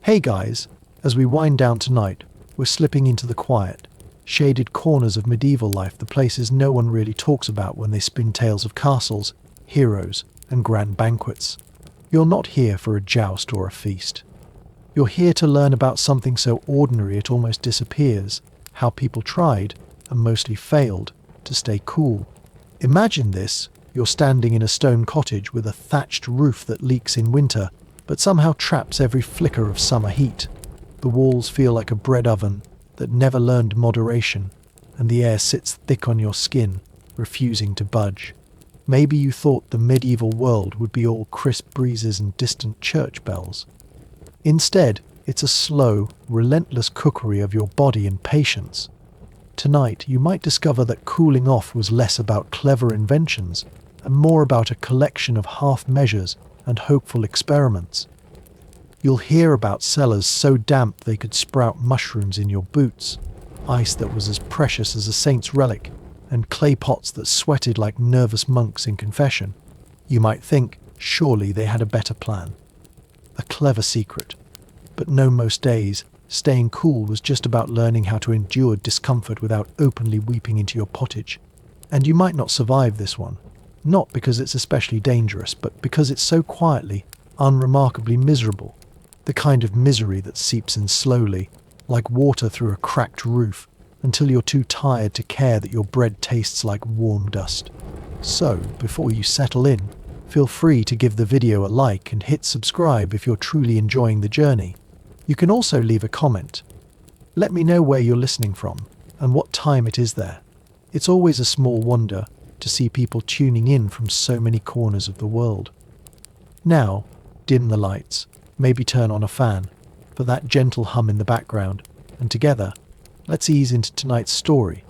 Hey guys, as we wind down tonight, we're slipping into the quiet, shaded corners of medieval life, the places no one really talks about when they spin tales of castles, heroes, and grand banquets. You're not here for a joust or a feast. You're here to learn about something so ordinary it almost disappears, how people tried, and mostly failed, to stay cool. Imagine this: you're standing in a stone cottage with a thatched roof that leaks in winter, but somehow traps every flicker of summer heat. The walls feel like a bread oven that never learned moderation, and the air sits thick on your skin, refusing to budge. Maybe you thought the medieval world would be all crisp breezes and distant church bells. Instead, it's a slow, relentless cookery of your body and patience. Tonight, you might discover that cooling off was less about clever inventions and more about a collection of half measures and hopeful experiments. You'll hear about cellars so damp they could sprout mushrooms in your boots, ice that was as precious as a saint's relic, and clay pots that sweated like nervous monks in confession. You might think, surely they had a better plan. A clever secret. But no, most days, staying cool was just about learning how to endure discomfort without openly weeping into your pottage. And you might not survive this one. Not because it's especially dangerous, but because it's so quietly, unremarkably miserable. The kind of misery that seeps in slowly, like water through a cracked roof, until you're too tired to care that your bread tastes like warm dust. So, before you settle in, feel free to give the video a like and hit subscribe if you're truly enjoying the journey. You can also leave a comment. Let me know where you're listening from and what time it is there. It's always a small wonder to see people tuning in from so many corners of the world. Now, dim the lights, maybe turn on a fan for that gentle hum in the background, and together, let's ease into tonight's story.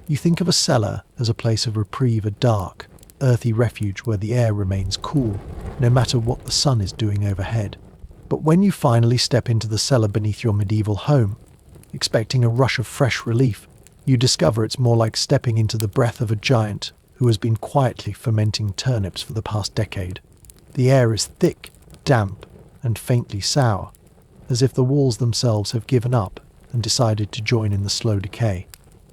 You think of a cellar as a place of reprieve, a dark, earthy refuge where the air remains cool, no matter what the sun is doing overhead. But when you finally step into the cellar beneath your medieval home, expecting a rush of fresh relief, you discover it's more like stepping into the breath of a giant who has been quietly fermenting turnips for the past decade. The air is thick, damp, and faintly sour, as if the walls themselves have given up and decided to join in the slow decay.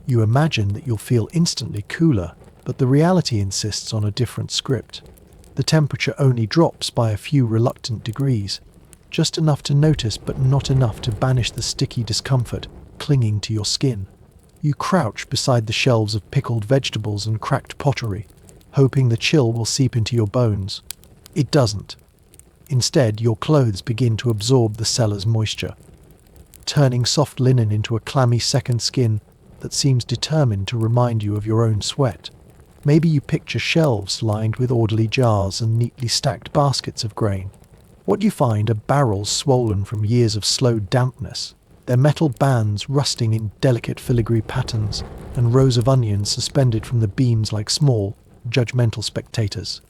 You imagine that you'll feel instantly cooler, but the reality insists on a different script. The temperature only drops by a few reluctant degrees, just enough to notice but not enough to banish the sticky discomfort clinging to your skin. You crouch beside the shelves of pickled vegetables and cracked pottery, hoping the chill will seep into your bones. It doesn't. Instead, your clothes begin to absorb the cellar's moisture, turning soft linen into a clammy second skin that seems determined to remind you of your own sweat. Maybe you picture shelves lined with orderly jars and neatly stacked baskets of grain. What you find are barrels swollen from years of slow dampness, their metal bands rusting in delicate filigree patterns, and rows of onions suspended from the beams like small, judgmental spectators.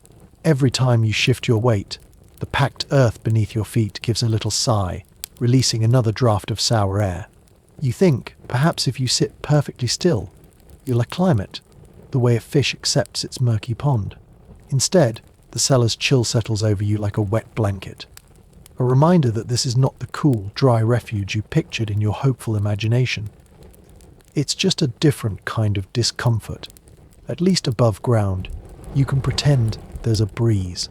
Every time you shift your weight, the packed earth beneath your feet gives a little sigh, releasing another draft of sour air. You think, perhaps if you sit perfectly still, you'll acclimate, the way a fish accepts its murky pond. Instead, the cellar's chill settles over you like a wet blanket. A reminder that this is not the cool, dry refuge you pictured in your hopeful imagination. It's just a different kind of discomfort. At least above ground, you can pretend there's a breeze.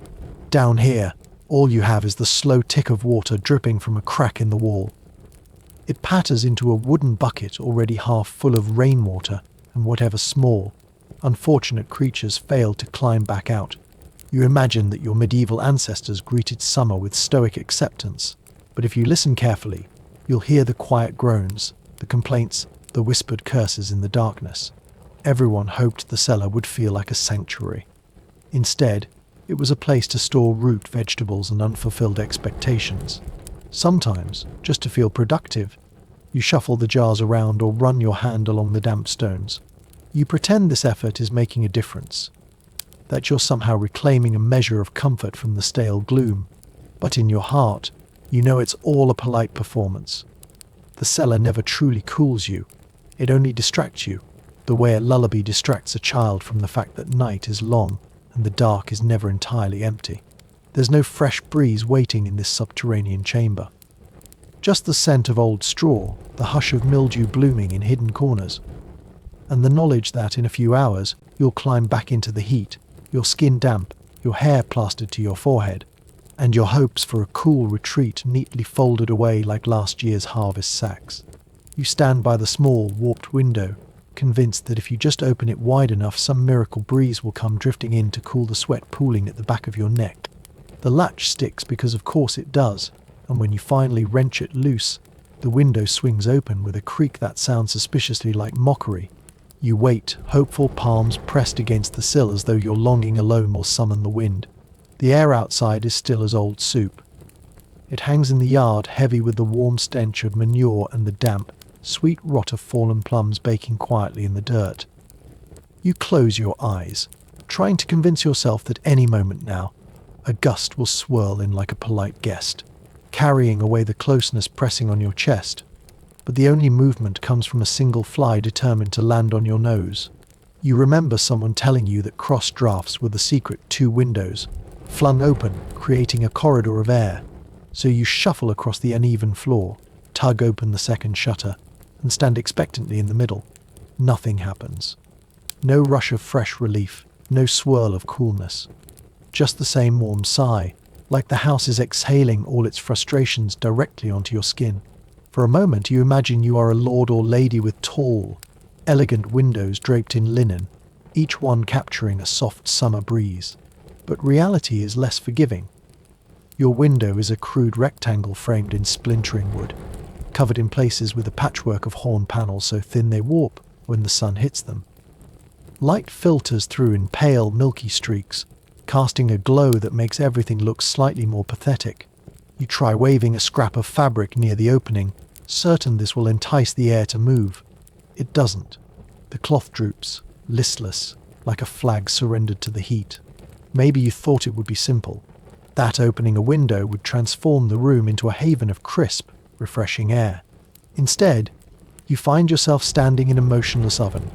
Down here, all you have is the slow tick of water dripping from a crack in the wall. It patters into a wooden bucket already half full of rainwater, and whatever small, unfortunate creatures fail to climb back out. You imagine that your medieval ancestors greeted summer with stoic acceptance, but if you listen carefully, you'll hear the quiet groans, the complaints, the whispered curses in the darkness. Everyone hoped the cellar would feel like a sanctuary. Instead, it was a place to store root vegetables and unfulfilled expectations. Sometimes, just to feel productive, you shuffle the jars around or run your hand along the damp stones. You pretend this effort is making a difference, that you're somehow reclaiming a measure of comfort from the stale gloom. But in your heart, you know it's all a polite performance. The cellar never truly cools you. It only distracts you, the way a lullaby distracts a child from the fact that night is long and the dark is never entirely empty. There's no fresh breeze waiting in this subterranean chamber. Just the scent of old straw, the hush of mildew blooming in hidden corners, and the knowledge that in a few hours you'll climb back into the heat, your skin damp, your hair plastered to your forehead, and your hopes for a cool retreat neatly folded away like last year's harvest sacks. You stand by the small, warped window, convinced that if you just open it wide enough, some miracle breeze will come drifting in to cool the sweat pooling at the back of your neck. The latch sticks because of course it does, and when you finally wrench it loose, the window swings open with a creak that sounds suspiciously like mockery. You wait, hopeful palms pressed against the sill as though your longing alone will summon the wind. The air outside is still as old soup. It hangs in the yard, heavy with the warm stench of manure and the damp, sweet rot of fallen plums baking quietly in the dirt. You close your eyes, trying to convince yourself that any moment now, a gust will swirl in like a polite guest, carrying away the closeness pressing on your chest. But the only movement comes from a single fly determined to land on your nose. You remember someone telling you that cross drafts were the secret two windows, flung open, creating a corridor of air. So you shuffle across the uneven floor, tug open the second shutter, and stand expectantly in the middle. Nothing happens. No rush of fresh relief, no swirl of coolness. Just the same warm sigh, like the house is exhaling all its frustrations directly onto your skin. For a moment you imagine you are a lord or lady with tall, elegant windows draped in linen, each one capturing a soft summer breeze. But reality is less forgiving. Your window is a crude rectangle framed in splintering wood, covered in places with a patchwork of horn panels so thin they warp when the sun hits them. Light filters through in pale, milky streaks, casting a glow that makes everything look slightly more pathetic. You try waving a scrap of fabric near the opening, certain this will entice the air to move. It doesn't. The cloth droops, listless, like a flag surrendered to the heat. Maybe you thought it would be simple. That opening a window would transform the room into a haven of crisp, refreshing air. Instead, you find yourself standing in a motionless oven,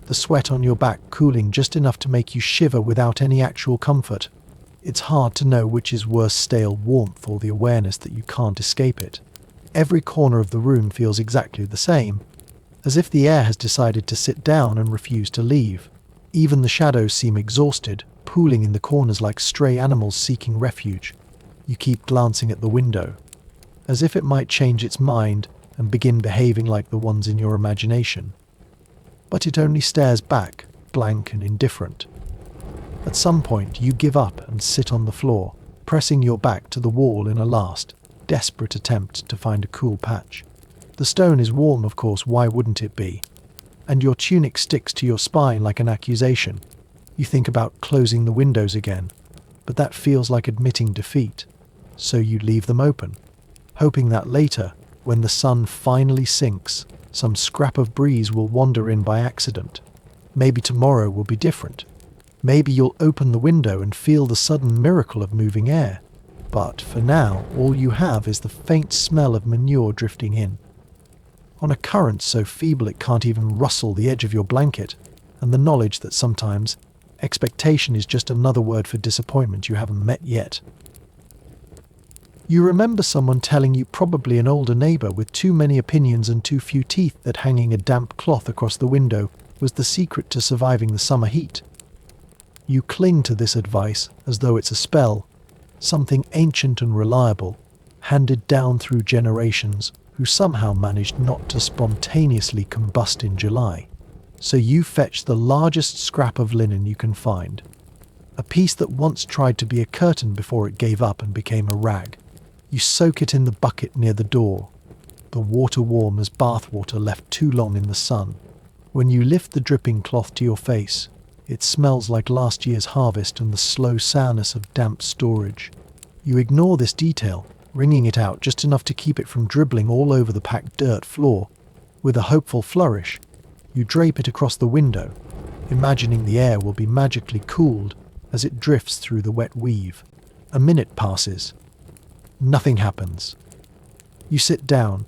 the sweat on your back cooling just enough to make you shiver without any actual comfort. It's hard to know which is worse, stale warmth or the awareness that you can't escape it. Every corner of the room feels exactly the same, as if the air has decided to sit down and refuse to leave. Even the shadows seem exhausted, pooling in the corners like stray animals seeking refuge. You keep glancing at the window, as if it might change its mind and begin behaving like the ones in your imagination. But it only stares back, blank and indifferent. At some point, you give up and sit on the floor, pressing your back to the wall in a last, desperate attempt to find a cool patch. The stone is warm, of course, why wouldn't it be? And your tunic sticks to your spine like an accusation. You think about closing the windows again, but that feels like admitting defeat. So you leave them open, hoping that later, when the sun finally sinks, some scrap of breeze will wander in by accident. Maybe tomorrow will be different. Maybe you'll open the window and feel the sudden miracle of moving air. But for now, all you have is the faint smell of manure drifting in, on a current so feeble it can't even rustle the edge of your blanket, and the knowledge that sometimes expectation is just another word for disappointment you haven't met yet. You remember someone telling you, probably an older neighbor with too many opinions and too few teeth, that hanging a damp cloth across the window was the secret to surviving the summer heat. You cling to this advice as though it's a spell, something ancient and reliable, handed down through generations who somehow managed not to spontaneously combust in July. So you fetch the largest scrap of linen you can find, a piece that once tried to be a curtain before it gave up and became a rag. You soak it in the bucket near the door, the water warm as bathwater left too long in the sun. When you lift the dripping cloth to your face, it smells like last year's harvest and the slow sourness of damp storage. You ignore this detail, wringing it out just enough to keep it from dribbling all over the packed dirt floor. With a hopeful flourish, you drape it across the window, imagining the air will be magically cooled as it drifts through the wet weave. A minute passes. Nothing happens. You sit down,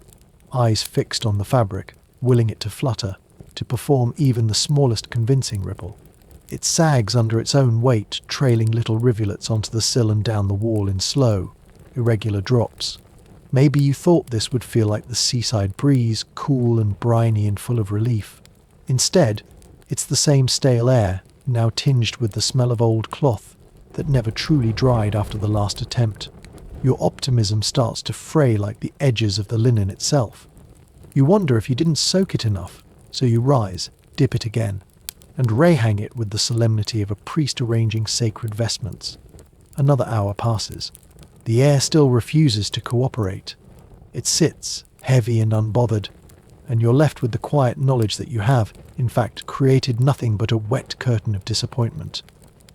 eyes fixed on the fabric, willing it to flutter, to perform even the smallest convincing ripple. It sags under its own weight, trailing little rivulets onto the sill and down the wall in slow, irregular drops. Maybe you thought this would feel like the seaside breeze, cool and briny and full of relief. Instead, it's the same stale air, now tinged with the smell of old cloth that never truly dried after the last attempt. Your optimism starts to fray like the edges of the linen itself. You wonder if you didn't soak it enough, so you rise, dip it again, and rehang it with the solemnity of a priest arranging sacred vestments. Another hour passes. The air still refuses to cooperate. It sits, heavy and unbothered, and you're left with the quiet knowledge that you have, in fact, created nothing but a wet curtain of disappointment.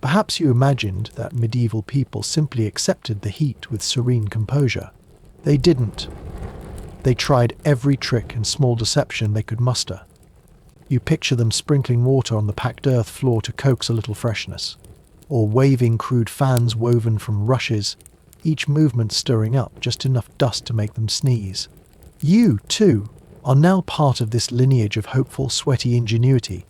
Perhaps you imagined that medieval people simply accepted the heat with serene composure. They didn't. They tried every trick and small deception they could muster. You picture them sprinkling water on the packed earth floor to coax a little freshness, or waving crude fans woven from rushes, each movement stirring up just enough dust to make them sneeze. You, too, are now part of this lineage of hopeful, sweaty ingenuity.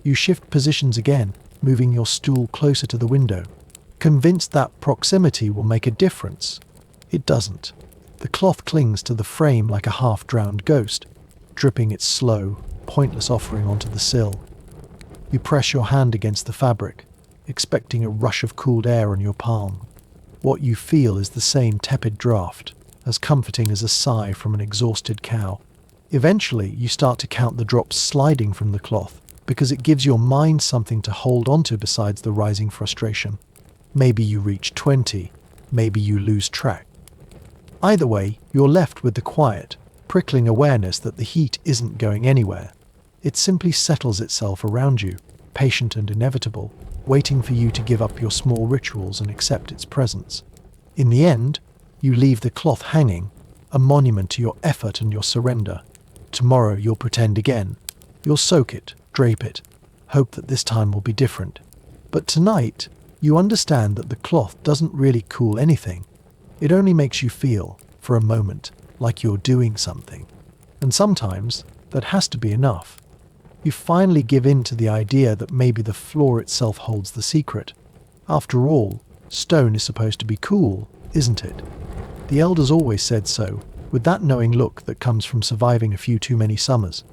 You shift positions again, moving your stool closer to the window, convinced that proximity will make a difference. It doesn't. The cloth clings to the frame like a half-drowned ghost, dripping its slow, pointless offering onto the sill. You press your hand against the fabric, expecting a rush of cooled air on your palm. What you feel is the same tepid draft, as comforting as a sigh from an exhausted cow. Eventually, you start to count the drops sliding from the cloth, because it gives your mind something to hold onto besides the rising frustration. Maybe you reach 20, maybe you lose track. Either way, you're left with the quiet, prickling awareness that the heat isn't going anywhere. It simply settles itself around you, patient and inevitable, waiting for you to give up your small rituals and accept its presence. In the end, you leave the cloth hanging, a monument to your effort and your surrender. Tomorrow you'll pretend again. You'll soak it, drape it, hope that this time will be different. But tonight, you understand that the cloth doesn't really cool anything. It only makes you feel, for a moment, like you're doing something. And sometimes, that has to be enough. You finally give in to the idea that maybe the floor itself holds the secret. After all, stone is supposed to be cool, isn't it? The elders always said so, with that knowing look that comes from surviving a few too many summers.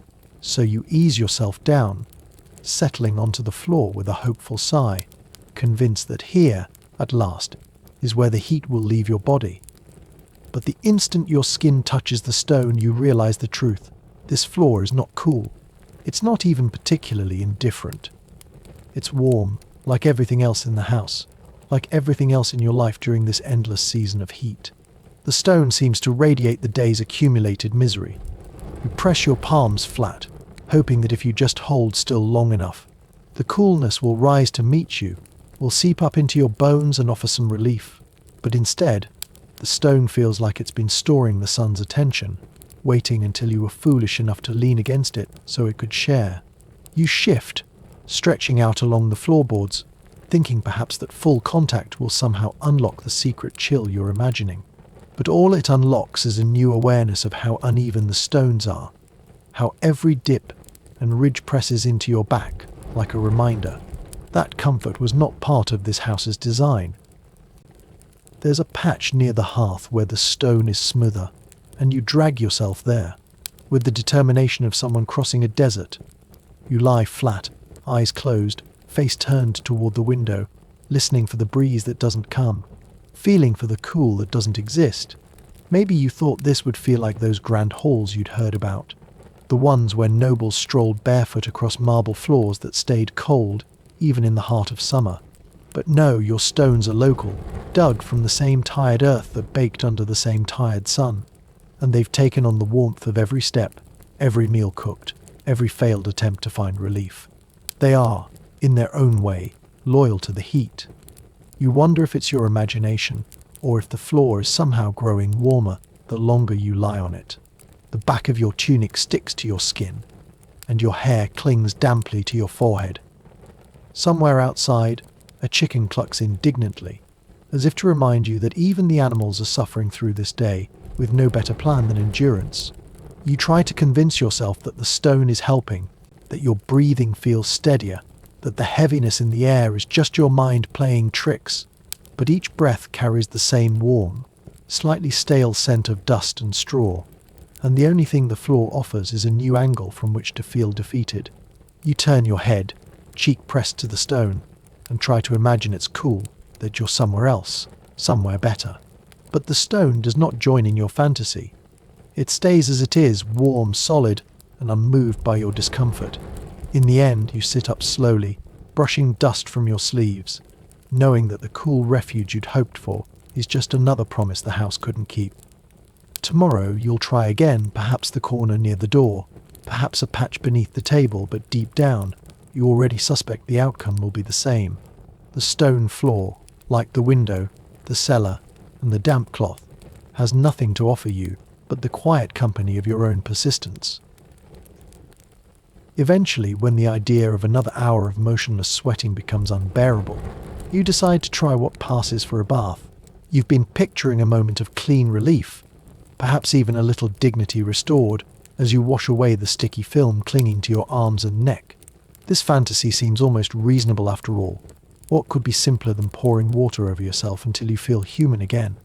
So you ease yourself down, settling onto the floor with a hopeful sigh, convinced that here, at last, is where the heat will leave your body. But the instant your skin touches the stone, you realize the truth. This floor is not cool. It's not even particularly indifferent. It's warm, like everything else in the house, like everything else in your life during this endless season of heat. The stone seems to radiate the day's accumulated misery. You press your palms flat, hoping that if you just hold still long enough, the coolness will rise to meet you, will seep up into your bones and offer some relief. But instead, the stone feels like it's been storing the sun's attention, waiting until you were foolish enough to lean against it so it could share. You shift, stretching out along the floorboards, thinking perhaps that full contact will somehow unlock the secret chill you're imagining. But all it unlocks is a new awareness of how uneven the stones are, how every dip and ridge presses into your back like a reminder. That comfort was not part of this house's design. There's a patch near the hearth where the stone is smoother, and you drag yourself there, with the determination of someone crossing a desert. You lie flat, eyes closed, face turned toward the window, listening for the breeze that doesn't come, feeling for the cool that doesn't exist. Maybe you thought this would feel like those grand halls you'd heard about, the ones where nobles strolled barefoot across marble floors that stayed cold, even in the heart of summer. But no, your stones are local, dug from the same tired earth that baked under the same tired sun. And they've taken on the warmth of every step, every meal cooked, every failed attempt to find relief. They are, in their own way, loyal to the heat. You wonder if it's your imagination, or if the floor is somehow growing warmer the longer you lie on it. The back of your tunic sticks to your skin, and your hair clings damply to your forehead. Somewhere outside, a chicken clucks indignantly, as if to remind you that even the animals are suffering through this day, with no better plan than endurance. You try to convince yourself that the stone is helping, that your breathing feels steadier, that the heaviness in the air is just your mind playing tricks, but each breath carries the same warm, slightly stale scent of dust and straw, and the only thing the floor offers is a new angle from which to feel defeated. You turn your head, cheek pressed to the stone, and try to imagine it's cool, that you're somewhere else, somewhere better. But the stone does not join in your fantasy. It stays as it is, warm, solid, and unmoved by your discomfort. In the end, you sit up slowly, brushing dust from your sleeves, knowing that the cool refuge you'd hoped for is just another promise the house couldn't keep. Tomorrow you'll try again, perhaps the corner near the door, perhaps a patch beneath the table, but deep down, you already suspect the outcome will be the same. The stone floor, like the window, the cellar, and the damp cloth, has nothing to offer you but the quiet company of your own persistence. Eventually, when the idea of another hour of motionless sweating becomes unbearable, you decide to try what passes for a bath. You've been picturing a moment of clean relief, perhaps even a little dignity restored, as you wash away the sticky film clinging to your arms and neck. This fantasy seems almost reasonable after all. What could be simpler than pouring water over yourself until you feel human again?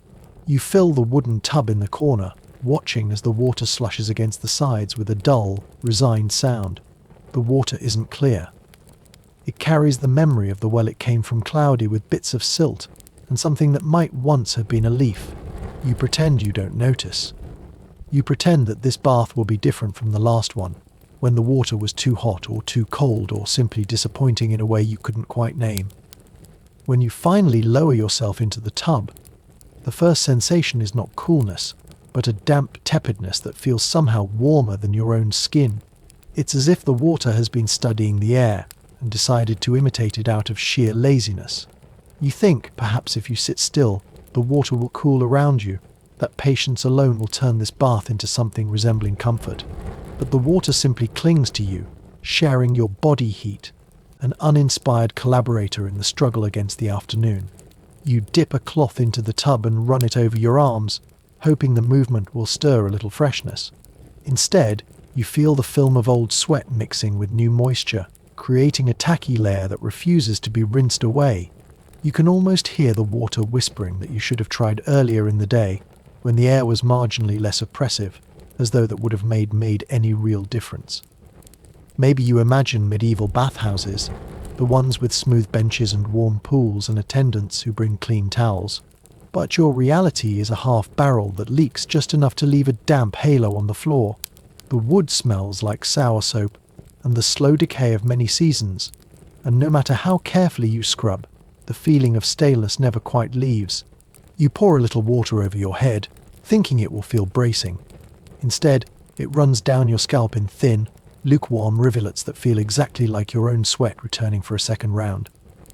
You fill the wooden tub in the corner, watching as the water slushes against the sides with a dull, resigned sound. The water isn't clear. It carries the memory of the well it came from, cloudy with bits of silt and something that might once have been a leaf. You pretend you don't notice. You pretend that this bath will be different from the last one, when the water was too hot or too cold or simply disappointing in a way you couldn't quite name. When you finally lower yourself into the tub, the first sensation is not coolness, but a damp tepidness that feels somehow warmer than your own skin. It's as if the water has been studying the air and decided to imitate it out of sheer laziness. You think, perhaps if you sit still, the water will cool around you, that patience alone will turn this bath into something resembling comfort. But the water simply clings to you, sharing your body heat, an uninspired collaborator in the struggle against the afternoon. You dip a cloth into the tub and run it over your arms, hoping the movement will stir a little freshness. Instead, you feel the film of old sweat mixing with new moisture, creating a tacky layer that refuses to be rinsed away. You can almost hear the water whispering that you should have tried earlier in the day, when the air was marginally less oppressive, as though that would have made any real difference. Maybe you imagine medieval bathhouses, the ones with smooth benches and warm pools and attendants who bring clean towels. But your reality is a half barrel that leaks just enough to leave a damp halo on the floor. The wood smells like sour soap and the slow decay of many seasons, and no matter how carefully you scrub, the feeling of staleness never quite leaves. You pour a little water over your head, thinking it will feel bracing. Instead, it runs down your scalp in thin, lukewarm rivulets that feel exactly like your own sweat returning for a second round.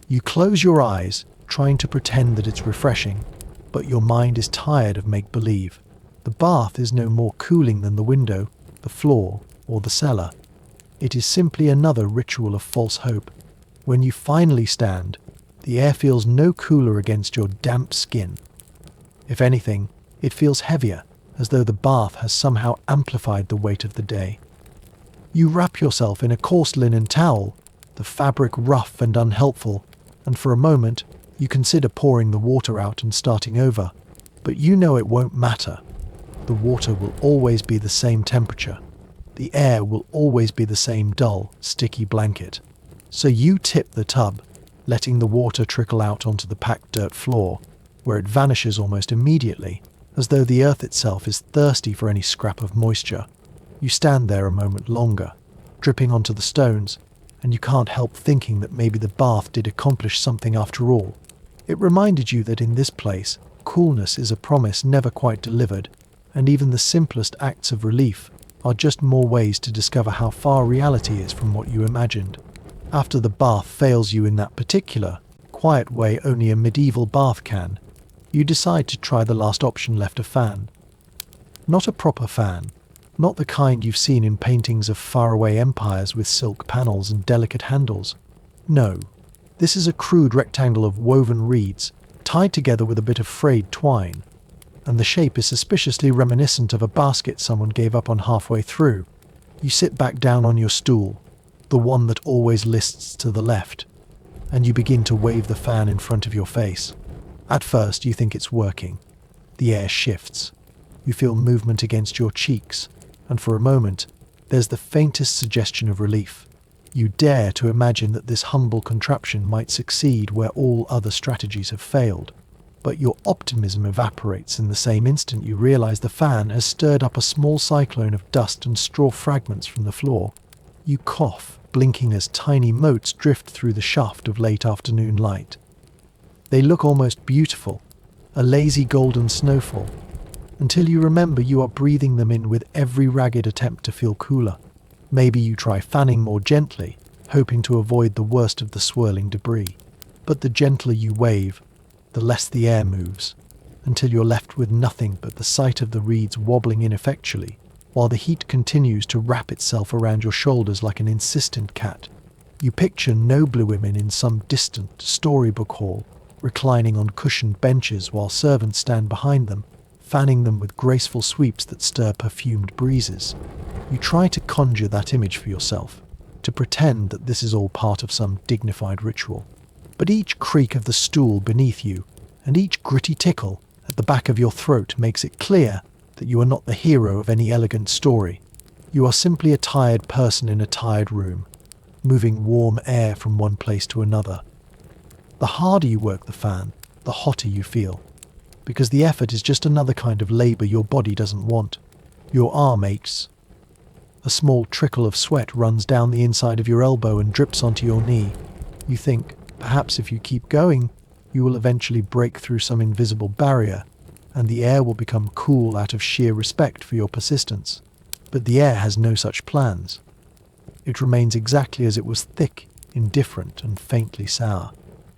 You close your eyes, trying to pretend that it's refreshing, but your mind is tired of make-believe. The bath is no more cooling than the window, the floor, or the cellar. It is simply another ritual of false hope. When you finally stand, the air feels no cooler against your damp skin. If anything, it feels heavier, as though the bath has somehow amplified the weight of the day. You wrap yourself in a coarse linen towel, the fabric rough and unhelpful, and for a moment, you consider pouring the water out and starting over. But you know it won't matter. The water will always be the same temperature. The air will always be the same dull, sticky blanket. So you tip the tub, letting the water trickle out onto the packed dirt floor, where it vanishes almost immediately, as though the earth itself is thirsty for any scrap of moisture. You stand there a moment longer, dripping onto the stones, and you can't help thinking that maybe the bath did accomplish something after all. It reminded you that in this place, coolness is a promise never quite delivered, and even the simplest acts of relief are just more ways to discover how far reality is from what you imagined. After the bath fails you in that particular, quiet way only a medieval bath can, you decide to try the last option left, a fan. Not a proper fan, not the kind you've seen in paintings of faraway empires with silk panels and delicate handles. No, this is a crude rectangle of woven reeds, tied together with a bit of frayed twine, and the shape is suspiciously reminiscent of a basket someone gave up on halfway through. You sit back down on your stool, the one that always lists to the left, and you begin to wave the fan in front of your face. At first, you think it's working. The air shifts. You feel movement against your cheeks, and for a moment, there's the faintest suggestion of relief. You dare to imagine that this humble contraption might succeed where all other strategies have failed. But your optimism evaporates in the same instant you realize the fan has stirred up a small cyclone of dust and straw fragments from the floor. You cough, blinking as tiny motes drift through the shaft of late afternoon light. They look almost beautiful, a lazy golden snowfall, until you remember you are breathing them in with every ragged attempt to feel cooler. Maybe you try fanning more gently, hoping to avoid the worst of the swirling debris. But the gentler you wave, the less the air moves, until you're left with nothing but the sight of the reeds wobbling ineffectually, while the heat continues to wrap itself around your shoulders like an insistent cat. You picture noble women in some distant storybook hall, reclining on cushioned benches while servants stand behind them, fanning them with graceful sweeps that stir perfumed breezes. You try to conjure that image for yourself, to pretend that this is all part of some dignified ritual. But each creak of the stool beneath you, and each gritty tickle at the back of your throat makes it clear that you are not the hero of any elegant story. You are simply a tired person in a tired room, moving warm air from one place to another. The harder you work the fan, the hotter you feel, because the effort is just another kind of labor your body doesn't want. Your arm aches. A small trickle of sweat runs down the inside of your elbow and drips onto your knee. You think, perhaps if you keep going, you will eventually break through some invisible barrier, and the air will become cool out of sheer respect for your persistence. But the air has no such plans. It remains exactly as it was, thick, indifferent, and faintly sour.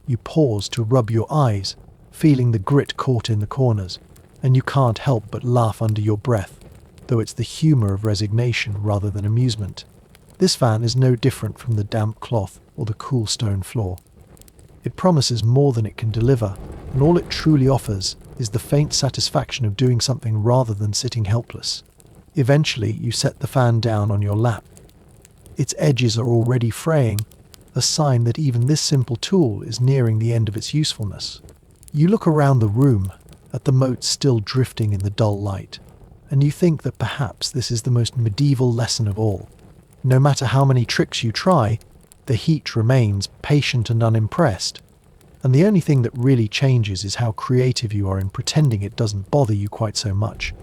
You pause to rub your eyes, feeling the grit caught in the corners, and you can't help but laugh under your breath, though it's the humour of resignation rather than amusement. This fan is no different from the damp cloth or the cool stone floor. It promises more than it can deliver, and all it truly offers is the faint satisfaction of doing something rather than sitting helpless. Eventually, you set the fan down on your lap. Its edges are already fraying, a sign that even this simple tool is nearing the end of its usefulness. You look around the room, at the motes still drifting in the dull light, and you think that perhaps this is the most medieval lesson of all. No matter how many tricks you try, the heat remains patient and unimpressed, and the only thing that really changes is how creative you are in pretending it doesn't bother you quite so much.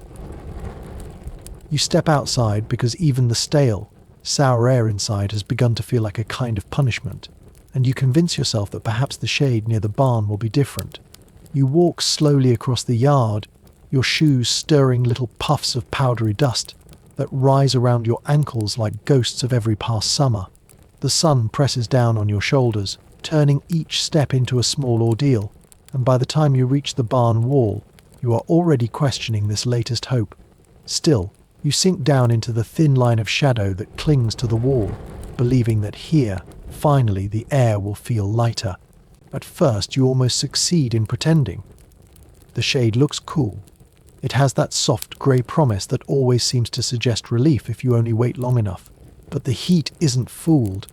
You step outside because even the stale, sour air inside has begun to feel like a kind of punishment, and you convince yourself that perhaps the shade near the barn will be different. You walk slowly across the yard, your shoes stirring little puffs of powdery dust that rise around your ankles like ghosts of every past summer. The sun presses down on your shoulders, turning each step into a small ordeal, and by the time you reach the barn wall, you are already questioning this latest hope. Still, you sink down into the thin line of shadow that clings to the wall, believing that here, finally, the air will feel lighter. At first, you almost succeed in pretending. The shade looks cool. It has that soft grey promise that always seems to suggest relief if you only wait long enough. But the heat isn't fooled,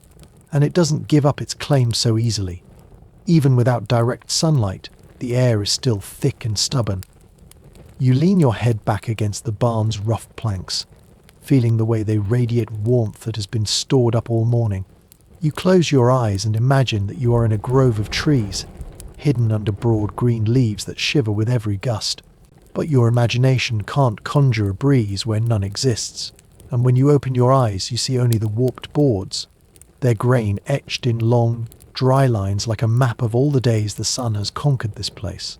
and it doesn't give up its claim so easily. Even without direct sunlight, the air is still thick and stubborn. You lean your head back against the barn's rough planks, feeling the way they radiate warmth that has been stored up all morning. You close your eyes and imagine that you are in a grove of trees, hidden under broad green leaves that shiver with every gust. But your imagination can't conjure a breeze where none exists, and when you open your eyes you see only the warped boards, their grain etched in long, dry lines like a map of all the days the sun has conquered this place.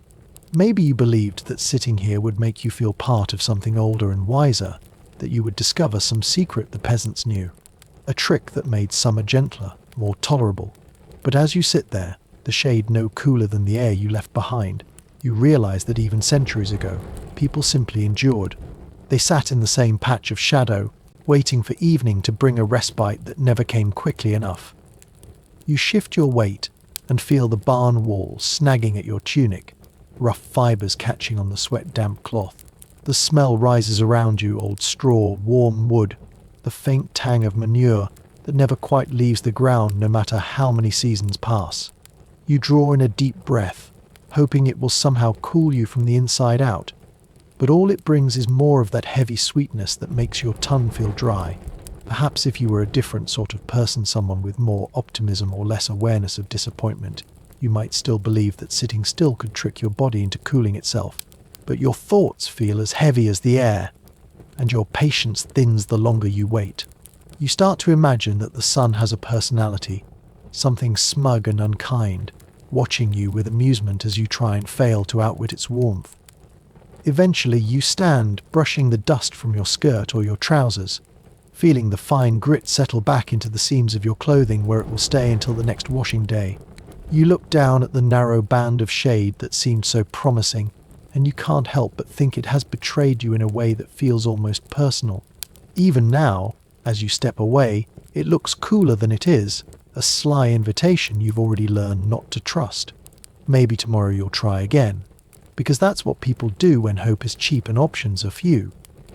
Maybe you believed that sitting here would make you feel part of something older and wiser, that you would discover some secret the peasants knew, a trick that made summer gentler, more tolerable. But as you sit there, the shade no cooler than the air you left behind, you realize that even centuries ago, people simply endured. They sat in the same patch of shadow, waiting for evening to bring a respite that never came quickly enough. You shift your weight and feel the barn wall snagging at your tunic, rough fibers catching on the sweat-damp cloth. The smell rises around you, old straw, warm wood, the faint tang of manure, that never quite leaves the ground no matter how many seasons pass. You draw in a deep breath, hoping it will somehow cool you from the inside out, but all it brings is more of that heavy sweetness that makes your tongue feel dry. Perhaps if you were a different sort of person, someone with more optimism or less awareness of disappointment, you might still believe that sitting still could trick your body into cooling itself. But your thoughts feel as heavy as the air, and your patience thins the longer you wait. You start to imagine that the sun has a personality, something smug and unkind, watching you with amusement as you try and fail to outwit its warmth. Eventually you stand, brushing the dust from your skirt or your trousers, feeling the fine grit settle back into the seams of your clothing where it will stay until the next washing day. You look down at the narrow band of shade that seemed so promising, and you can't help but think it has betrayed you in a way that feels almost personal. Even now, as you step away, it looks cooler than it is, a sly invitation you've already learned not to trust. Maybe tomorrow you'll try again, because that's what people do when hope is cheap and options are few.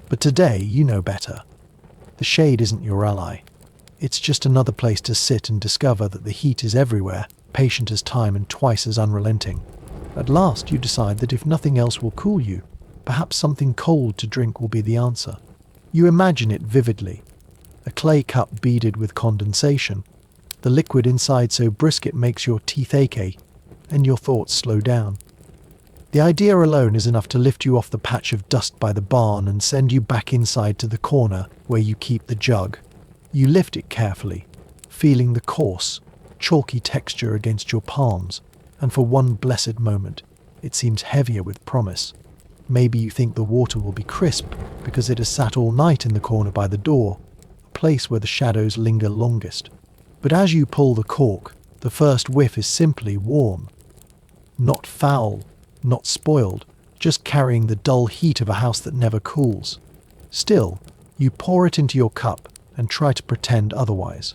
But today you know better. The shade isn't your ally. It's just another place to sit and discover that the heat is everywhere, patient as time and twice as unrelenting. At last you decide that if nothing else will cool you, perhaps something cold to drink will be the answer. You imagine it vividly. A clay cup beaded with condensation, the liquid inside so brisk it makes your teeth ache, and your thoughts slow down. The idea alone is enough to lift you off the patch of dust by the barn and send you back inside to the corner where you keep the jug. You lift it carefully, feeling the coarse, chalky texture against your palms, and for one blessed moment, it seems heavier with promise. Maybe you think the water will be crisp because it has sat all night in the corner by the door, a place where the shadows linger longest. But as you pull the cork, the first whiff is simply warm. Not foul, not spoiled, just carrying the dull heat of a house that never cools. Still, you pour it into your cup and try to pretend otherwise.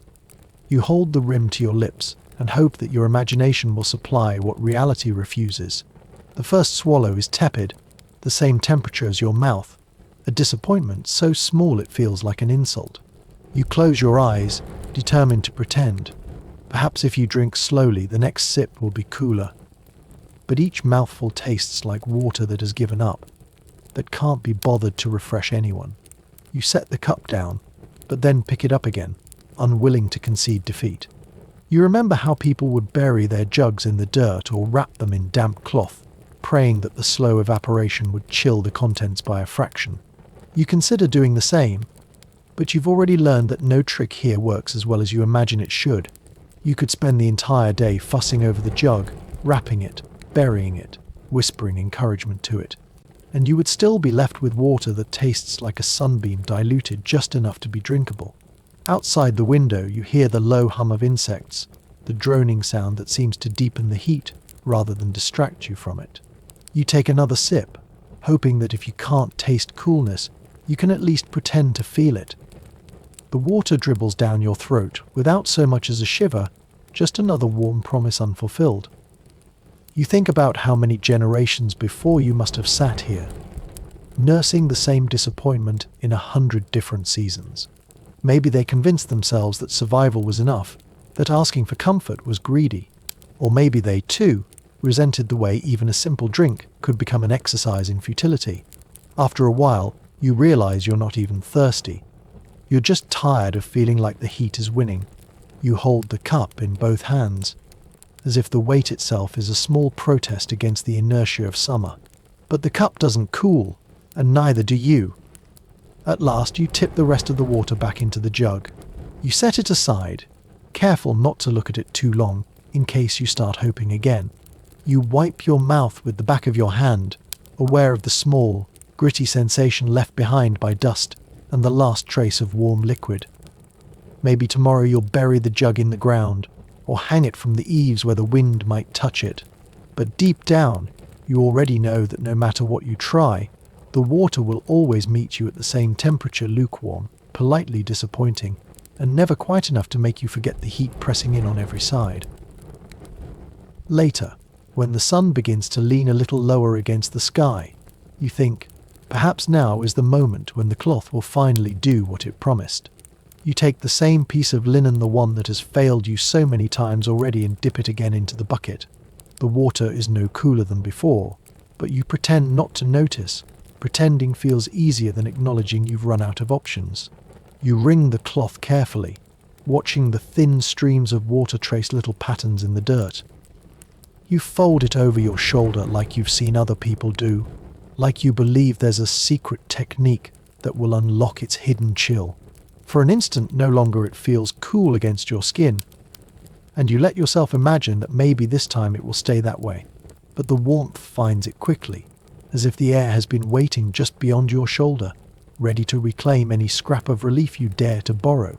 You hold the rim to your lips and hope that your imagination will supply what reality refuses. The first swallow is tepid, the same temperature as your mouth, a disappointment so small it feels like an insult. You close your eyes, determined to pretend. Perhaps if you drink slowly, the next sip will be cooler. But each mouthful tastes like water that has given up, that can't be bothered to refresh anyone. You set the cup down, but then pick it up again, unwilling to concede defeat. You remember how people would bury their jugs in the dirt or wrap them in damp cloth, praying that the slow evaporation would chill the contents by a fraction. You consider doing the same, but you've already learned that no trick here works as well as you imagine it should. You could spend the entire day fussing over the jug, wrapping it, burying it, whispering encouragement to it, and you would still be left with water that tastes like a sunbeam diluted just enough to be drinkable. Outside the window you hear the low hum of insects, the droning sound that seems to deepen the heat rather than distract you from it. You take another sip, hoping that if you can't taste coolness, you can at least pretend to feel it. The water dribbles down your throat without so much as a shiver, just another warm promise unfulfilled. You think about how many generations before you must have sat here, nursing the same disappointment in 100 different seasons. Maybe they convinced themselves that survival was enough, that asking for comfort was greedy. Or maybe they, too, resented the way even a simple drink could become an exercise in futility. After a while, you realize you're not even thirsty. You're just tired of feeling like the heat is winning. You hold the cup in both hands, as if the weight itself is a small protest against the inertia of summer. But the cup doesn't cool, and neither do you. At last you tip the rest of the water back into the jug. You set it aside, careful not to look at it too long in case you start hoping again. You wipe your mouth with the back of your hand, aware of the small, gritty sensation left behind by dust and the last trace of warm liquid. Maybe tomorrow you'll bury the jug in the ground, or hang it from the eaves where the wind might touch it. But deep down, you already know that no matter what you try, the water will always meet you at the same temperature, lukewarm, politely disappointing, and never quite enough to make you forget the heat pressing in on every side. Later, when the sun begins to lean a little lower against the sky, you think, perhaps now is the moment when the cloth will finally do what it promised. You take the same piece of linen, the one that has failed you so many times already, and dip it again into the bucket. The water is no cooler than before, but you pretend not to notice. Pretending feels easier than acknowledging you've run out of options. You wring the cloth carefully, watching the thin streams of water trace little patterns in the dirt. You fold it over your shoulder like you've seen other people do, like you believe there's a secret technique that will unlock its hidden chill. For an instant, no longer it feels cool against your skin, and you let yourself imagine that maybe this time it will stay that way. But the warmth finds it quickly, as if the air has been waiting just beyond your shoulder, ready to reclaim any scrap of relief you dare to borrow.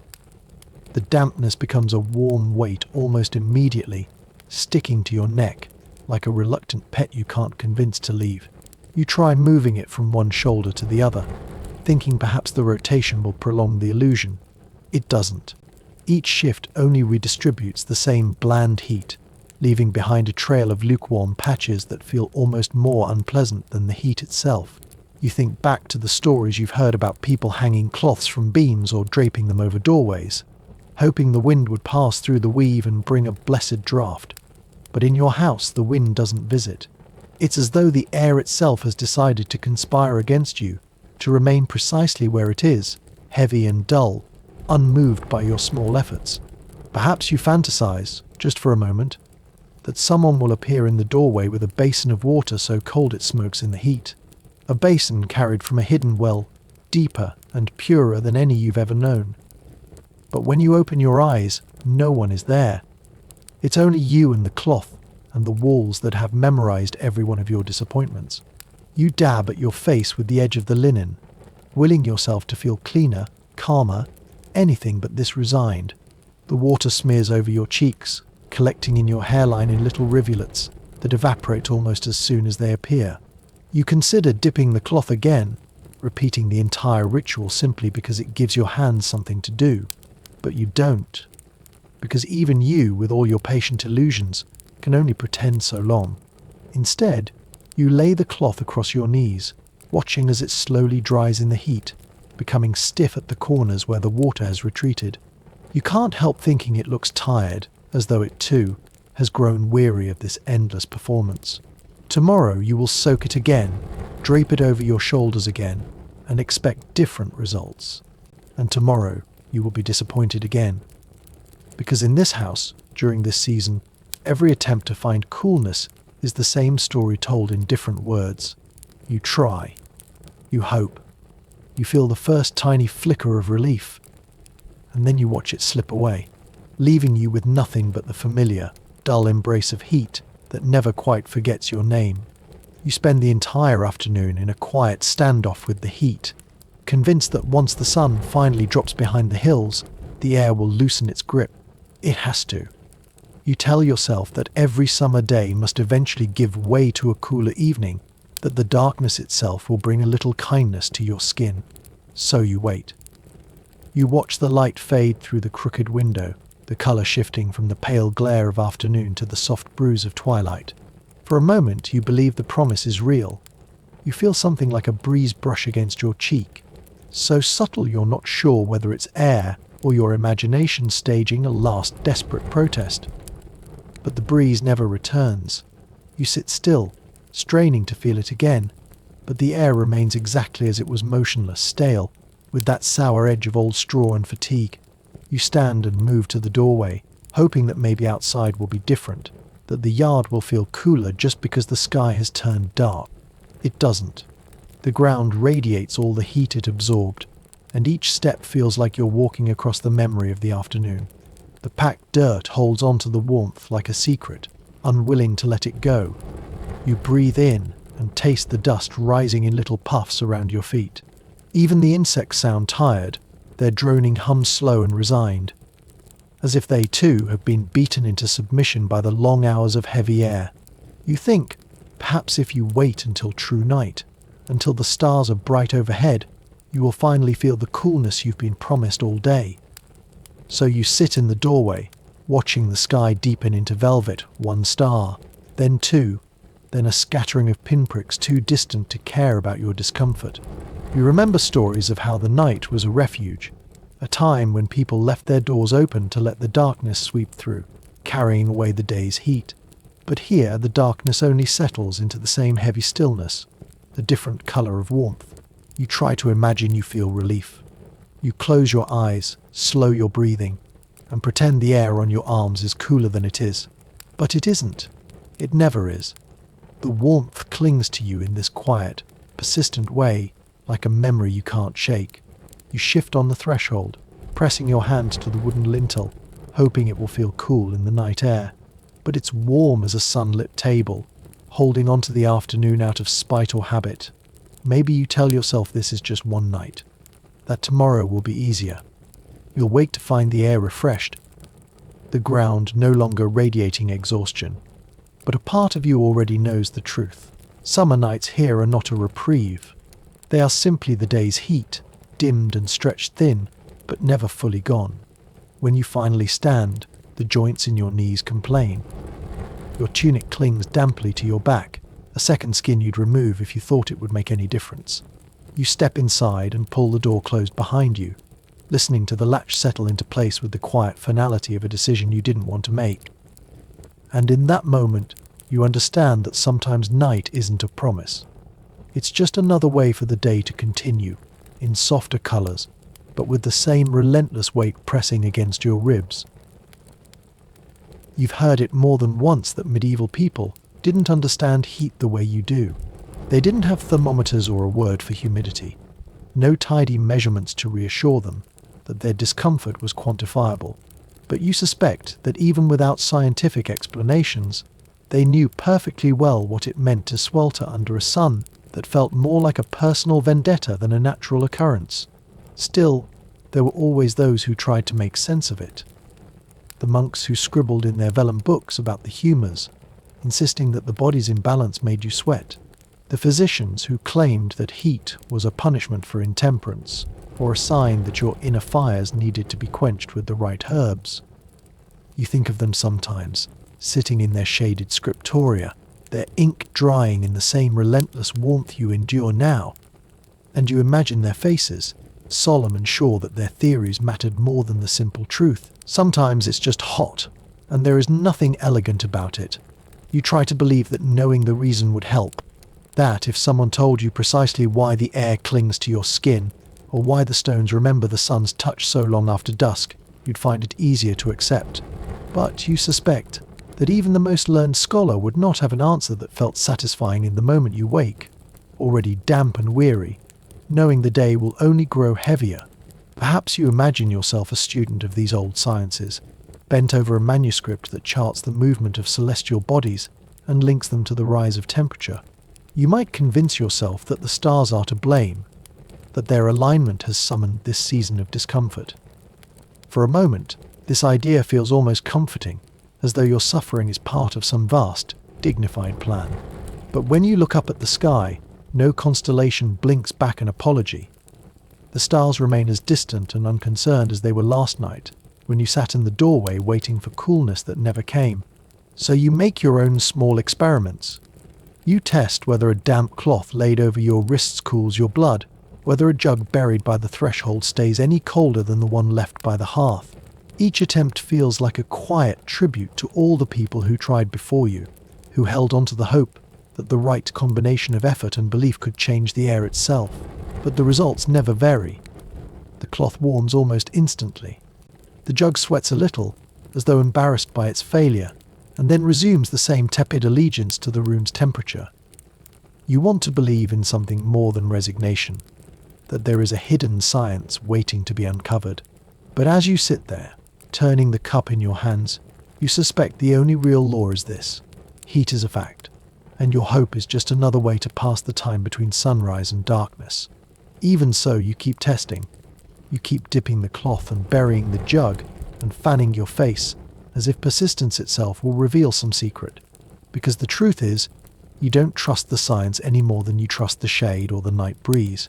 The dampness becomes a warm weight almost immediately, sticking to your neck, like a reluctant pet you can't convince to leave. You try moving it from one shoulder to the other, thinking perhaps the rotation will prolong the illusion. It doesn't. Each shift only redistributes the same bland heat, leaving behind a trail of lukewarm patches that feel almost more unpleasant than the heat itself. You think back to the stories you've heard about people hanging cloths from beams or draping them over doorways, hoping the wind would pass through the weave and bring a blessed draft. But in your house, the wind doesn't visit. It's as though the air itself has decided to conspire against you, to remain precisely where it is, heavy and dull, unmoved by your small efforts. Perhaps you fantasize, just for a moment, that someone will appear in the doorway with a basin of water so cold it smokes in the heat. A basin carried from a hidden well, deeper and purer than any you've ever known. But when you open your eyes, no one is there. It's only you and the cloth and the walls that have memorized every one of your disappointments. You dab at your face with the edge of the linen, willing yourself to feel cleaner, calmer, anything but this resigned. The water smears over your cheeks, collecting in your hairline in little rivulets that evaporate almost as soon as they appear. You consider dipping the cloth again, repeating the entire ritual simply because it gives your hands something to do. But you don't, because even you, with all your patient illusions, can only pretend so long. Instead, you lay the cloth across your knees, watching as it slowly dries in the heat, becoming stiff at the corners where the water has retreated. You can't help thinking it looks tired, as though it too has grown weary of this endless performance. Tomorrow you will soak it again, drape it over your shoulders again, and expect different results. And tomorrow you will be disappointed again. Because in this house, during this season, every attempt to find coolness is the same story told in different words. You try. You hope. You feel the first tiny flicker of relief, and then you watch it slip away, leaving you with nothing but the familiar, dull embrace of heat that never quite forgets your name. You spend the entire afternoon in a quiet standoff with the heat, convinced that once the sun finally drops behind the hills, the air will loosen its grip. It has to. You tell yourself that every summer day must eventually give way to a cooler evening, that the darkness itself will bring a little kindness to your skin. So you wait. You watch the light fade through the crooked window, the colour shifting from the pale glare of afternoon to the soft bruise of twilight. For a moment you believe the promise is real. You feel something like a breeze brush against your cheek, so subtle you're not sure whether it's air or your imagination staging a last desperate protest. But the breeze never returns. You sit still, straining to feel it again, but the air remains exactly as it was, motionless, stale, with that sour edge of old straw and fatigue. You stand and move to the doorway, hoping that maybe outside will be different, that the yard will feel cooler just because the sky has turned dark. It doesn't. The ground radiates all the heat it absorbed, and each step feels like you're walking across the memory of the afternoon. The packed dirt holds onto the warmth like a secret, unwilling to let it go. You breathe in and taste the dust rising in little puffs around your feet. Even the insects sound tired, their droning hum slow and resigned, as if they too have been beaten into submission by the long hours of heavy air. You think, perhaps if you wait until true night, until the stars are bright overhead, you will finally feel the coolness you've been promised all day. So you sit in the doorway, watching the sky deepen into velvet, one star, then two, then a scattering of pinpricks too distant to care about your discomfort. You remember stories of how the night was a refuge, a time when people left their doors open to let the darkness sweep through, carrying away the day's heat. But here the darkness only settles into the same heavy stillness, a different color of warmth. You try to imagine you feel relief. You close your eyes, slow your breathing, and pretend the air on your arms is cooler than it is. But it isn't. It never is. The warmth clings to you in this quiet, persistent way, like a memory you can't shake. You shift on the threshold, pressing your hand to the wooden lintel, hoping it will feel cool in the night air. But it's warm as a sunlit table, holding on to the afternoon out of spite or habit. Maybe you tell yourself this is just one night, that tomorrow will be easier. You'll wake to find the air refreshed, the ground no longer radiating exhaustion. But a part of you already knows the truth. Summer nights here are not a reprieve. They are simply the day's heat, dimmed and stretched thin, but never fully gone. When you finally stand, the joints in your knees complain. Your tunic clings damply to your back, a second skin you'd remove if you thought it would make any difference. You step inside and pull the door closed behind you, listening to the latch settle into place with the quiet finality of a decision you didn't want to make. And in that moment, you understand that sometimes night isn't a promise. It's just another way for the day to continue, in softer colors, but with the same relentless weight pressing against your ribs. You've heard it more than once that medieval people didn't understand heat the way you do. They didn't have thermometers or a word for humidity, no tidy measurements to reassure them that their discomfort was quantifiable. But you suspect that even without scientific explanations, they knew perfectly well what it meant to swelter under a sun that felt more like a personal vendetta than a natural occurrence. Still, there were always those who tried to make sense of it. The monks who scribbled in their vellum books about the humours, insisting that the body's imbalance made you sweat. The physicians who claimed that heat was a punishment for intemperance, or a sign that your inner fires needed to be quenched with the right herbs. You think of them sometimes, sitting in their shaded scriptoria, their ink drying in the same relentless warmth you endure now, and you imagine their faces, solemn and sure that their theories mattered more than the simple truth. Sometimes it's just hot, and there is nothing elegant about it. You try to believe that knowing the reason would help, that if someone told you precisely why the air clings to your skin, or why the stones remember the sun's touch so long after dusk, you'd find it easier to accept. But you suspect that even the most learned scholar would not have an answer that felt satisfying in the moment you wake, already damp and weary, knowing the day will only grow heavier. Perhaps you imagine yourself a student of these old sciences, bent over a manuscript that charts the movement of celestial bodies and links them to the rise of temperature. You might convince yourself that the stars are to blame, that their alignment has summoned this season of discomfort. For a moment, this idea feels almost comforting, as though your suffering is part of some vast, dignified plan. But when you look up at the sky, no constellation blinks back an apology. The stars remain as distant and unconcerned as they were last night, when you sat in the doorway waiting for coolness that never came. So you make your own small experiments. You test whether a damp cloth laid over your wrists cools your blood, whether a jug buried by the threshold stays any colder than the one left by the hearth. Each attempt feels like a quiet tribute to all the people who tried before you, who held on to the hope that the right combination of effort and belief could change the air itself. But the results never vary. The cloth warms almost instantly. The jug sweats a little, as though embarrassed by its failure, and then resumes the same tepid allegiance to the room's temperature. You want to believe in something more than resignation, that there is a hidden science waiting to be uncovered. But as you sit there, turning the cup in your hands, you suspect the only real law is this: heat is a fact, and your hope is just another way to pass the time between sunrise and darkness. Even so, you keep testing. You keep dipping the cloth and burying the jug and fanning your face, as if persistence itself will reveal some secret. Because the truth is, you don't trust the science any more than you trust the shade or the night breeze.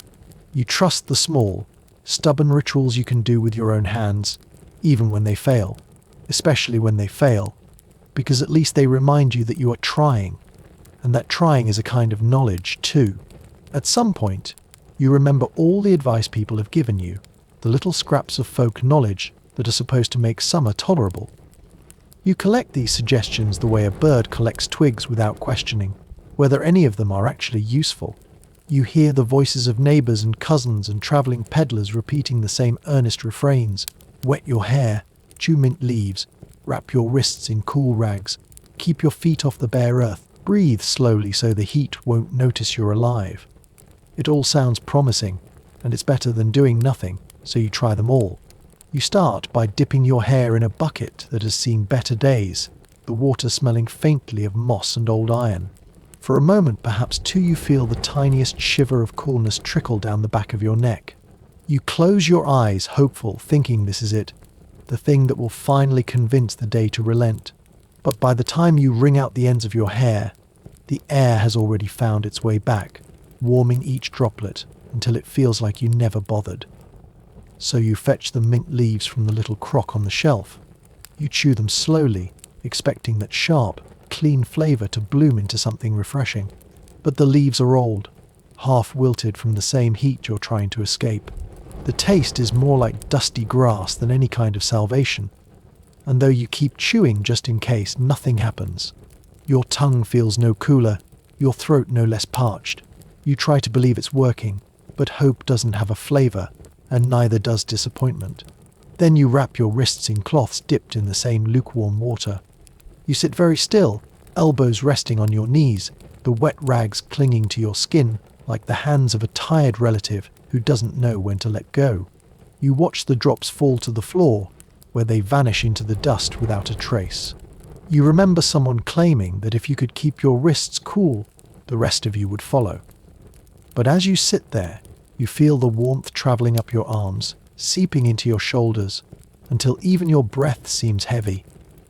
You trust the small, stubborn rituals you can do with your own hands, even when they fail, especially when they fail, because at least they remind you that you are trying, and that trying is a kind of knowledge too. At some point, you remember all the advice people have given you, the little scraps of folk knowledge that are supposed to make summer tolerable. You collect these suggestions the way a bird collects twigs without questioning whether any of them are actually useful. You hear the voices of neighbours and cousins and travelling peddlers repeating the same earnest refrains. Wet your hair, chew mint leaves, wrap your wrists in cool rags, keep your feet off the bare earth, breathe slowly so the heat won't notice you're alive. It all sounds promising, and it's better than doing nothing, so you try them all. You start by dipping your hair in a bucket that has seen better days, the water smelling faintly of moss and old iron. For a moment, perhaps too, you feel the tiniest shiver of coolness trickle down the back of your neck. You close your eyes, hopeful, thinking this is it, the thing that will finally convince the day to relent. But by the time you wring out the ends of your hair, the air has already found its way back, warming each droplet until it feels like you never bothered. So you fetch the mint leaves from the little crock on the shelf. You chew them slowly, expecting that sharp, clean flavour to bloom into something refreshing. But the leaves are old, half wilted from the same heat you're trying to escape. The taste is more like dusty grass than any kind of salvation. And though you keep chewing just in case, nothing happens. Your tongue feels no cooler, your throat no less parched. You try to believe it's working, but hope doesn't have a flavour, and neither does disappointment. Then you wrap your wrists in cloths dipped in the same lukewarm water. You sit very still, elbows resting on your knees, the wet rags clinging to your skin like the hands of a tired relative who doesn't know when to let go. You watch the drops fall to the floor, where they vanish into the dust without a trace. You remember someone claiming that if you could keep your wrists cool, the rest of you would follow. But as you sit there, you feel the warmth travelling up your arms, seeping into your shoulders, until even your breath seems heavy.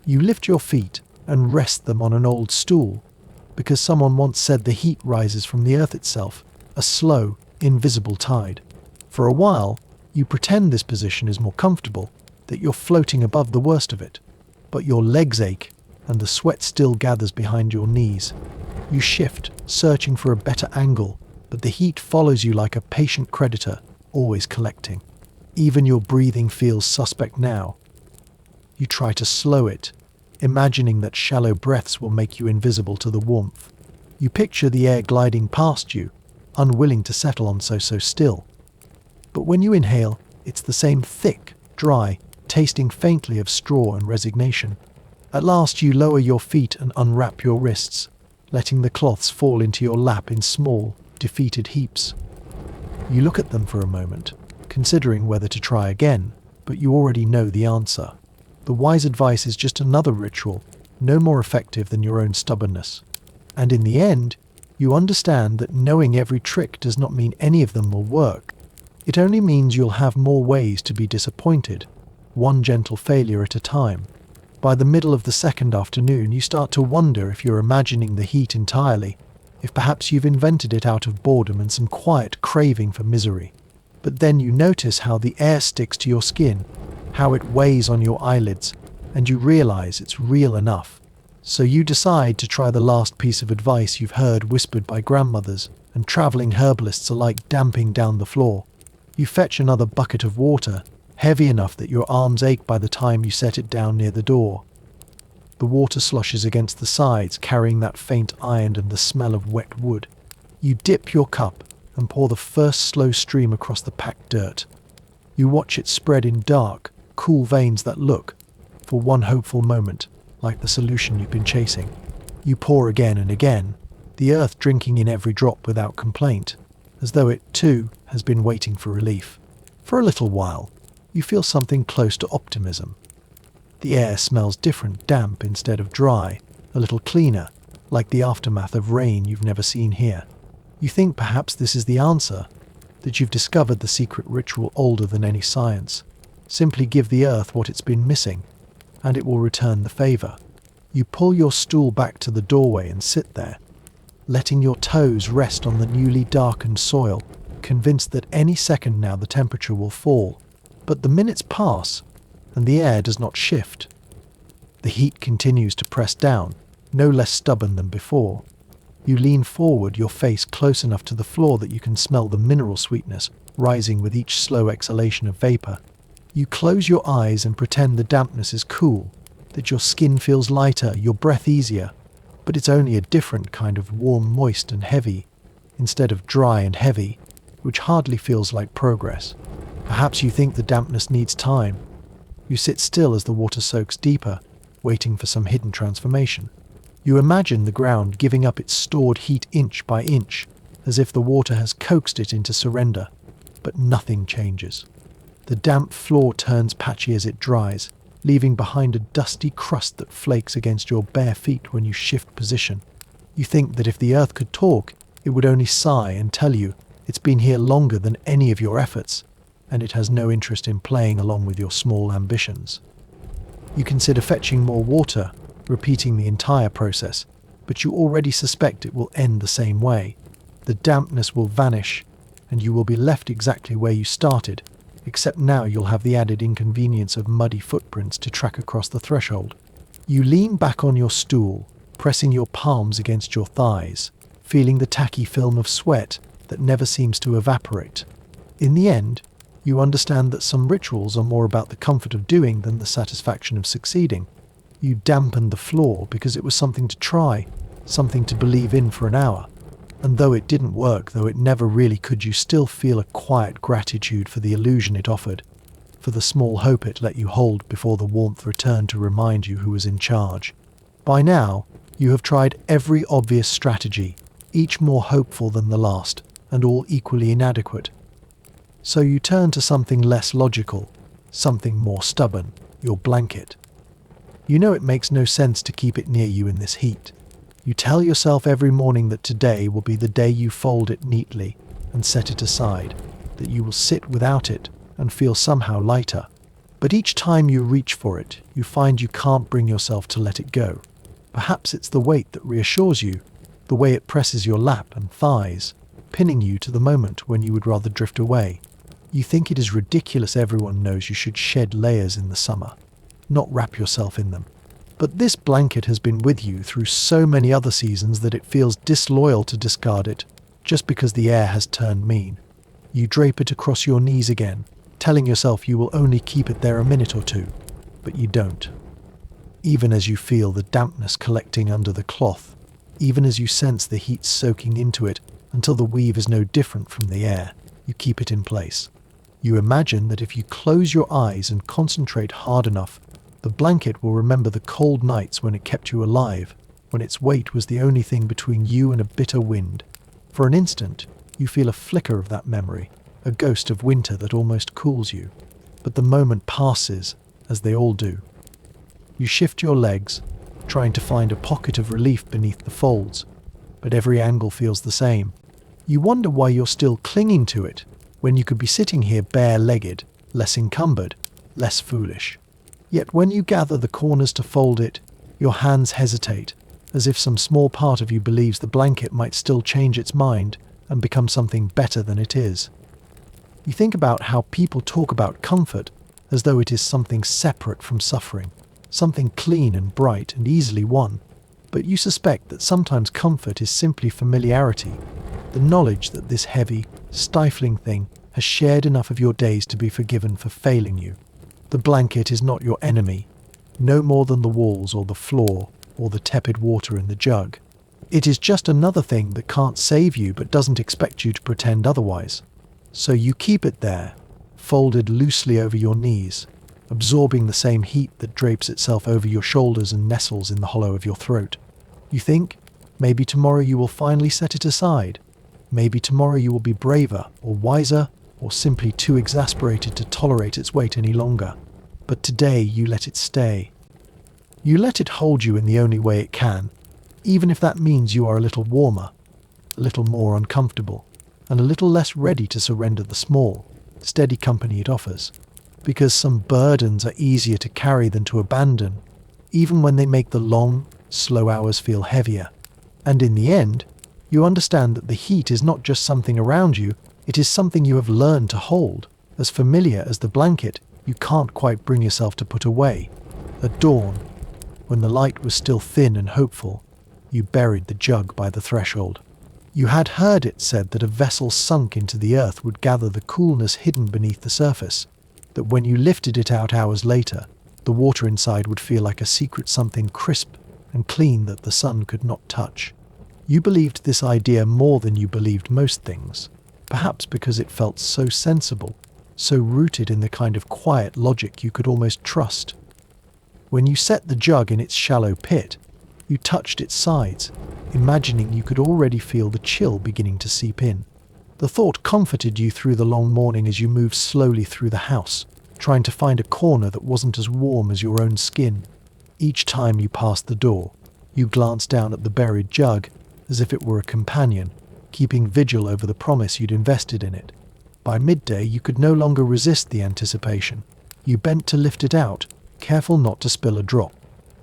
You lift your feet and rest them on an old stool, because someone once said the heat rises from the earth itself, a slow, invisible tide. For a while, you pretend this position is more comfortable, that you're floating above the worst of it. But your legs ache, and the sweat still gathers behind your knees. You shift, searching for a better angle, but the heat follows you like a patient creditor, always collecting. Even your breathing feels suspect now. You try to slow it, imagining that shallow breaths will make you invisible to the warmth. You picture the air gliding past you, unwilling to settle on so still. But when you inhale, it's the same thick, dry, tasting faintly of straw and resignation. At last you lower your feet and unwrap your wrists, letting the cloths fall into your lap in small, defeated heaps. You look at them for a moment, considering whether to try again, but you already know the answer. The wise advice is just another ritual, no more effective than your own stubbornness. And in the end, you understand that knowing every trick does not mean any of them will work. It only means you'll have more ways to be disappointed, one gentle failure at a time. By the middle of the second afternoon, you start to wonder if you're imagining the heat entirely, if perhaps you've invented it out of boredom and some quiet craving for misery. But then you notice how the air sticks to your skin, how it weighs on your eyelids, and you realize it's real enough. So you decide to try the last piece of advice you've heard whispered by grandmothers and travelling herbalists alike damping down the floor. You fetch another bucket of water, heavy enough that your arms ache by the time you set it down near the door. The water sloshes against the sides, carrying that faint iron and the smell of wet wood. You dip your cup and pour the first slow stream across the packed dirt. You watch it spread in dark, cool veins that look, for one hopeful moment, like the solution you've been chasing. You pour again and again, the earth drinking in every drop without complaint, as though it, too, has been waiting for relief. For a little while, you feel something close to optimism. The air smells different, damp instead of dry, a little cleaner, like the aftermath of rain you've never seen here. You think perhaps this is the answer, that you've discovered the secret ritual older than any science. Simply give the earth what it's been missing, and it will return the favour. You pull your stool back to the doorway and sit there, letting your toes rest on the newly darkened soil, convinced that any second now the temperature will fall. But the minutes pass, and the air does not shift. The heat continues to press down, no less stubborn than before. You lean forward, your face close enough to the floor that you can smell the mineral sweetness rising with each slow exhalation of vapor. You close your eyes and pretend the dampness is cool, that your skin feels lighter, your breath easier, but it's only a different kind of warm, moist and heavy, instead of dry and heavy, which hardly feels like progress. Perhaps you think the dampness needs time. You sit still as the water soaks deeper, waiting for some hidden transformation. You imagine the ground giving up its stored heat inch by inch, as if the water has coaxed it into surrender, but nothing changes. The damp floor turns patchy as it dries, leaving behind a dusty crust that flakes against your bare feet when you shift position. You think that if the earth could talk, it would only sigh and tell you it's been here longer than any of your efforts, and it has no interest in playing along with your small ambitions. You consider fetching more water, repeating the entire process, but you already suspect it will end the same way. The dampness will vanish, and you will be left exactly where you started, except now you'll have the added inconvenience of muddy footprints to track across the threshold. You lean back on your stool, pressing your palms against your thighs, feeling the tacky film of sweat that never seems to evaporate. In the end, you understand that some rituals are more about the comfort of doing than the satisfaction of succeeding. You dampened the floor because it was something to try, something to believe in for an hour. And though it didn't work, though it never really could, you still feel a quiet gratitude for the illusion it offered, for the small hope it let you hold before the warmth returned to remind you who was in charge. By now, you have tried every obvious strategy, each more hopeful than the last, and all equally inadequate. So you turn to something less logical, something more stubborn, your blanket. You know it makes no sense to keep it near you in this heat. You tell yourself every morning that today will be the day you fold it neatly and set it aside, that you will sit without it and feel somehow lighter. But each time you reach for it, you find you can't bring yourself to let it go. Perhaps it's the weight that reassures you, the way it presses your lap and thighs, pinning you to the moment when you would rather drift away. You think it is ridiculous everyone knows you should shed layers in the summer, not wrap yourself in them. But this blanket has been with you through so many other seasons that it feels disloyal to discard it, just because the air has turned mean. You drape it across your knees again, telling yourself you will only keep it there a minute or two, but you don't. Even as you feel the dampness collecting under the cloth, even as you sense the heat soaking into it until the weave is no different from the air, you keep it in place. You imagine that if you close your eyes and concentrate hard enough, the blanket will remember the cold nights when it kept you alive, when its weight was the only thing between you and a bitter wind. For an instant, you feel a flicker of that memory, a ghost of winter that almost cools you. But the moment passes, as they all do. You shift your legs, trying to find a pocket of relief beneath the folds, but every angle feels the same. You wonder why you're still clinging to it, when you could be sitting here bare-legged, less encumbered, less foolish. Yet when you gather the corners to fold it, your hands hesitate, as if some small part of you believes the blanket might still change its mind and become something better than it is. You think about how people talk about comfort as though it is something separate from suffering, something clean and bright and easily won. But you suspect that sometimes comfort is simply familiarity, the knowledge that this heavy, stifling thing has shared enough of your days to be forgiven for failing you. The blanket is not your enemy, no more than the walls or the floor or the tepid water in the jug. It is just another thing that can't save you but doesn't expect you to pretend otherwise. So you keep it there, folded loosely over your knees, absorbing the same heat that drapes itself over your shoulders and nestles in the hollow of your throat. You think, maybe tomorrow you will finally set it aside. Maybe tomorrow you will be braver or wiser or simply too exasperated to tolerate its weight any longer. But today you let it stay. You let it hold you in the only way it can, even if that means you are a little warmer, a little more uncomfortable, and a little less ready to surrender the small, steady company it offers. Because some burdens are easier to carry than to abandon, even when they make the long, slow hours feel heavier. And in the end, you understand that the heat is not just something around you, it is something you have learned to hold, as familiar as the blanket you can't quite bring yourself to put away. At dawn, when the light was still thin and hopeful, you buried the jug by the threshold. You had heard it said that a vessel sunk into the earth would gather the coolness hidden beneath the surface, that when you lifted it out hours later, the water inside would feel like a secret something crisp and clean that the sun could not touch. You believed this idea more than you believed most things, perhaps because it felt so sensible, so rooted in the kind of quiet logic you could almost trust. When you set the jug in its shallow pit, you touched its sides, imagining you could already feel the chill beginning to seep in. The thought comforted you through the long morning as you moved slowly through the house, trying to find a corner that wasn't as warm as your own skin. Each time you passed the door, you glanced down at the buried jug as if it were a companion, keeping vigil over the promise you'd invested in it. By midday, you could no longer resist the anticipation. You bent to lift it out, careful not to spill a drop.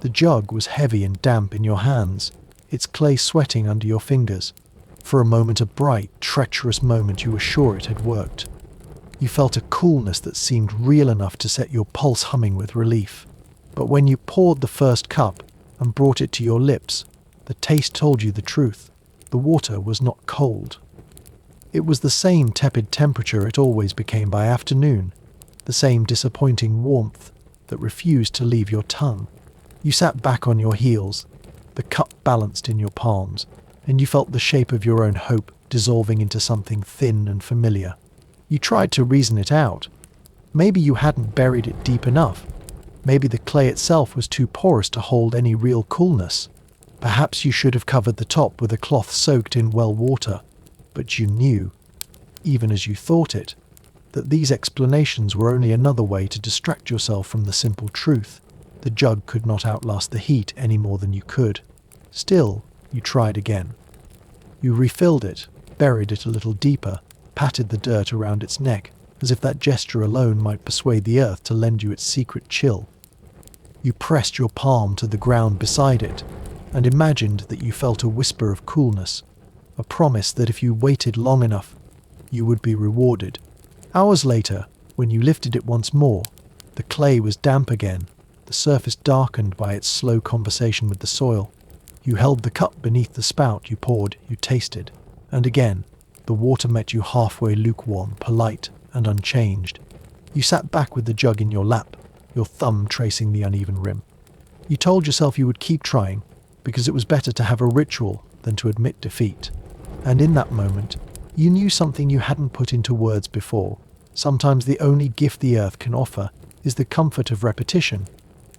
The jug was heavy and damp in your hands, its clay sweating under your fingers. For a moment, a bright, treacherous moment, you were sure it had worked. You felt a coolness that seemed real enough to set your pulse humming with relief. But when you poured the first cup and brought it to your lips, the taste told you the truth. The water was not cold. It was the same tepid temperature it always became by afternoon, the same disappointing warmth that refused to leave your tongue. You sat back on your heels, the cup balanced in your palms, and you felt the shape of your own hope dissolving into something thin and familiar. You tried to reason it out. Maybe you hadn't buried it deep enough. Maybe the clay itself was too porous to hold any real coolness. Perhaps you should have covered the top with a cloth soaked in well water. But you knew, even as you thought it, that these explanations were only another way to distract yourself from the simple truth. The jug could not outlast the heat any more than you could. Still, you tried again. You refilled it, buried it a little deeper, patted the dirt around its neck, as if that gesture alone might persuade the earth to lend you its secret chill. You pressed your palm to the ground beside it, and imagined that you felt a whisper of coolness, a promise that if you waited long enough, you would be rewarded. Hours later, when you lifted it once more, the clay was damp again, the surface darkened by its slow conversation with the soil. You held the cup beneath the spout, you poured, you tasted, and again, the water met you halfway lukewarm, polite, and unchanged. You sat back with the jug in your lap, your thumb tracing the uneven rim. You told yourself you would keep trying, because it was better to have a ritual than to admit defeat. And in that moment, you knew something you hadn't put into words before. Sometimes the only gift the earth can offer is the comfort of repetition,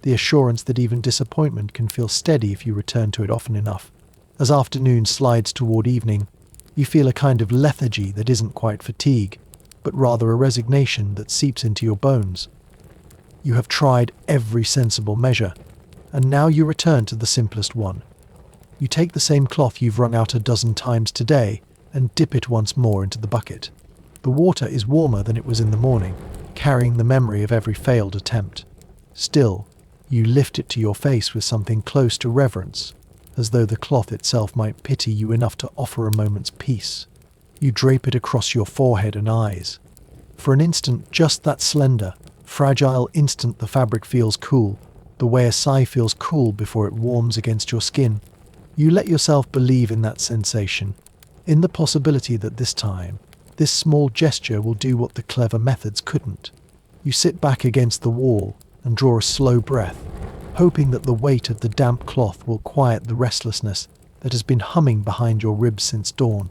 the assurance that even disappointment can feel steady if you return to it often enough. As afternoon slides toward evening, you feel a kind of lethargy that isn't quite fatigue, but rather a resignation that seeps into your bones. You have tried every sensible measure, and now you return to the simplest one. You take the same cloth you've wrung out a dozen times today and dip it once more into the bucket. The water is warmer than it was in the morning, carrying the memory of every failed attempt. Still, you lift it to your face with something close to reverence, as though the cloth itself might pity you enough to offer a moment's peace. You drape it across your forehead and eyes. For an instant, just that slender, fragile instant, the fabric feels cool, the way a sigh feels cool before it warms against your skin. You let yourself believe in that sensation, in the possibility that this time, this small gesture will do what the clever methods couldn't. You sit back against the wall and draw a slow breath, hoping that the weight of the damp cloth will quiet the restlessness that has been humming behind your ribs since dawn.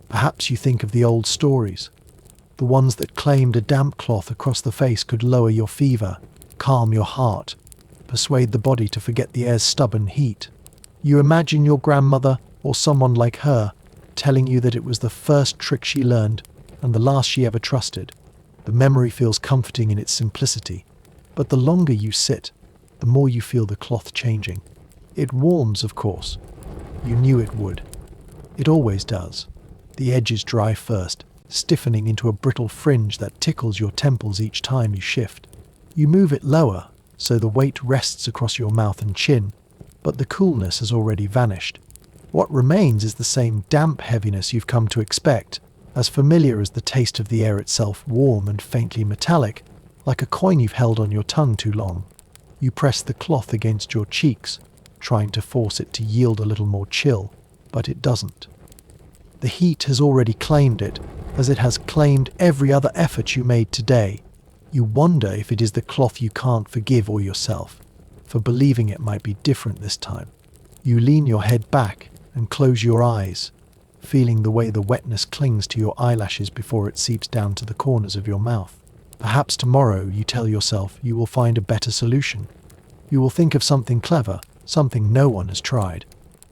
Perhaps you think of the old stories, the ones that claimed a damp cloth across the face could lower your fever, calm your heart, persuade the body to forget the air's stubborn heat. You imagine your grandmother, or someone like her, telling you that it was the first trick she learned and the last she ever trusted. The memory feels comforting in its simplicity, but the longer you sit, the more you feel the cloth changing. It warms, of course. You knew it would. It always does. The edges dry first, stiffening into a brittle fringe that tickles your temples each time you shift. You move it lower, so the weight rests across your mouth and chin, but the coolness has already vanished. What remains is the same damp heaviness you've come to expect, as familiar as the taste of the air itself, warm and faintly metallic, like a coin you've held on your tongue too long. You press the cloth against your cheeks, trying to force it to yield a little more chill, but it doesn't. The heat has already claimed it, as it has claimed every other effort you made today. You wonder if it is the cloth you can't forgive or yourself, for believing it might be different this time. You lean your head back and close your eyes, feeling the way the wetness clings to your eyelashes before it seeps down to the corners of your mouth. Perhaps tomorrow, you tell yourself, you will find a better solution. You will think of something clever, something no one has tried.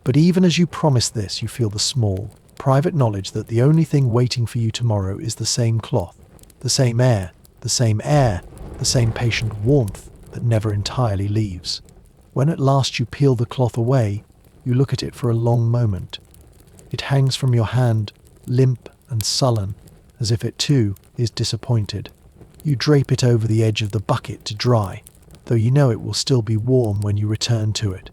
But even as you promise this, you feel the small, private knowledge that the only thing waiting for you tomorrow is the same cloth, the same air, the same patient warmth that never entirely leaves. When at last you peel the cloth away, you look at it for a long moment. It hangs from your hand, limp and sullen, as if it too is disappointed. You drape it over the edge of the bucket to dry, though you know it will still be warm when you return to it.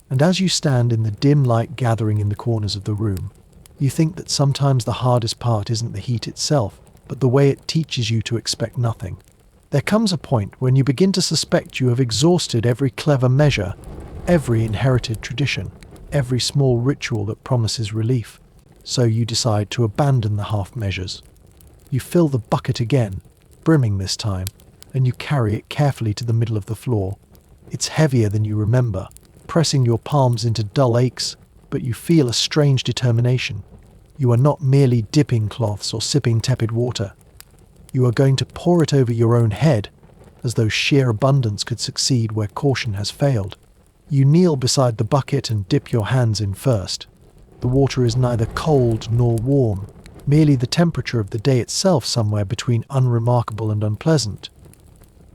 And as you stand in the dim light gathering in the corners of the room, you think that sometimes the hardest part isn't the heat itself, but the way it teaches you to expect nothing. There comes a point when you begin to suspect you have exhausted every clever measure, every inherited tradition, every small ritual that promises relief, so you decide to abandon the half measures. You fill the bucket again, brimming this time, and you carry it carefully to the middle of the floor. It's heavier than you remember, pressing your palms into dull aches, but you feel a strange determination. You are not merely dipping cloths or sipping tepid water. You are going to pour it over your own head, as though sheer abundance could succeed where caution has failed. You kneel beside the bucket and dip your hands in first. The water is neither cold nor warm, merely the temperature of the day itself, somewhere between unremarkable and unpleasant.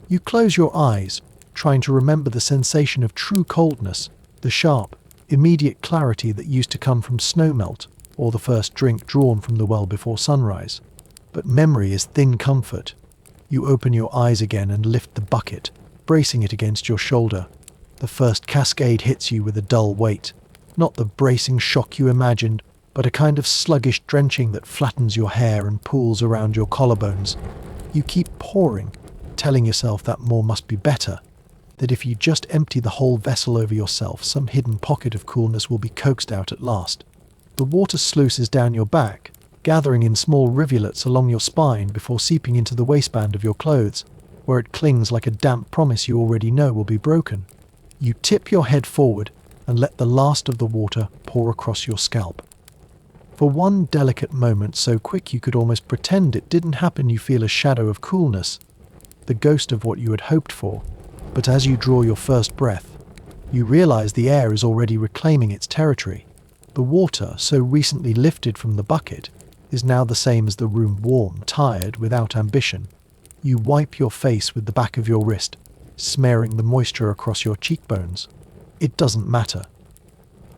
You close your eyes, trying to remember the sensation of true coldness, the sharp, immediate clarity that used to come from snowmelt or the first drink drawn from the well before sunrise. But memory is thin comfort. You open your eyes again and lift the bucket, bracing it against your shoulder. The first cascade hits you with a dull weight, not the bracing shock you imagined, but a kind of sluggish drenching that flattens your hair and pools around your collarbones. You keep pouring, telling yourself that more must be better, that if you just empty the whole vessel over yourself, some hidden pocket of coolness will be coaxed out at last. The water sluices down your back, gathering in small rivulets along your spine before seeping into the waistband of your clothes, where it clings like a damp promise you already know will be broken. You tip your head forward and let the last of the water pour across your scalp. For one delicate moment, so quick you could almost pretend it didn't happen, you feel a shadow of coolness, the ghost of what you had hoped for. But as you draw your first breath, you realize the air is already reclaiming its territory. The water, so recently lifted from the bucket, is now the same as the room, warm, tired, without ambition. You wipe your face with the back of your wrist, smearing the moisture across your cheekbones. It doesn't matter.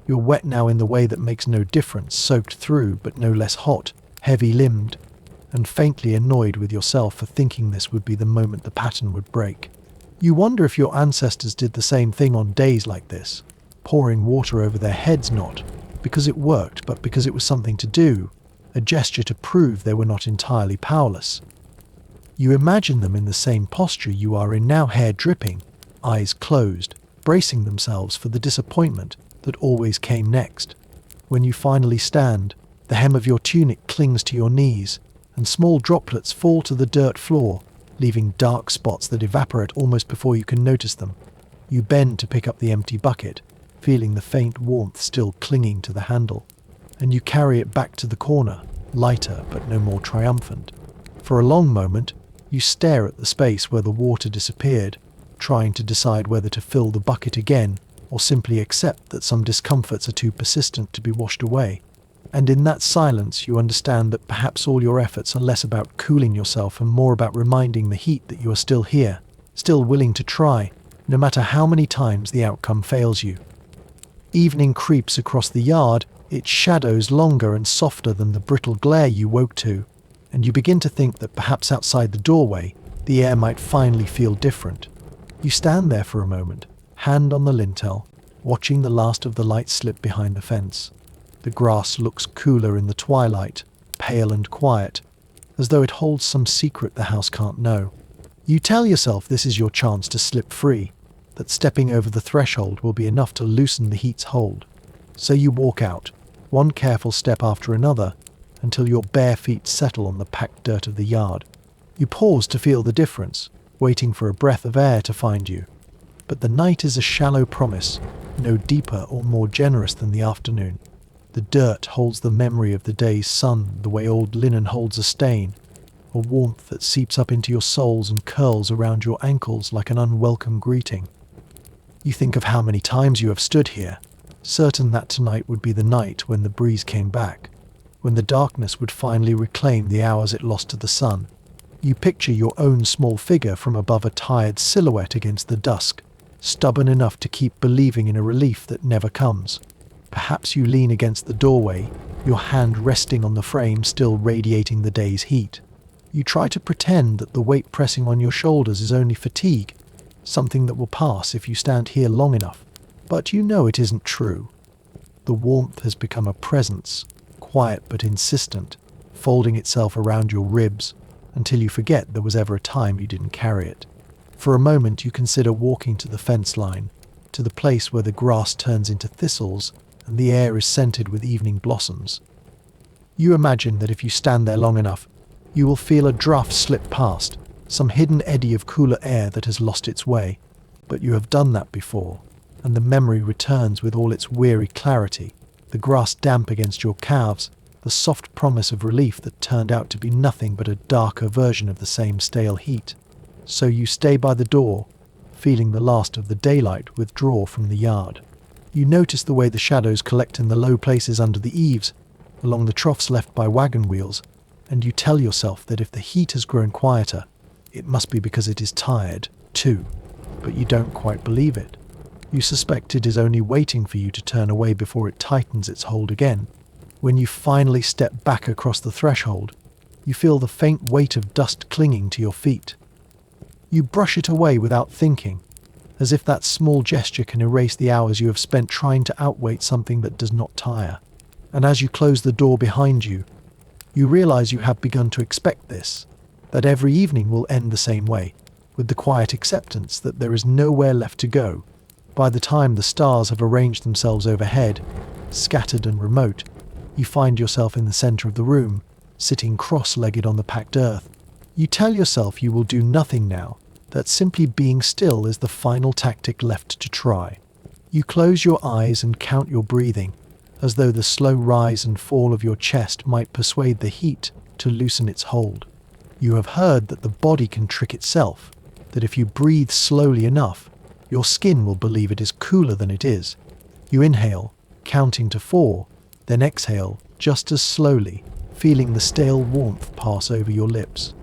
You're wet now in the way that makes no difference, soaked through but no less hot, heavy-limbed, and faintly annoyed with yourself for thinking this would be the moment the pattern would break. You wonder if your ancestors did the same thing on days like this, pouring water over their heads, not because it worked, but because it was something to do, a gesture to prove they were not entirely powerless. You imagine them in the same posture you are in now, hair dripping, eyes closed, bracing themselves for the disappointment that always came next. When you finally stand, the hem of your tunic clings to your knees, and small droplets fall to the dirt floor, leaving dark spots that evaporate almost before you can notice them. You bend to pick up the empty bucket, feeling the faint warmth still clinging to the handle, and you carry it back to the corner, lighter but no more triumphant. For a long moment, you stare at the space where the water disappeared, trying to decide whether to fill the bucket again or simply accept that some discomforts are too persistent to be washed away. And in that silence, you understand that perhaps all your efforts are less about cooling yourself and more about reminding the heat that you are still here, still willing to try, no matter how many times the outcome fails you. Evening creeps across the yard, its shadows longer and softer than the brittle glare you woke to, and you begin to think that perhaps outside the doorway, the air might finally feel different. You stand there for a moment, hand on the lintel, watching the last of the light slip behind the fence. The grass looks cooler in the twilight, pale and quiet, as though it holds some secret the house can't know. You tell yourself this is your chance to slip free, that stepping over the threshold will be enough to loosen the heat's hold. So you walk out, one careful step after another, until your bare feet settle on the packed dirt of the yard. You pause to feel the difference, waiting for a breath of air to find you. But the night is a shallow promise, no deeper or more generous than the afternoon. The dirt holds the memory of the day's sun the way old linen holds a stain, a warmth that seeps up into your soles and curls around your ankles like an unwelcome greeting. You think of how many times you have stood here, certain that tonight would be the night when the breeze came back, when the darkness would finally reclaim the hours it lost to the sun. You picture your own small figure from above a tired silhouette against the dusk, stubborn enough to keep believing in a relief that never comes. Perhaps you lean against the doorway, your hand resting on the frame still radiating the day's heat. You try to pretend that the weight pressing on your shoulders is only fatigue, something that will pass if you stand here long enough. But you know it isn't true. The warmth has become a presence, quiet but insistent, folding itself around your ribs, until you forget there was ever a time you didn't carry it. For a moment you consider walking to the fence line, to the place where the grass turns into thistles and the air is scented with evening blossoms. You imagine that if you stand there long enough, you will feel a draft slip past, some hidden eddy of cooler air that has lost its way. But you have done that before, and the memory returns with all its weary clarity, the grass damp against your calves, the soft promise of relief that turned out to be nothing but a darker version of the same stale heat. So you stay by the door, feeling the last of the daylight withdraw from the yard. You notice the way the shadows collect in the low places under the eaves, along the troughs left by wagon wheels, and you tell yourself that if the heat has grown quieter, it must be because it is tired, too. But you don't quite believe it. You suspect it is only waiting for you to turn away before it tightens its hold again. When you finally step back across the threshold, you feel the faint weight of dust clinging to your feet. You brush it away without thinking, as if that small gesture can erase the hours you have spent trying to outweight something that does not tire. And as you close the door behind you, you realize you have begun to expect this, that every evening will end the same way, with the quiet acceptance that there is nowhere left to go. By the time the stars have arranged themselves overhead, scattered and remote, you find yourself in the center of the room, sitting cross-legged on the packed earth. You tell yourself you will do nothing now, that simply being still is the final tactic left to try. You close your eyes and count your breathing, as though the slow rise and fall of your chest might persuade the heat to loosen its hold. You have heard that the body can trick itself, that if you breathe slowly enough, your skin will believe it is cooler than it is. You inhale, counting to 4, then exhale just as slowly, feeling the stale warmth pass over your lips.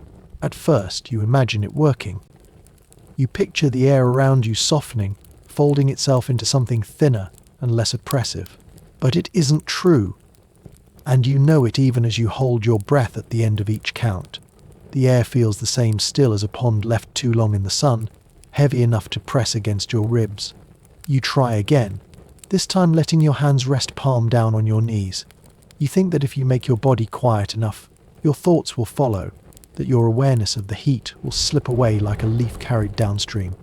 At first, you imagine it working. You picture the air around you softening, folding itself into something thinner and less oppressive. But it isn't true. And you know it even as you hold your breath at the end of each count. The air feels the same still as a pond left too long in the sun, heavy enough to press against your ribs. You try again, this time letting your hands rest palm down on your knees. You think that if you make your body quiet enough, your thoughts will follow, that your awareness of the heat will slip away like a leaf carried downstream.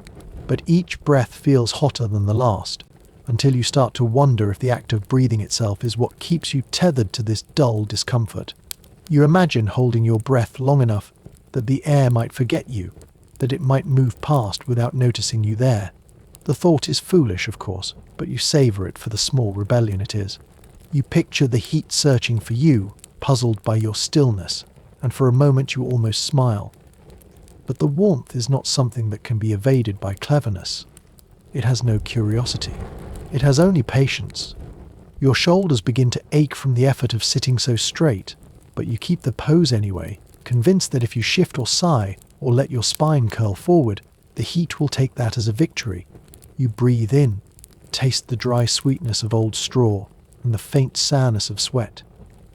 But each breath feels hotter than the last, until you start to wonder if the act of breathing itself is what keeps you tethered to this dull discomfort. You imagine holding your breath long enough that the air might forget you, that it might move past without noticing you there. The thought is foolish, of course, but you savor it for the small rebellion it is. You picture the heat searching for you, puzzled by your stillness, and for a moment you almost smile. But the warmth is not something that can be evaded by cleverness. It has no curiosity. It has only patience. Your shoulders begin to ache from the effort of sitting so straight, but you keep the pose anyway, convinced that if you shift or sigh, or let your spine curl forward, the heat will take that as a victory. You breathe in, taste the dry sweetness of old straw, and the faint sourness of sweat.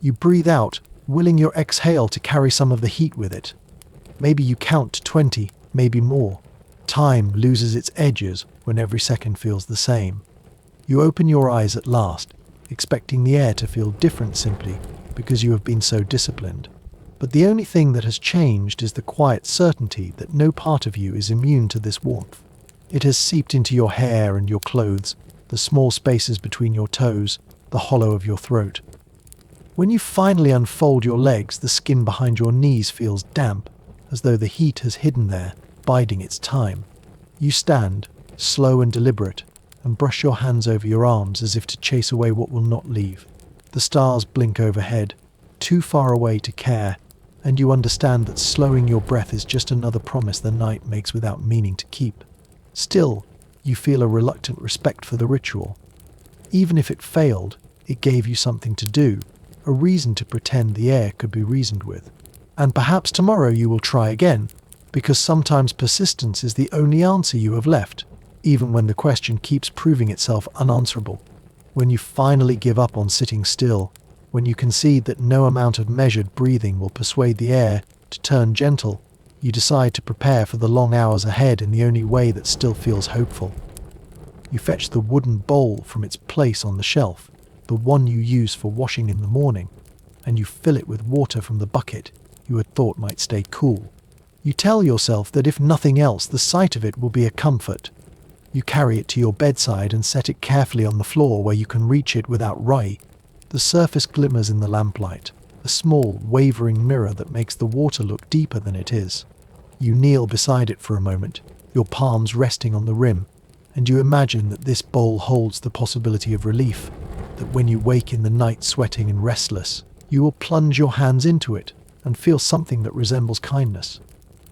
You breathe out, willing your exhale to carry some of the heat with it. Maybe you count to 20, maybe more. Time loses its edges when every second feels the same. You open your eyes at last, expecting the air to feel different simply because you have been so disciplined. But the only thing that has changed is the quiet certainty that no part of you is immune to this warmth. It has seeped into your hair and your clothes, the small spaces between your toes, the hollow of your throat. When you finally unfold your legs, the skin behind your knees feels damp, as though the heat has hidden there, biding its time. You stand, slow and deliberate, and brush your hands over your arms as if to chase away what will not leave. The stars blink overhead, too far away to care, and you understand that slowing your breath is just another promise the night makes without meaning to keep. Still, you feel a reluctant respect for the ritual. Even if it failed, it gave you something to do, a reason to pretend the air could be reasoned with. And perhaps tomorrow you will try again, because sometimes persistence is the only answer you have left, even when the question keeps proving itself unanswerable. When you finally give up on sitting still, when you concede that no amount of measured breathing will persuade the air to turn gentle, you decide to prepare for the long hours ahead in the only way that still feels hopeful. You fetch the wooden bowl from its place on the shelf, the one you use for washing in the morning, and you fill it with water from the bucket you had thought might stay cool. You tell yourself that if nothing else, the sight of it will be a comfort. You carry it to your bedside and set it carefully on the floor where you can reach it without worry. The surface glimmers in the lamplight, a small, wavering mirror that makes the water look deeper than it is. You kneel beside it for a moment, your palms resting on the rim, and you imagine that this bowl holds the possibility of relief, that when you wake in the night sweating and restless, you will plunge your hands into it and feel something that resembles kindness.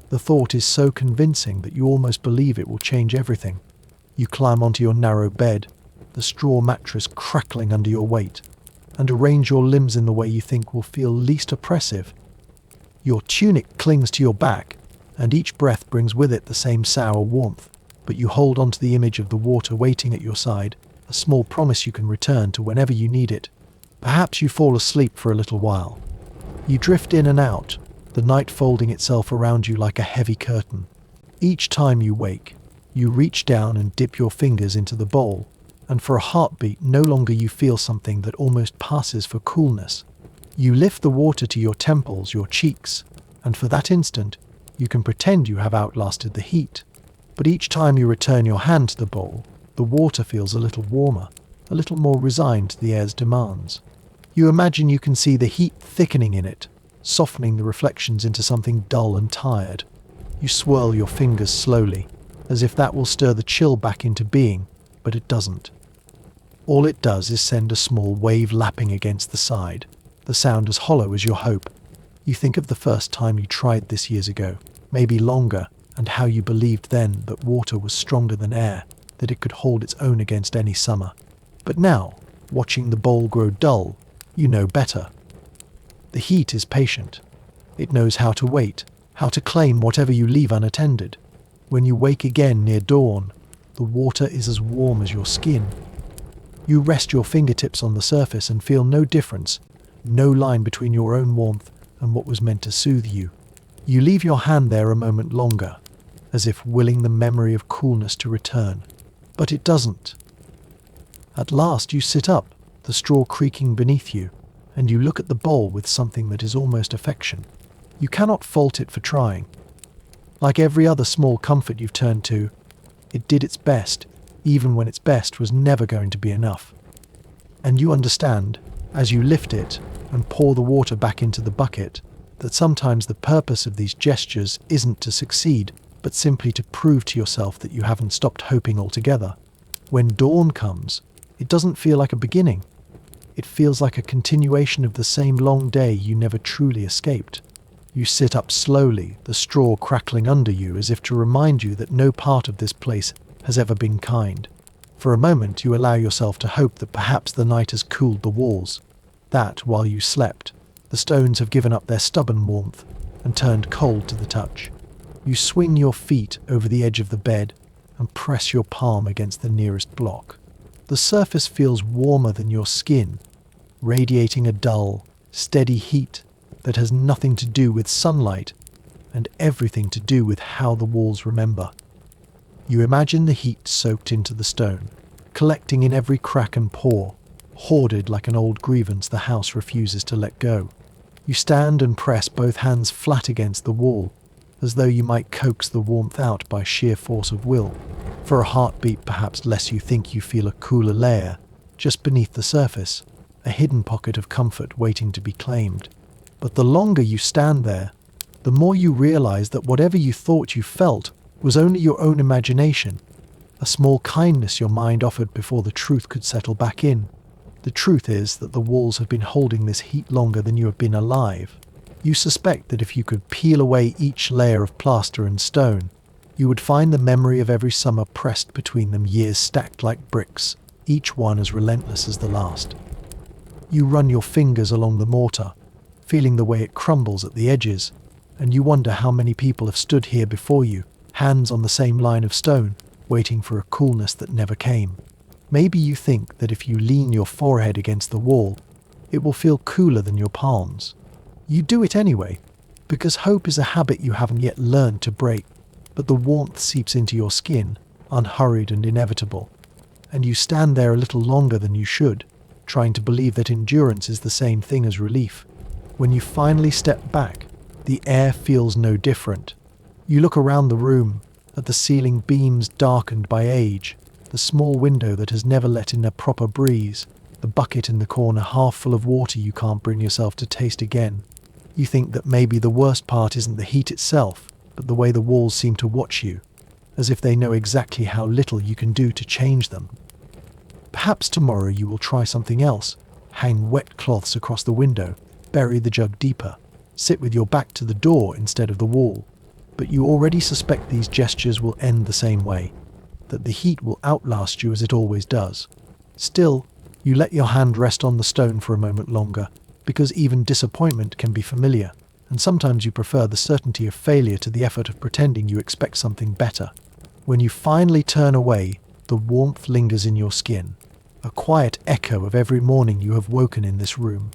The thought is so convincing that you almost believe it will change everything. You climb onto your narrow bed, the straw mattress crackling under your weight, and arrange your limbs in the way you think will feel least oppressive. Your tunic clings to your back, and each breath brings with it the same sour warmth, but you hold on to the image of the water waiting at your side, a small promise you can return to whenever you need it. Perhaps you fall asleep for a little while. You drift in and out, the night folding itself around you like a heavy curtain. Each time you wake, you reach down and dip your fingers into the bowl, and for a heartbeat no longer you feel something that almost passes for coolness. You lift the water to your temples, your cheeks, and for that instant, you can pretend you have outlasted the heat. But each time you return your hand to the bowl, the water feels a little warmer, a little more resigned to the air's demands. You imagine you can see the heat thickening in it, softening the reflections into something dull and tired. You swirl your fingers slowly, as if that will stir the chill back into being, but it doesn't. All it does is send a small wave lapping against the side, the sound as hollow as your hope. You think of the first time you tried this years ago, maybe longer, and how you believed then that water was stronger than air, that it could hold its own against any summer. But now, watching the bowl grow dull, you know better. The heat is patient. It knows how to wait, how to claim whatever you leave unattended. When you wake again near dawn, the water is as warm as your skin. You rest your fingertips on the surface and feel no difference, no line between your own warmth and what was meant to soothe you. You leave your hand there a moment longer, as if willing the memory of coolness to return. But it doesn't. At last you sit up, the straw creaking beneath you, and you look at the bowl with something that is almost affection. You cannot fault it for trying. Like every other small comfort you've turned to, it did its best, even when its best was never going to be enough. And you understand, as you lift it and pour the water back into the bucket, that sometimes the purpose of these gestures isn't to succeed, but simply to prove to yourself that you haven't stopped hoping altogether. When dawn comes, it doesn't feel like a beginning. It feels like a continuation of the same long day you never truly escaped. You sit up slowly, the straw crackling under you as if to remind you that no part of this place has ever been kind. For a moment you allow yourself to hope that perhaps the night has cooled the walls, that, while you slept, the stones have given up their stubborn warmth and turned cold to the touch. You swing your feet over the edge of the bed and press your palm against the nearest block. The surface feels warmer than your skin, radiating a dull, steady heat that has nothing to do with sunlight and everything to do with how the walls remember. You imagine the heat soaked into the stone, collecting in every crack and pore, hoarded like an old grievance the house refuses to let go. You stand and press both hands flat against the wall, as though you might coax the warmth out by sheer force of will. For a heartbeat perhaps less you think you feel a cooler layer, just beneath the surface, a hidden pocket of comfort waiting to be claimed. But the longer you stand there, the more you realize that whatever you thought you felt was only your own imagination, a small kindness your mind offered before the truth could settle back in. The truth is that the walls have been holding this heat longer than you have been alive. You suspect that if you could peel away each layer of plaster and stone, you would find the memory of every summer pressed between them, years stacked like bricks, each one as relentless as the last. You run your fingers along the mortar, feeling the way it crumbles at the edges, and you wonder how many people have stood here before you, hands on the same line of stone, waiting for a coolness that never came. Maybe you think that if you lean your forehead against the wall, it will feel cooler than your palms. You do it anyway, because hope is a habit you haven't yet learned to break, but the warmth seeps into your skin, unhurried and inevitable, and you stand there a little longer than you should, trying to believe that endurance is the same thing as relief. When you finally step back, the air feels no different. You look around the room, at the ceiling beams darkened by age, the small window that has never let in a proper breeze, the bucket in the corner half full of water you can't bring yourself to taste again. You think that maybe the worst part isn't the heat itself, but the way the walls seem to watch you, as if they know exactly how little you can do to change them. Perhaps tomorrow you will try something else, hang wet cloths across the window, bury the jug deeper, sit with your back to the door instead of the wall. But you already suspect these gestures will end the same way, that the heat will outlast you as it always does. Still, you let your hand rest on the stone for a moment longer, because even disappointment can be familiar, and sometimes you prefer the certainty of failure to the effort of pretending you expect something better. When you finally turn away, the warmth lingers in your skin, a quiet echo of every morning you have woken in this room.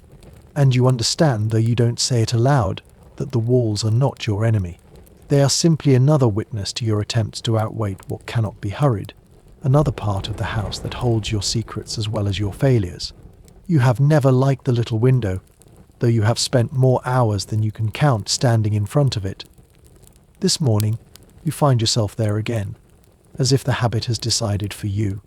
And you understand, though you don't say it aloud, that the walls are not your enemy. They are simply another witness to your attempts to outwait what cannot be hurried, another part of the house that holds your secrets as well as your failures. You have never liked the little window, though you have spent more hours than you can count standing in front of it. This morning, you find yourself there again, as if the habit has decided for you.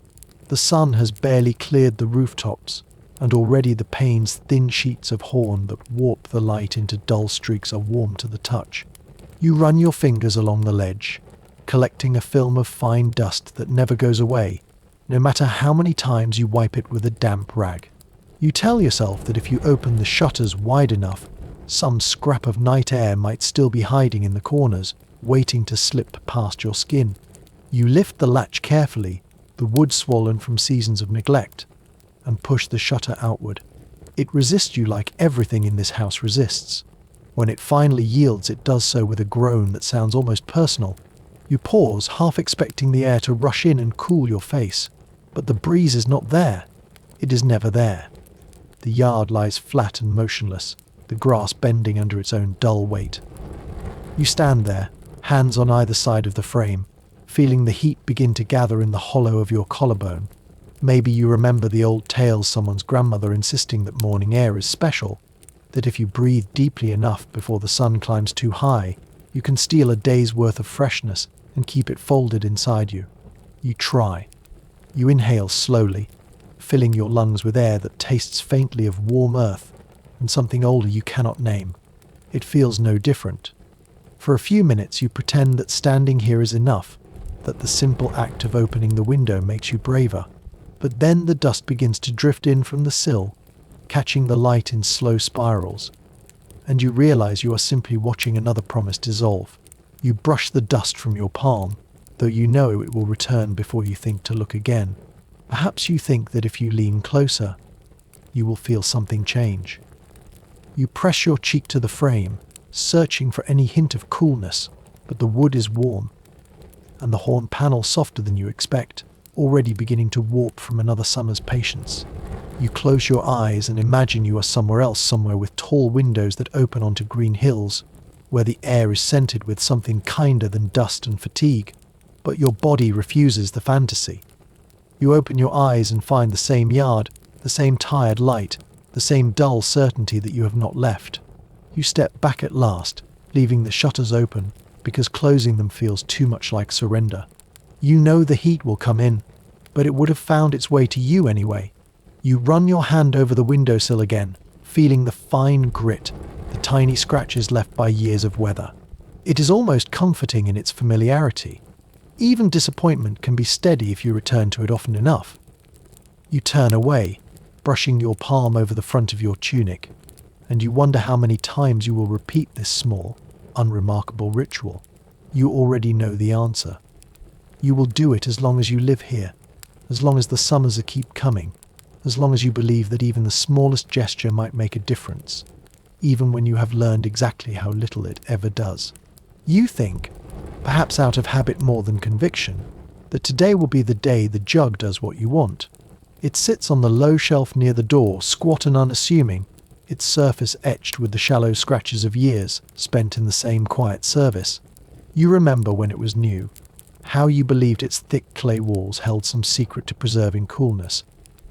The sun has barely cleared the rooftops, and already the pane's thin sheets of horn that warp the light into dull streaks are warm to the touch. You run your fingers along the ledge, collecting a film of fine dust that never goes away, no matter how many times you wipe it with a damp rag. You tell yourself that if you open the shutters wide enough, some scrap of night air might still be hiding in the corners, waiting to slip past your skin. You lift the latch carefully, the wood swollen from seasons of neglect, and push the shutter outward. It resists you like everything in this house resists. When it finally yields, it does so with a groan that sounds almost personal. You pause, half expecting the air to rush in and cool your face, but the breeze is not there. It is never there. The yard lies flat and motionless, the grass bending under its own dull weight. You stand there, hands on either side of the frame, feeling the heat begin to gather in the hollow of your collarbone. Maybe you remember the old tales someone's grandmother insisting that morning air is special, that if you breathe deeply enough before the sun climbs too high, you can steal a day's worth of freshness and keep it folded inside you. You try. You inhale slowly, filling your lungs with air that tastes faintly of warm earth and something older you cannot name. It feels no different. For a few minutes you pretend that standing here is enough, that the simple act of opening the window makes you braver. But then the dust begins to drift in from the sill, catching the light in slow spirals, and you realize you are simply watching another promise dissolve. You brush the dust from your palm, though you know it will return before you think to look again. Perhaps you think that if you lean closer, you will feel something change. You press your cheek to the frame, searching for any hint of coolness, but the wood is warm, and the horn panel softer than you expect, already beginning to warp from another summer's patience. You close your eyes and imagine you are somewhere else, somewhere with tall windows that open onto green hills, where the air is scented with something kinder than dust and fatigue, but your body refuses the fantasy. You open your eyes and find the same yard, the same tired light, the same dull certainty that you have not left. You step back at last, leaving the shutters open, because closing them feels too much like surrender. You know the heat will come in, but it would have found its way to you anyway. You run your hand over the windowsill again, feeling the fine grit, the tiny scratches left by years of weather. It is almost comforting in its familiarity. Even disappointment can be steady if you return to it often enough. You turn away, brushing your palm over the front of your tunic, and you wonder how many times you will repeat this small, unremarkable ritual. You already know the answer. You will do it as long as you live here, as long as the summers keep coming, as long as you believe that even the smallest gesture might make a difference, even when you have learned exactly how little it ever does. You think, perhaps out of habit more than conviction, that today will be the day the jug does what you want. It sits on the low shelf near the door, squat and unassuming, its surface etched with the shallow scratches of years spent in the same quiet service. You remember when it was new, how you believed its thick clay walls held some secret to preserving coolness,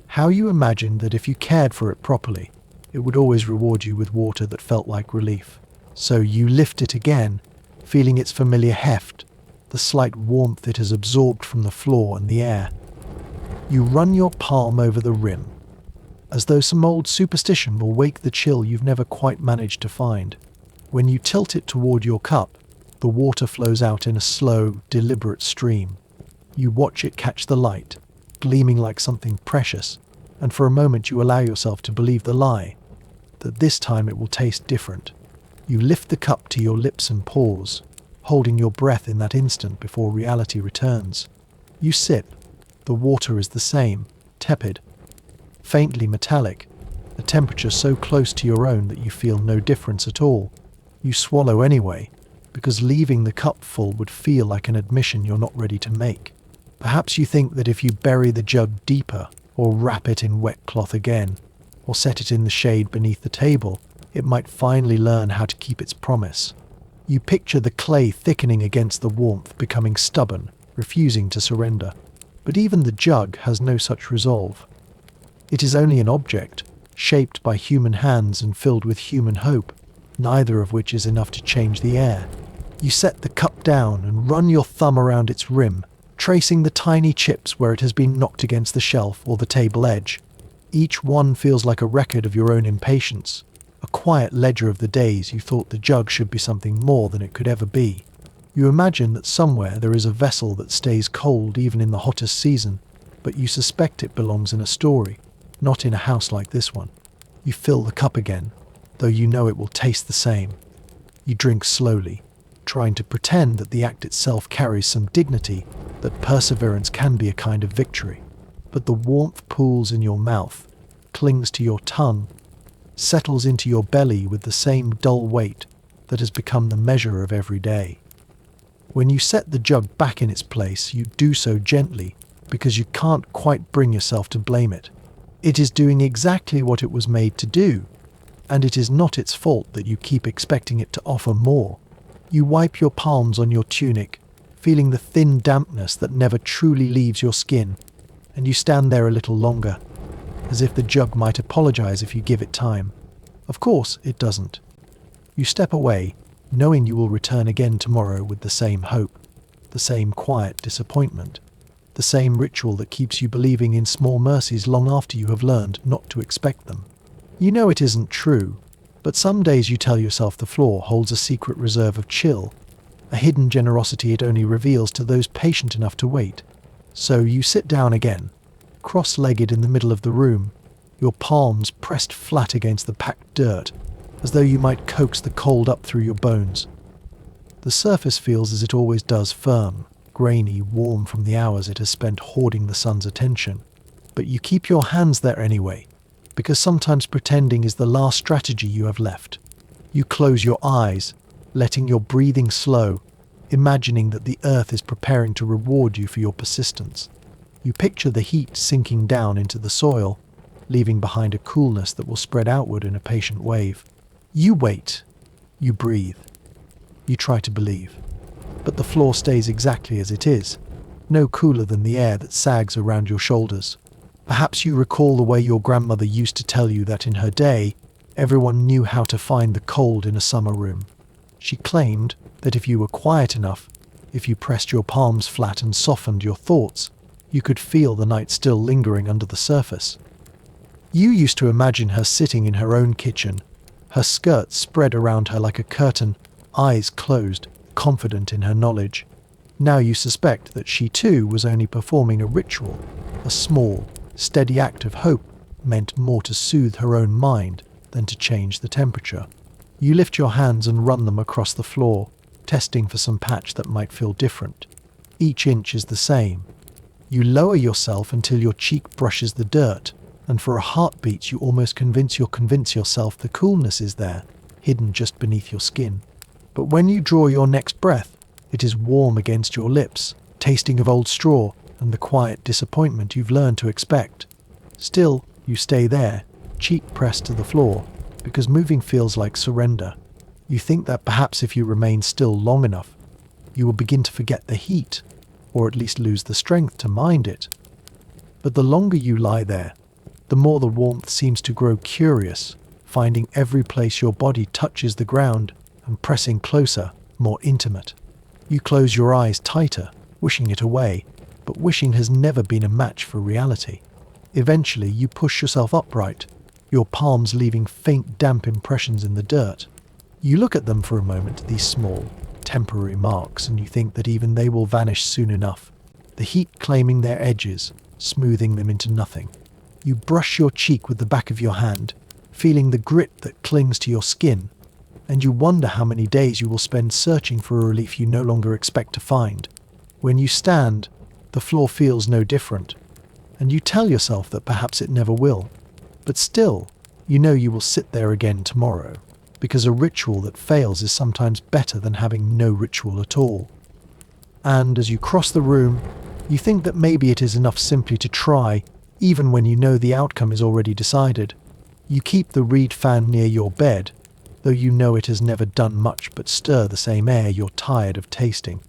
how you imagined that if you cared for it properly, it would always reward you with water that felt like relief. So you lift it again, feeling its familiar heft, the slight warmth it has absorbed from the floor and the air. You run your palm over the rim, as though some old superstition will wake the chill you've never quite managed to find. When you tilt it toward your cup, the water flows out in a slow, deliberate stream. You watch it catch the light, gleaming like something precious, and for a moment you allow yourself to believe the lie, that this time it will taste different. You lift the cup to your lips and pause, holding your breath in that instant before reality returns. You sip. The water is the same, tepid, faintly metallic, a temperature so close to your own that you feel no difference at all. You swallow anyway, because leaving the cup full would feel like an admission you're not ready to make. Perhaps you think that if you bury the jug deeper, or wrap it in wet cloth again, or set it in the shade beneath the table, it might finally learn how to keep its promise. You picture the clay thickening against the warmth, becoming stubborn, refusing to surrender. But even the jug has no such resolve. It is only an object, shaped by human hands and filled with human hope, neither of which is enough to change the air. You set the cup down and run your thumb around its rim, tracing the tiny chips where it has been knocked against the shelf or the table edge. Each one feels like a record of your own impatience, a quiet ledger of the days you thought the jug should be something more than it could ever be. You imagine that somewhere there is a vessel that stays cold even in the hottest season, but you suspect it belongs in a story, not in a house like this one. You fill the cup again, though you know it will taste the same. You drink slowly, trying to pretend that the act itself carries some dignity, that perseverance can be a kind of victory. But the warmth pools in your mouth, clings to your tongue, settles into your belly with the same dull weight that has become the measure of every day. When you set the jug back in its place, you do so gently, because you can't quite bring yourself to blame it. It is doing exactly what it was made to do, and it is not its fault that you keep expecting it to offer more. You wipe your palms on your tunic, feeling the thin dampness that never truly leaves your skin, and you stand there a little longer, as if the jug might apologize if you give it time. Of course, it doesn't. You step away, knowing you will return again tomorrow with the same hope, the same quiet disappointment, the same ritual that keeps you believing in small mercies long after you have learned not to expect them. You know it isn't true, but some days you tell yourself the floor holds a secret reserve of chill, a hidden generosity it only reveals to those patient enough to wait. So you sit down again, cross-legged in the middle of the room, your palms pressed flat against the packed dirt, as though you might coax the cold up through your bones. The surface feels as it always does, firm, grainy, warm from the hours it has spent hoarding the sun's attention. But you keep your hands there anyway, because sometimes pretending is the last strategy you have left. You close your eyes, letting your breathing slow, imagining that the earth is preparing to reward you for your persistence. You picture the heat sinking down into the soil, leaving behind a coolness that will spread outward in a patient wave. You wait. You breathe. You try to believe. But the floor stays exactly as it is, no cooler than the air that sags around your shoulders. Perhaps you recall the way your grandmother used to tell you that in her day, everyone knew how to find the cold in a summer room. She claimed that if you were quiet enough, If you pressed your palms flat and softened your thoughts, you could feel the night still lingering under the surface. You used to imagine her sitting in her own kitchen, her skirt spread around her like a curtain, eyes closed, confident in her knowledge. Now you suspect that she too was only performing a ritual, a small, steady act of hope meant more to soothe her own mind than to change the temperature. You lift your hands and run them across the floor, testing for some patch that might feel different. Each inch is the same. You lower yourself until your cheek brushes the dirt, and for a heartbeat you almost convince yourself the coolness is there, hidden just beneath your skin. But when you draw your next breath, it is warm against your lips, tasting of old straw and the quiet disappointment you've learned to expect. Still, you stay there, cheek pressed to the floor, because moving feels like surrender. You think that perhaps if you remain still long enough, you will begin to forget the heat, or at least lose the strength to mind it. But the longer you lie there, the more the warmth seems to grow curious, finding every place your body touches the ground and pressing closer, more intimate. You close your eyes tighter, wishing it away, but wishing has never been a match for reality. Eventually, you push yourself upright, your palms leaving faint damp impressions in the dirt. You look at them for a moment, these small, temporary marks, and you think that even they will vanish soon enough, the heat claiming their edges, smoothing them into nothing. You brush your cheek with the back of your hand, feeling the grit that clings to your skin, and you wonder how many days you will spend searching for a relief you no longer expect to find. When you stand, the floor feels no different, and you tell yourself that perhaps it never will. But still, you know you will sit there again tomorrow, because a ritual that fails is sometimes better than having no ritual at all. And as you cross the room, you think that maybe it is enough simply to try, even when you know the outcome is already decided. You keep the reed fan near your bed, though you know it has never done much but stir the same air you're tired of tasting.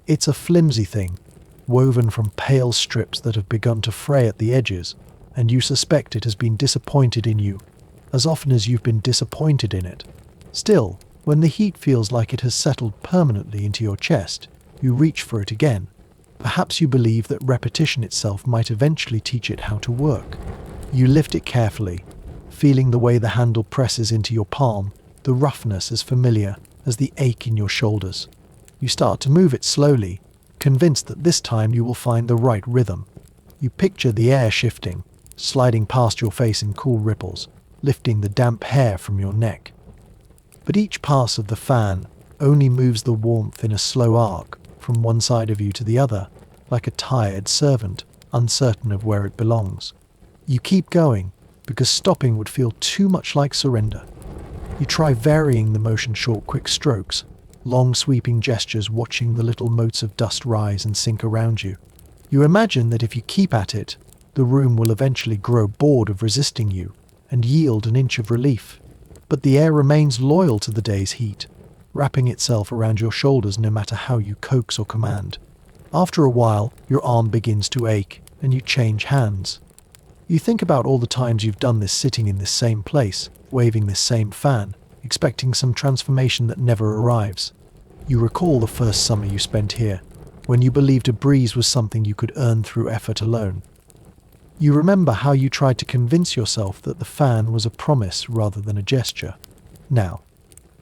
It's a flimsy thing, woven from pale strips that have begun to fray at the edges, and you suspect it has been disappointed in you, as often as you've been disappointed in it. Still, when the heat feels like it has settled permanently into your chest, you reach for it again. Perhaps you believe that repetition itself might eventually teach it how to work. You lift it carefully, feeling the way the handle presses into your palm, the roughness as familiar as the ache in your shoulders. You start to move it slowly, convinced that this time you will find the right rhythm. You picture the air shifting, sliding past your face in cool ripples, lifting the damp hair from your neck. But each pass of the fan only moves the warmth in a slow arc from one side of you to the other, like a tired servant, uncertain of where it belongs. You keep going, because stopping would feel too much like surrender. You try varying the motion, short, quick strokes, long sweeping gestures, watching the little motes of dust rise and sink around you. You imagine that if you keep at it, the room will eventually grow bored of resisting you and yield an inch of relief. But the air remains loyal to the day's heat, wrapping itself around your shoulders no matter how you coax or command. After a while, your arm begins to ache and you change hands. You think about all the times you've done this sitting in this same place, waving this same fan, expecting some transformation that never arrives. You recall the first summer you spent here, when you believed a breeze was something you could earn through effort alone. You remember how you tried to convince yourself that the fan was a promise rather than a gesture. Now,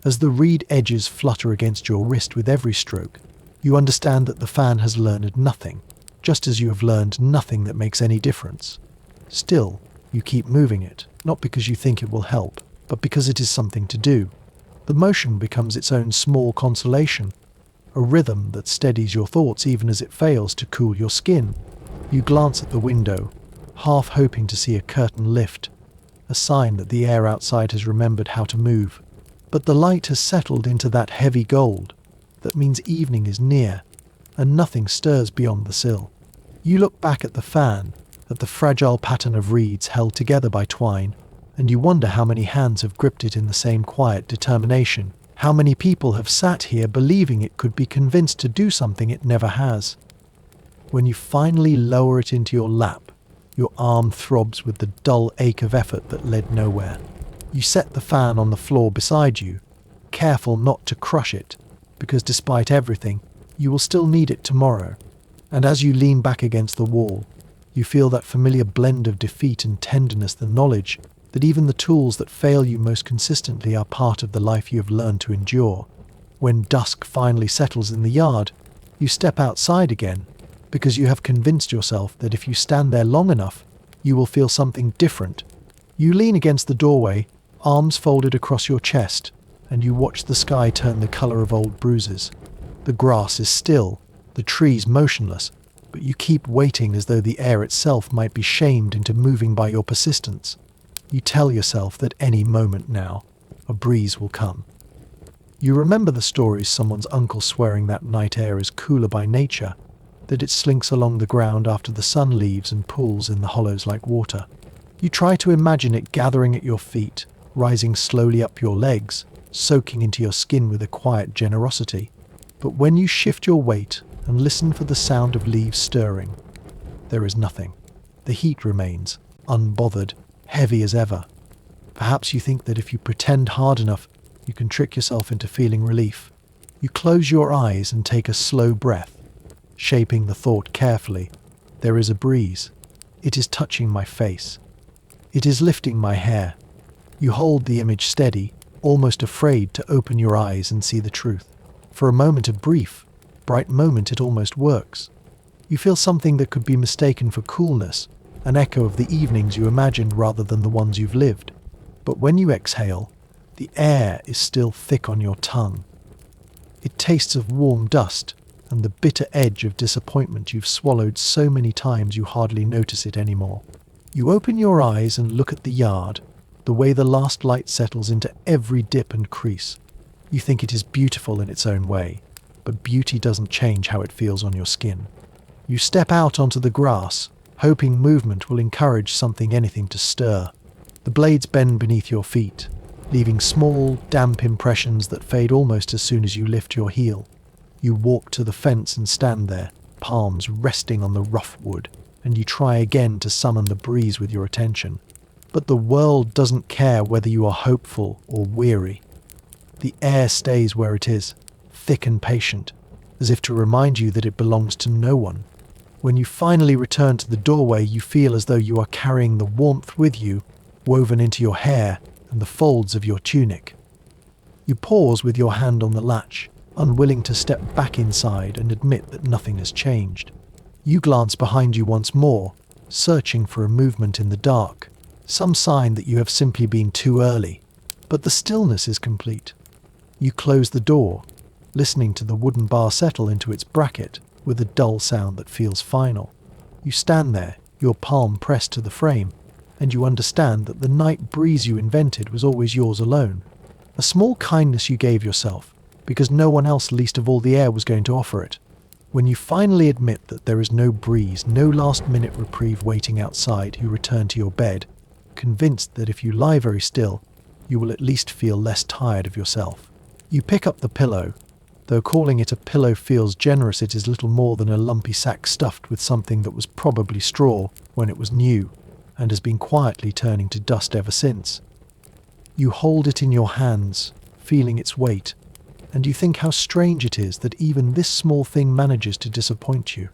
as the reed edges flutter against your wrist with every stroke, you understand that the fan has learned nothing, just as you have learned nothing that makes any difference. Still, you keep moving it, not because you think it will help, but because it is something to do. The motion becomes its own small consolation, a rhythm that steadies your thoughts even as it fails to cool your skin. You glance at the window, half hoping to see a curtain lift, a sign that the air outside has remembered how to move. But the light has settled into that heavy gold. That means evening is near, and nothing stirs beyond the sill. You look back at the fan, at the fragile pattern of reeds held together by twine, and you wonder how many hands have gripped it in the same quiet determination. How many people have sat here believing it could be convinced to do something it never has. When you finally lower it into your lap, your arm throbs with the dull ache of effort that led nowhere. You set the fan on the floor beside you, careful not to crush it, because despite everything, You will still need it tomorrow. And as you lean back against the wall, you feel that familiar blend of defeat and tenderness, the knowledge that even the tools that fail you most consistently are part of the life you have learned to endure. When dusk finally settles in the yard, you step outside again, because you have convinced yourself that if you stand there long enough, you will feel something different. You lean against the doorway, arms folded across your chest, and you watch the sky turn the color of old bruises. The grass is still, the trees motionless, but you keep waiting as though the air itself might be shamed into moving by your persistence. You tell yourself that any moment now, a breeze will come. You remember the stories someone's uncle swearing that night air is cooler by nature, that it slinks along the ground after the sun leaves and pools in the hollows like water. You try to imagine it gathering at your feet, rising slowly up your legs, soaking into your skin with a quiet generosity. But when you shift your weight and listen for the sound of leaves stirring, there is nothing. The heat remains, unbothered, heavy as ever. Perhaps you think that if you pretend hard enough, you can trick yourself into feeling relief. You close your eyes and take a slow breath, shaping the thought carefully. There is a breeze. It is touching my face. It is lifting my hair. You hold the image steady, almost afraid to open your eyes and see the truth. For a moment, a brief, bright moment, it almost works. You feel something that could be mistaken for coolness, an echo of the evenings you imagined rather than the ones you've lived. But when you exhale, the air is still thick on your tongue. It tastes of warm dust and the bitter edge of disappointment you've swallowed so many times you hardly notice it anymore. You open your eyes and look at the yard, the way the last light settles into every dip and crease. You think it is beautiful in its own way, but beauty doesn't change how it feels on your skin. You step out onto the grass, hoping movement will encourage anything to stir. The blades bend beneath your feet, leaving small, damp impressions that fade almost as soon as you lift your heel. You walk to the fence and stand there, palms resting on the rough wood, and you try again to summon the breeze with your attention. But the world doesn't care whether you are hopeful or weary. The air stays where it is, thick and patient, as if to remind you that it belongs to no one. When you finally return to the doorway, you feel as though you are carrying the warmth with you, woven into your hair and the folds of your tunic. You pause with your hand on the latch, unwilling to step back inside and admit that nothing has changed. You glance behind you once more, searching for a movement in the dark, some sign that you have simply been too early, but the stillness is complete. You close the door, listening to the wooden bar settle into its bracket with a dull sound that feels final. You stand there, your palm pressed to the frame, and you understand that the night breeze you invented was always yours alone. A small kindness you gave yourself, because no one else, least of all the air, was going to offer it. When you finally admit that there is no breeze, no last-minute reprieve waiting outside, you return to your bed, convinced that if you lie very still, you will at least feel less tired of yourself. You pick up the pillow. Though calling it a pillow feels generous, it is little more than a lumpy sack stuffed with something that was probably straw when it was new, and has been quietly turning to dust ever since. You hold it in your hands, feeling its weight, and you think how strange it is that even this small thing manages to disappoint you.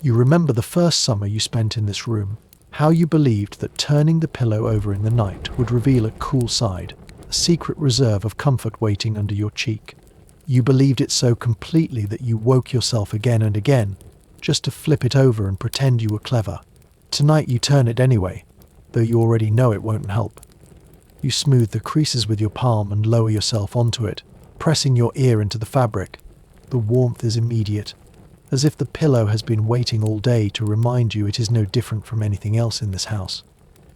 You remember the first summer you spent in this room, how you believed that turning the pillow over in the night would reveal a cool side, a secret reserve of comfort waiting under your cheek. You believed it so completely that you woke yourself again and again, just to flip it over and pretend you were clever. Tonight you turn it anyway, though you already know it won't help. You smooth the creases with your palm and lower yourself onto it, pressing your ear into the fabric. The warmth is immediate, as if the pillow has been waiting all day to remind you it is no different from anything else in this house.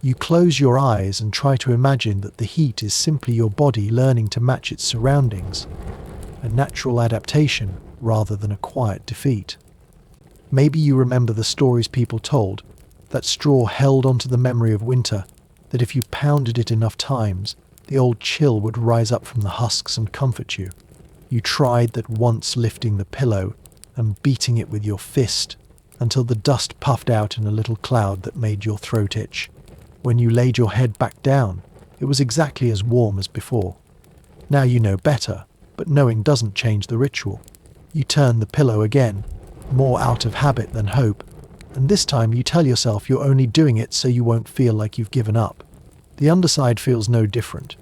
You close your eyes and try to imagine that the heat is simply your body learning to match its surroundings, a natural adaptation rather than a quiet defeat. Maybe you remember the stories people told, that straw held onto the memory of winter, that if you pounded it enough times, the old chill would rise up from the husks and comfort you. You tried that once, lifting the pillow and beating it with your fist until the dust puffed out in a little cloud that made your throat itch. When you laid your head back down, it was exactly as warm as before. Now you know better, but knowing doesn't change the ritual. You turn the pillow again, more out of habit than hope, and this time you tell yourself you're only doing it so you won't feel like you've given up. The underside feels no different.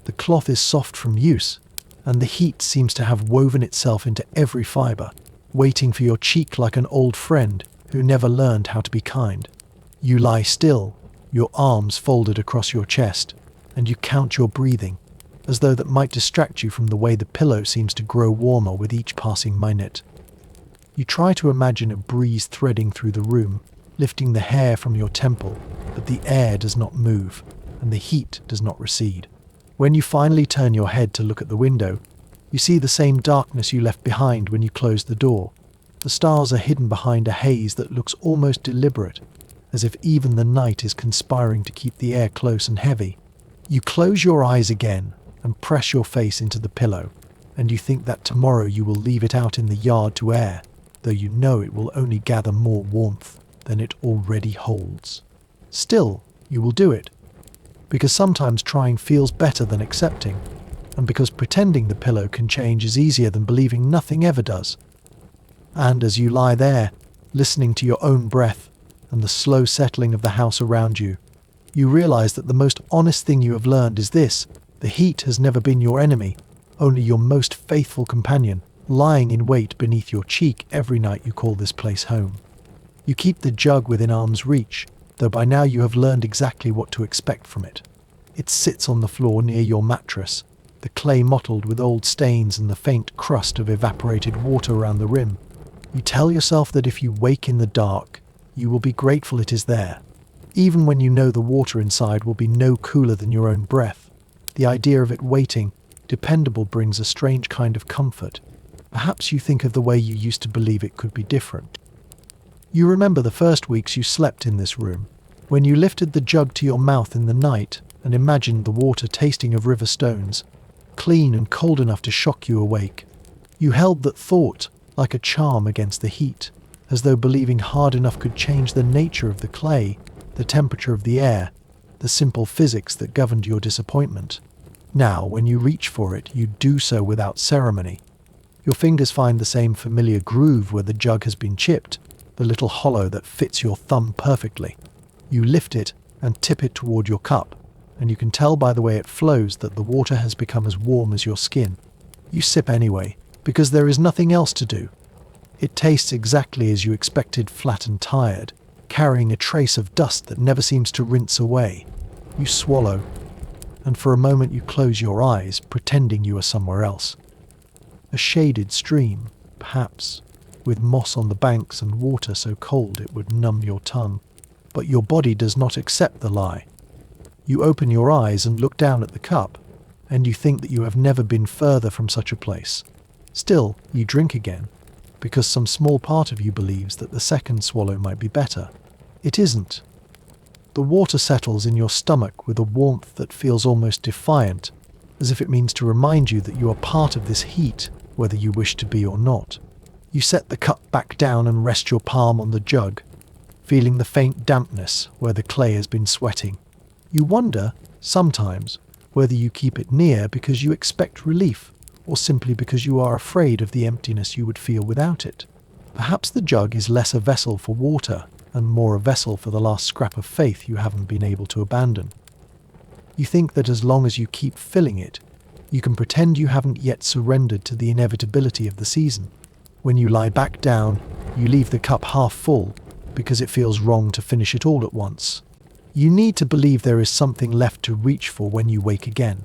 The cloth is soft from use, and the heat seems to have woven itself into every fibre, waiting for your cheek like an old friend who never learned how to be kind. You lie still, your arms folded across your chest, and you count your breathing, as though that might distract you from the way the pillow seems to grow warmer with each passing minute. You try to imagine a breeze threading through the room, lifting the hair from your temple, but the air does not move, and the heat does not recede. When you finally turn your head to look at the window, you see the same darkness you left behind when you closed the door. The stars are hidden behind a haze that looks almost deliberate, as if even the night is conspiring to keep the air close and heavy. You close your eyes again and press your face into the pillow, and you think that tomorrow you will leave it out in the yard to air, though you know it will only gather more warmth than it already holds. Still, you will do it, because sometimes trying feels better than accepting, and because pretending the pillow can change is easier than believing nothing ever does. And as you lie there, listening to your own breath and the slow settling of the house around you, you realize that the most honest thing you have learned is this: the heat has never been your enemy, only your most faithful companion, lying in wait beneath your cheek every night you call this place home. You keep the jug within arm's reach, though by now you have learned exactly what to expect from it. It sits on the floor near your mattress, the clay mottled with old stains and the faint crust of evaporated water around the rim. You tell yourself that if you wake in the dark, you will be grateful it is there, even when you know the water inside will be no cooler than your own breath. The idea of it waiting, dependable, brings a strange kind of comfort. Perhaps you think of the way you used to believe it could be different. You remember the first weeks you slept in this room, when you lifted the jug to your mouth in the night and imagined the water tasting of river stones, clean and cold enough to shock you awake. You held that thought like a charm against the heat, as though believing hard enough could change the nature of the clay, the temperature of the air, the simple physics that governed your disappointment. Now, when you reach for it, you do so without ceremony. Your fingers find the same familiar groove where the jug has been chipped, the little hollow that fits your thumb perfectly. You lift it and tip it toward your cup, and you can tell by the way it flows that the water has become as warm as your skin. You sip anyway, because there is nothing else to do. It tastes exactly as you expected, flat and tired, carrying a trace of dust that never seems to rinse away. You swallow, and for a moment you close your eyes, pretending you are somewhere else. A shaded stream, perhaps, with moss on the banks and water so cold it would numb your tongue. But your body does not accept the lie. You open your eyes and look down at the cup, and you think that you have never been further from such a place. Still, you drink again, because some small part of you believes that the second swallow might be better. It isn't. The water settles in your stomach with a warmth that feels almost defiant, as if it means to remind you that you are part of this heat, whether you wish to be or not. You set the cup back down and rest your palm on the jug, feeling the faint dampness where the clay has been sweating. You wonder, sometimes, whether you keep it near because you expect relief, or simply because you are afraid of the emptiness you would feel without it. Perhaps the jug is less a vessel for water and more a vessel for the last scrap of faith you haven't been able to abandon. You think that as long as you keep filling it, you can pretend you haven't yet surrendered to the inevitability of the season. When you lie back down, you leave the cup half full because it feels wrong to finish it all at once. You need to believe there is something left to reach for when you wake again.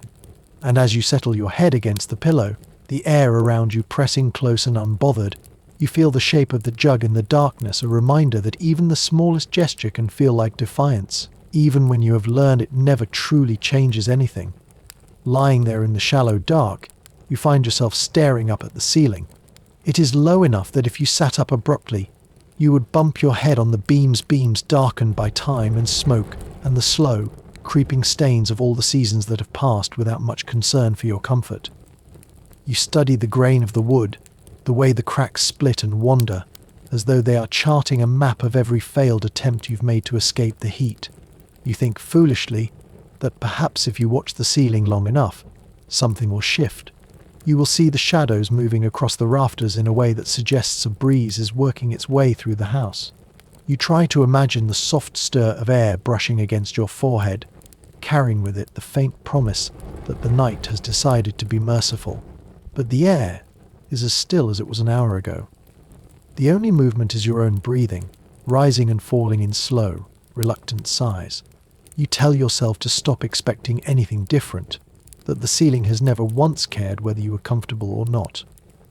And as you settle your head against the pillow, the air around you pressing close and unbothered, you feel the shape of the jug in the darkness, a reminder that even the smallest gesture can feel like defiance, even when you have learned it never truly changes anything. Lying there in the shallow dark, you find yourself staring up at the ceiling. It is low enough that if you sat up abruptly, you would bump your head on the beams darkened by time and smoke and the slow, creeping stains of all the seasons that have passed without much concern for your comfort. You study the grain of the wood, the way the cracks split and wander, as though they are charting a map of every failed attempt you've made to escape the heat. You think foolishly that perhaps if you watch the ceiling long enough, something will shift. You will see the shadows moving across the rafters in a way that suggests a breeze is working its way through the house. You try to imagine the soft stir of air brushing against your forehead, carrying with it the faint promise that the night has decided to be merciful. But the air is as still as it was an hour ago. The only movement is your own breathing, rising and falling in slow, reluctant sighs. You tell yourself to stop expecting anything different, that the ceiling has never once cared whether you were comfortable or not.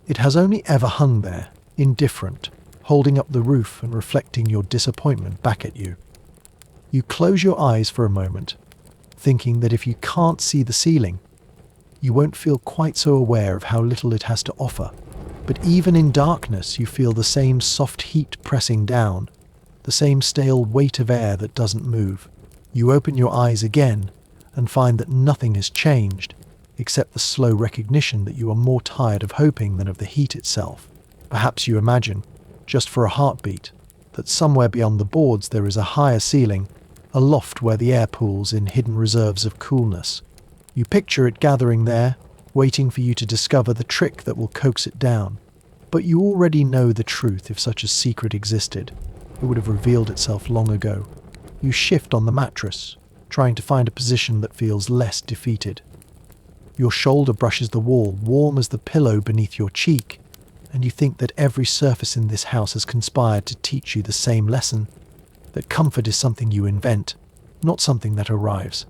It has only ever hung there, indifferent, holding up the roof and reflecting your disappointment back at you. You close your eyes for a moment, thinking that if you can't see the ceiling, you won't feel quite so aware of how little it has to offer. But even in darkness, you feel the same soft heat pressing down, the same stale weight of air that doesn't move. You open your eyes again and find that nothing has changed, except the slow recognition that you are more tired of hoping than of the heat itself. Perhaps you imagine, just for a heartbeat, that somewhere beyond the boards there is a higher ceiling, a loft where the air pools in hidden reserves of coolness. You picture it gathering there, waiting for you to discover the trick that will coax it down. But you already know the truth. If such a secret existed, it would have revealed itself long ago. You shift on the mattress, trying to find a position that feels less defeated. Your shoulder brushes the wall, warm as the pillow beneath your cheek, and you think that every surface in this house has conspired to teach you the same lesson, that comfort is something you invent, not something that arrives.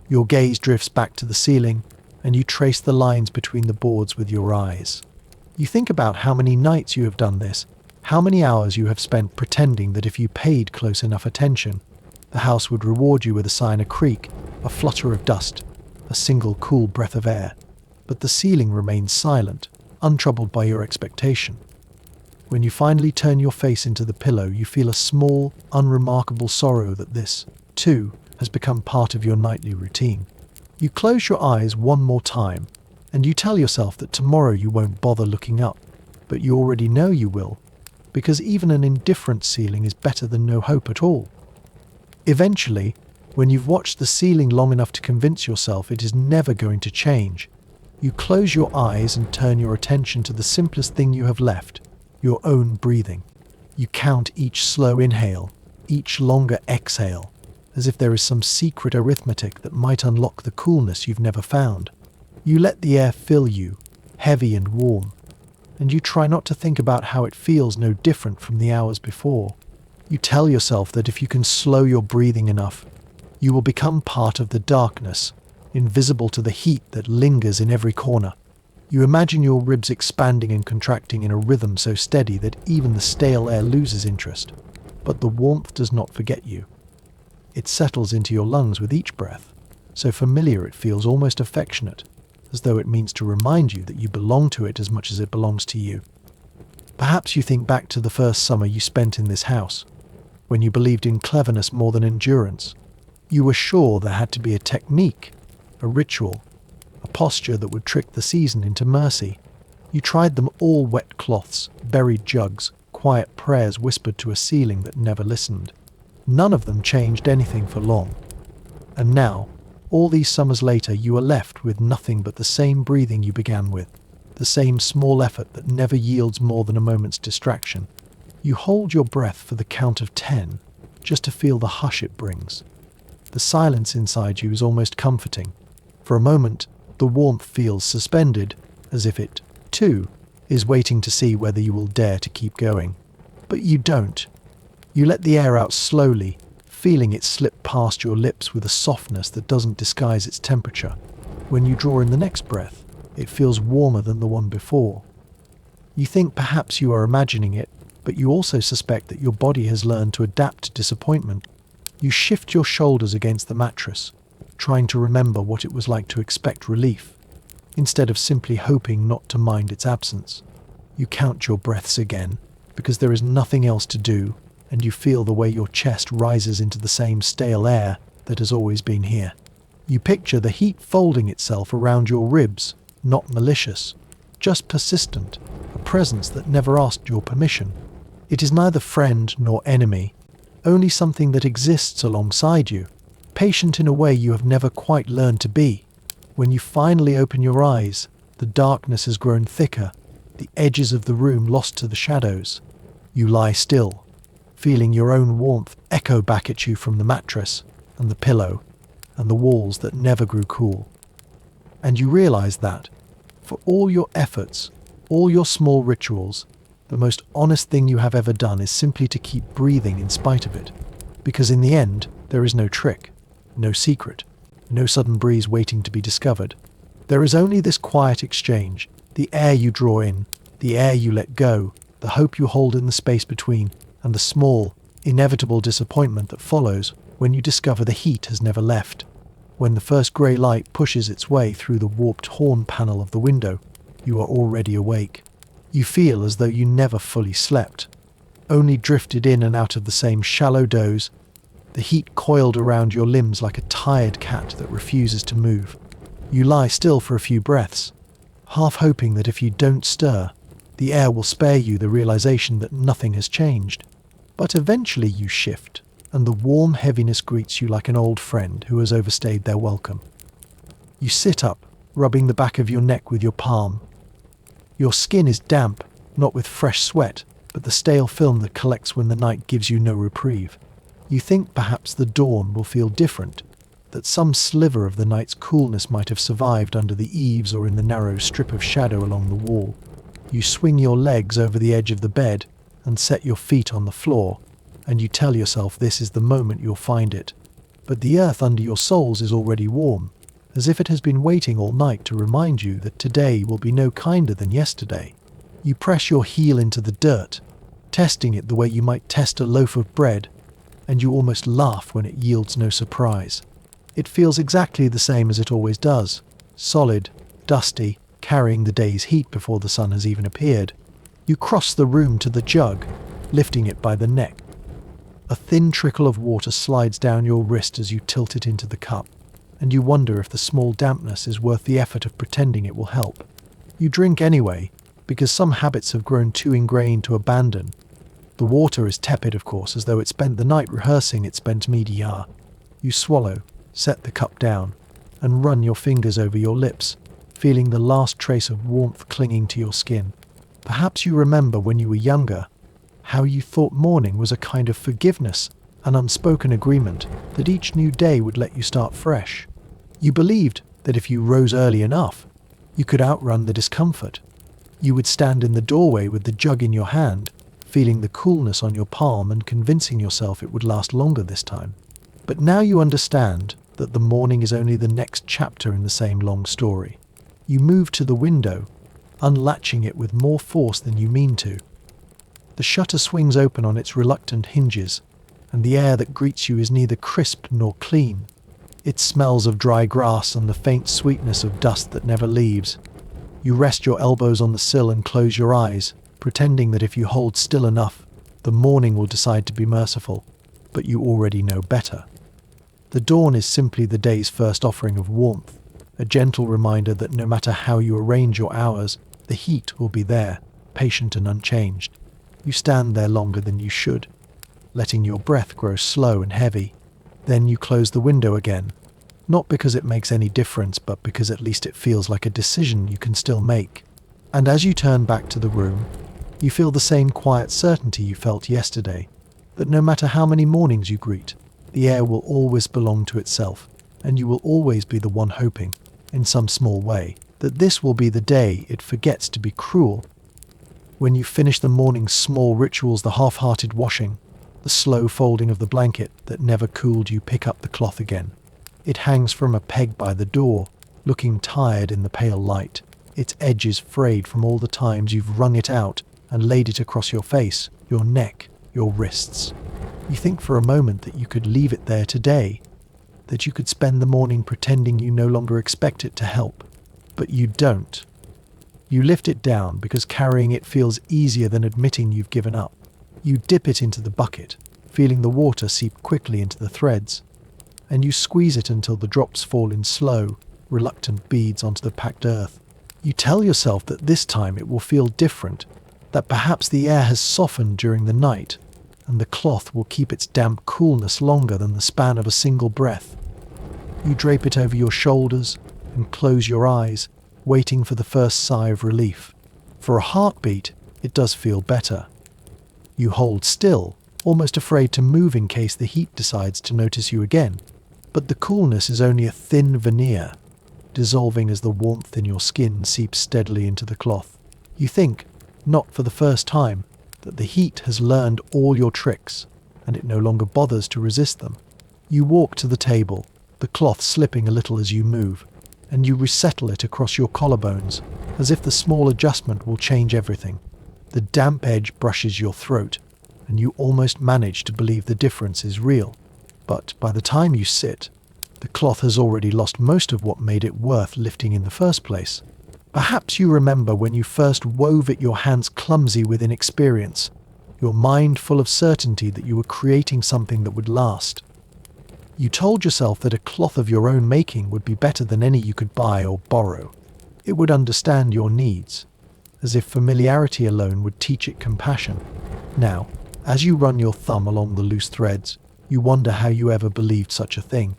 Your gaze drifts back to the ceiling, and you trace the lines between the boards with your eyes. You think about how many nights you have done this, how many hours you have spent pretending that if you paid close enough attention, the house would reward you with a sign, a creak, a flutter of dust, a single cool breath of air. But the ceiling remains silent, untroubled by your expectation. When you finally turn your face into the pillow, you feel a small, unremarkable sorrow that this, too, has become part of your nightly routine. You close your eyes one more time, and you tell yourself that tomorrow you won't bother looking up, but you already know you will, because even an indifferent ceiling is better than no hope at all. Eventually, when you've watched the ceiling long enough to convince yourself it is never going to change, you close your eyes and turn your attention to the simplest thing you have left, your own breathing. You count each slow inhale, each longer exhale, as if there is some secret arithmetic that might unlock the coolness you've never found. You let the air fill you, heavy and warm, and you try not to think about how it feels no different from the hours before. You tell yourself that if you can slow your breathing enough, you will become part of the darkness, invisible to the heat that lingers in every corner. You imagine your ribs expanding and contracting in a rhythm so steady that even the stale air loses interest. But the warmth does not forget you. It settles into your lungs with each breath, so familiar it feels almost affectionate, as though it means to remind you that you belong to it as much as it belongs to you. Perhaps you think back to the first summer you spent in this house, when you believed in cleverness more than endurance. You were sure there had to be a technique, a ritual, a posture that would trick the season into mercy. You tried them all: wet cloths, buried jugs, quiet prayers whispered to a ceiling that never listened. None of them changed anything for long. And now, all these summers later, you are left with nothing but the same breathing you began with, the same small effort that never yields more than a moment's distraction. You hold your breath for the count of 10, just to feel the hush it brings. The silence inside you is almost comforting. For a moment, the warmth feels suspended, as if it, too, is waiting to see whether you will dare to keep going. But you don't. You let the air out slowly, feeling it slip past your lips with a softness that doesn't disguise its temperature. When you draw in the next breath, it feels warmer than the one before. You think perhaps you are imagining it, but you also suspect that your body has learned to adapt to disappointment. You shift your shoulders against the mattress, trying to remember what it was like to expect relief, instead of simply hoping not to mind its absence. You count your breaths again, because there is nothing else to do, and you feel the way your chest rises into the same stale air that has always been here. You picture the heat folding itself around your ribs, not malicious, just persistent, a presence that never asked your permission. It is neither friend nor enemy, only something that exists alongside you, patient in a way you have never quite learned to be. When you finally open your eyes, The darkness has grown thicker, the edges of the room lost to the shadows. You lie still, feeling your own warmth echo back at you from the mattress and the pillow and the walls that never grew cool. And you realize that, for all your efforts, all your small rituals, the most honest thing you have ever done is simply to keep breathing in spite of it. Because in the end, there is no trick, no secret, no sudden breeze waiting to be discovered. There is only this quiet exchange, the air you draw in, the air you let go, the hope you hold in the space between, and the small, inevitable disappointment that follows when you discover the heat has never left. When the first grey light pushes its way through the warped horn panel of the window, you are already awake. You feel as though you never fully slept, only drifted in and out of the same shallow doze, the heat coiled around your limbs like a tired cat that refuses to move. You lie still for a few breaths, half hoping that if you don't stir, the air will spare you the realization that nothing has changed. But eventually you shift, and the warm heaviness greets you like an old friend who has overstayed their welcome. You sit up, rubbing the back of your neck with your palm. Your skin is damp, not with fresh sweat, but the stale film that collects when the night gives you no reprieve. You think perhaps the dawn will feel different, that some sliver of the night's coolness might have survived under the eaves or in the narrow strip of shadow along the wall. You swing your legs over the edge of the bed and set your feet on the floor, and you tell yourself this is the moment you'll find it. But the earth under your soles is already warm, as if it has been waiting all night to remind you that today will be no kinder than yesterday. You press your heel into the dirt, testing it the way you might test a loaf of bread, and you almost laugh when it yields no surprise. It feels exactly the same as it always does, solid, dusty, carrying the day's heat before the sun has even appeared. You cross the room to the jug, lifting it by the neck. A thin trickle of water slides down your wrist as you tilt it into the cup, and you wonder if the small dampness is worth the effort of pretending it will help. You drink anyway, because some habits have grown too ingrained to abandon. The water is tepid, of course, as though it spent the night rehearsing its bent media. You swallow, set the cup down, and run your fingers over your lips, feeling the last trace of warmth clinging to your skin. Perhaps you remember when you were younger, how you thought morning was a kind of forgiveness, an unspoken agreement that each new day would let you start fresh. You believed that if you rose early enough, you could outrun the discomfort. You would stand in the doorway with the jug in your hand, feeling the coolness on your palm and convincing yourself it would last longer this time. But now you understand that the morning is only the next chapter in the same long story. You move to the window, unlatching it with more force than you mean to. The shutter swings open on its reluctant hinges, and the air that greets you is neither crisp nor clean. It smells of dry grass and the faint sweetness of dust that never leaves. You rest your elbows on the sill and close your eyes, pretending that if you hold still enough, the morning will decide to be merciful, but you already know better. The dawn is simply the day's first offering of warmth, a gentle reminder that no matter how you arrange your hours, the heat will be there, patient and unchanged. You stand there longer than you should, letting your breath grow slow and heavy. Then you close the window again, not because it makes any difference, but because at least it feels like a decision you can still make. And as you turn back to the room, you feel the same quiet certainty you felt yesterday, that no matter how many mornings you greet, the air will always belong to itself, and you will always be the one hoping, in some small way, that this will be the day it forgets to be cruel. When you finish the morning's small rituals, the half-hearted washing, the slow folding of the blanket that never cooled, you pick up the cloth again. It hangs from a peg by the door, looking tired in the pale light, its edges frayed from all the times you've wrung it out and laid it across your face, your neck, your wrists. You think for a moment that you could leave it there today, that you could spend the morning pretending you no longer expect it to help. But you don't. You lift it down because carrying it feels easier than admitting you've given up. You dip it into the bucket, feeling the water seep quickly into the threads, and you squeeze it until the drops fall in slow, reluctant beads onto the packed earth. You tell yourself that this time it will feel different, that perhaps the air has softened during the night, and the cloth will keep its damp coolness longer than the span of a single breath. You drape it over your shoulders and close your eyes, waiting for the first sigh of relief. For a heartbeat, it does feel better. You hold still, almost afraid to move in case the heat decides to notice you again. But the coolness is only a thin veneer, dissolving as the warmth in your skin seeps steadily into the cloth. You think, not for the first time, that the heat has learned all your tricks, and it no longer bothers to resist them. You walk to the table, the cloth slipping a little as you move, and you resettle it across your collarbones, as if the small adjustment will change everything. The damp edge brushes your throat, and you almost manage to believe the difference is real. But by the time you sit, the cloth has already lost most of what made it worth lifting in the first place. Perhaps you remember when you first wove it, your hands clumsy with inexperience, your mind full of certainty that you were creating something that would last. You told yourself that a cloth of your own making would be better than any you could buy or borrow. It would understand your needs, as if familiarity alone would teach it compassion. Now, as you run your thumb along the loose threads, you wonder how you ever believed such a thing.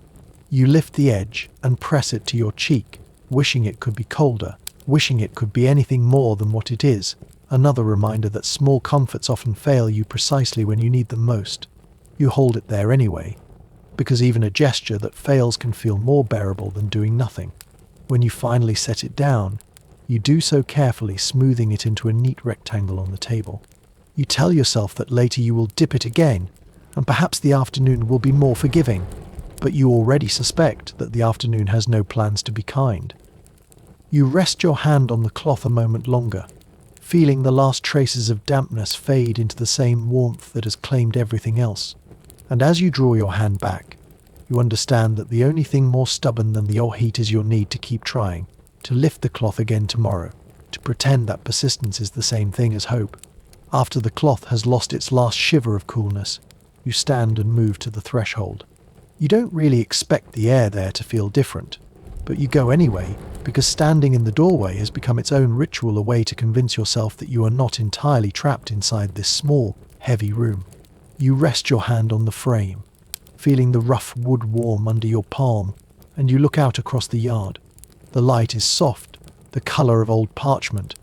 You lift the edge and press it to your cheek, wishing it could be colder, wishing it could be anything more than what it is. Another reminder that small comforts often fail you precisely when you need them most. You hold it there anyway, because even a gesture that fails can feel more bearable than doing nothing. When you finally set it down, you do so carefully, smoothing it into a neat rectangle on the table. You tell yourself that later you will dip it again, and perhaps the afternoon will be more forgiving, but you already suspect that the afternoon has no plans to be kind. You rest your hand on the cloth a moment longer, feeling the last traces of dampness fade into the same warmth that has claimed everything else. And as you draw your hand back, you understand that the only thing more stubborn than your heat is your need to keep trying, to lift the cloth again tomorrow, to pretend that persistence is the same thing as hope. After the cloth has lost its last shiver of coolness, you stand and move to the threshold. You don't really expect the air there to feel different, but you go anyway, because standing in the doorway has become its own ritual, a way to convince yourself that you are not entirely trapped inside this small, heavy room. You rest your hand on the frame, feeling the rough wood warm under your palm, and you look out across the yard. The light is soft, the colour of old parchment,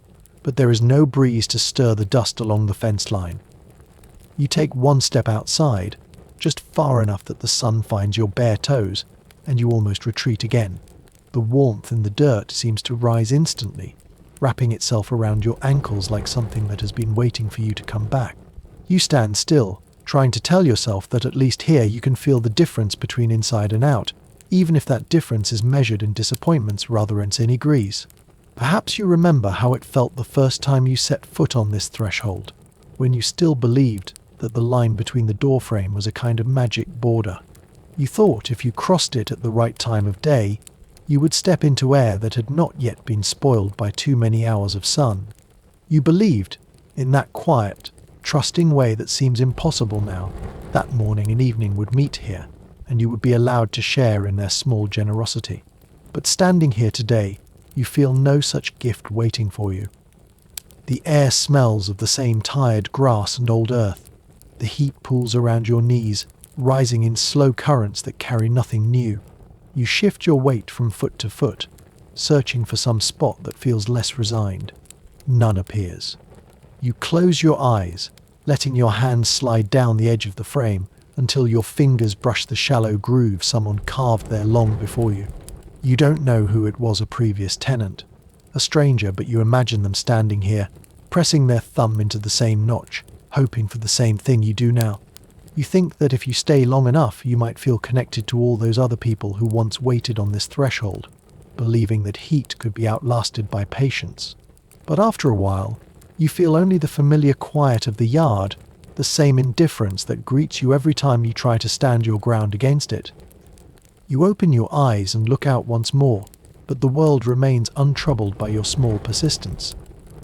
but there is no breeze to stir the dust along the fence line. You take one step outside, just far enough that the sun finds your bare toes, and you almost retreat again. The warmth in the dirt seems to rise instantly, wrapping itself around your ankles like something that has been waiting for you to come back. You stand still, trying to tell yourself that at least here you can feel the difference between inside and out, even if that difference is measured in disappointments rather than in degrees. Perhaps you remember how it felt the first time you set foot on this threshold, when you still believed that the line between the doorframe was a kind of magic border. You thought if you crossed it at the right time of day, you would step into air that had not yet been spoiled by too many hours of sun. You believed, in that quiet, trusting way that seems impossible now, that morning and evening would meet here, and you would be allowed to share in their small generosity. But standing here today, you feel no such gift waiting for you. The air smells of the same tired grass and old earth. The heat pools around your knees, rising in slow currents that carry nothing new. You shift your weight from foot to foot, searching for some spot that feels less resigned. None appears. You close your eyes, letting your hands slide down the edge of the frame until your fingers brush the shallow groove someone carved there long before you. You don't know who it was, a previous tenant, a stranger, but you imagine them standing here, pressing their thumb into the same notch, hoping for the same thing you do now. You think that if you stay long enough, you might feel connected to all those other people who once waited on this threshold, believing that heat could be outlasted by patience. But after a while, you feel only the familiar quiet of the yard, the same indifference that greets you every time you try to stand your ground against it. You open your eyes and look out once more, but the world remains untroubled by your small persistence.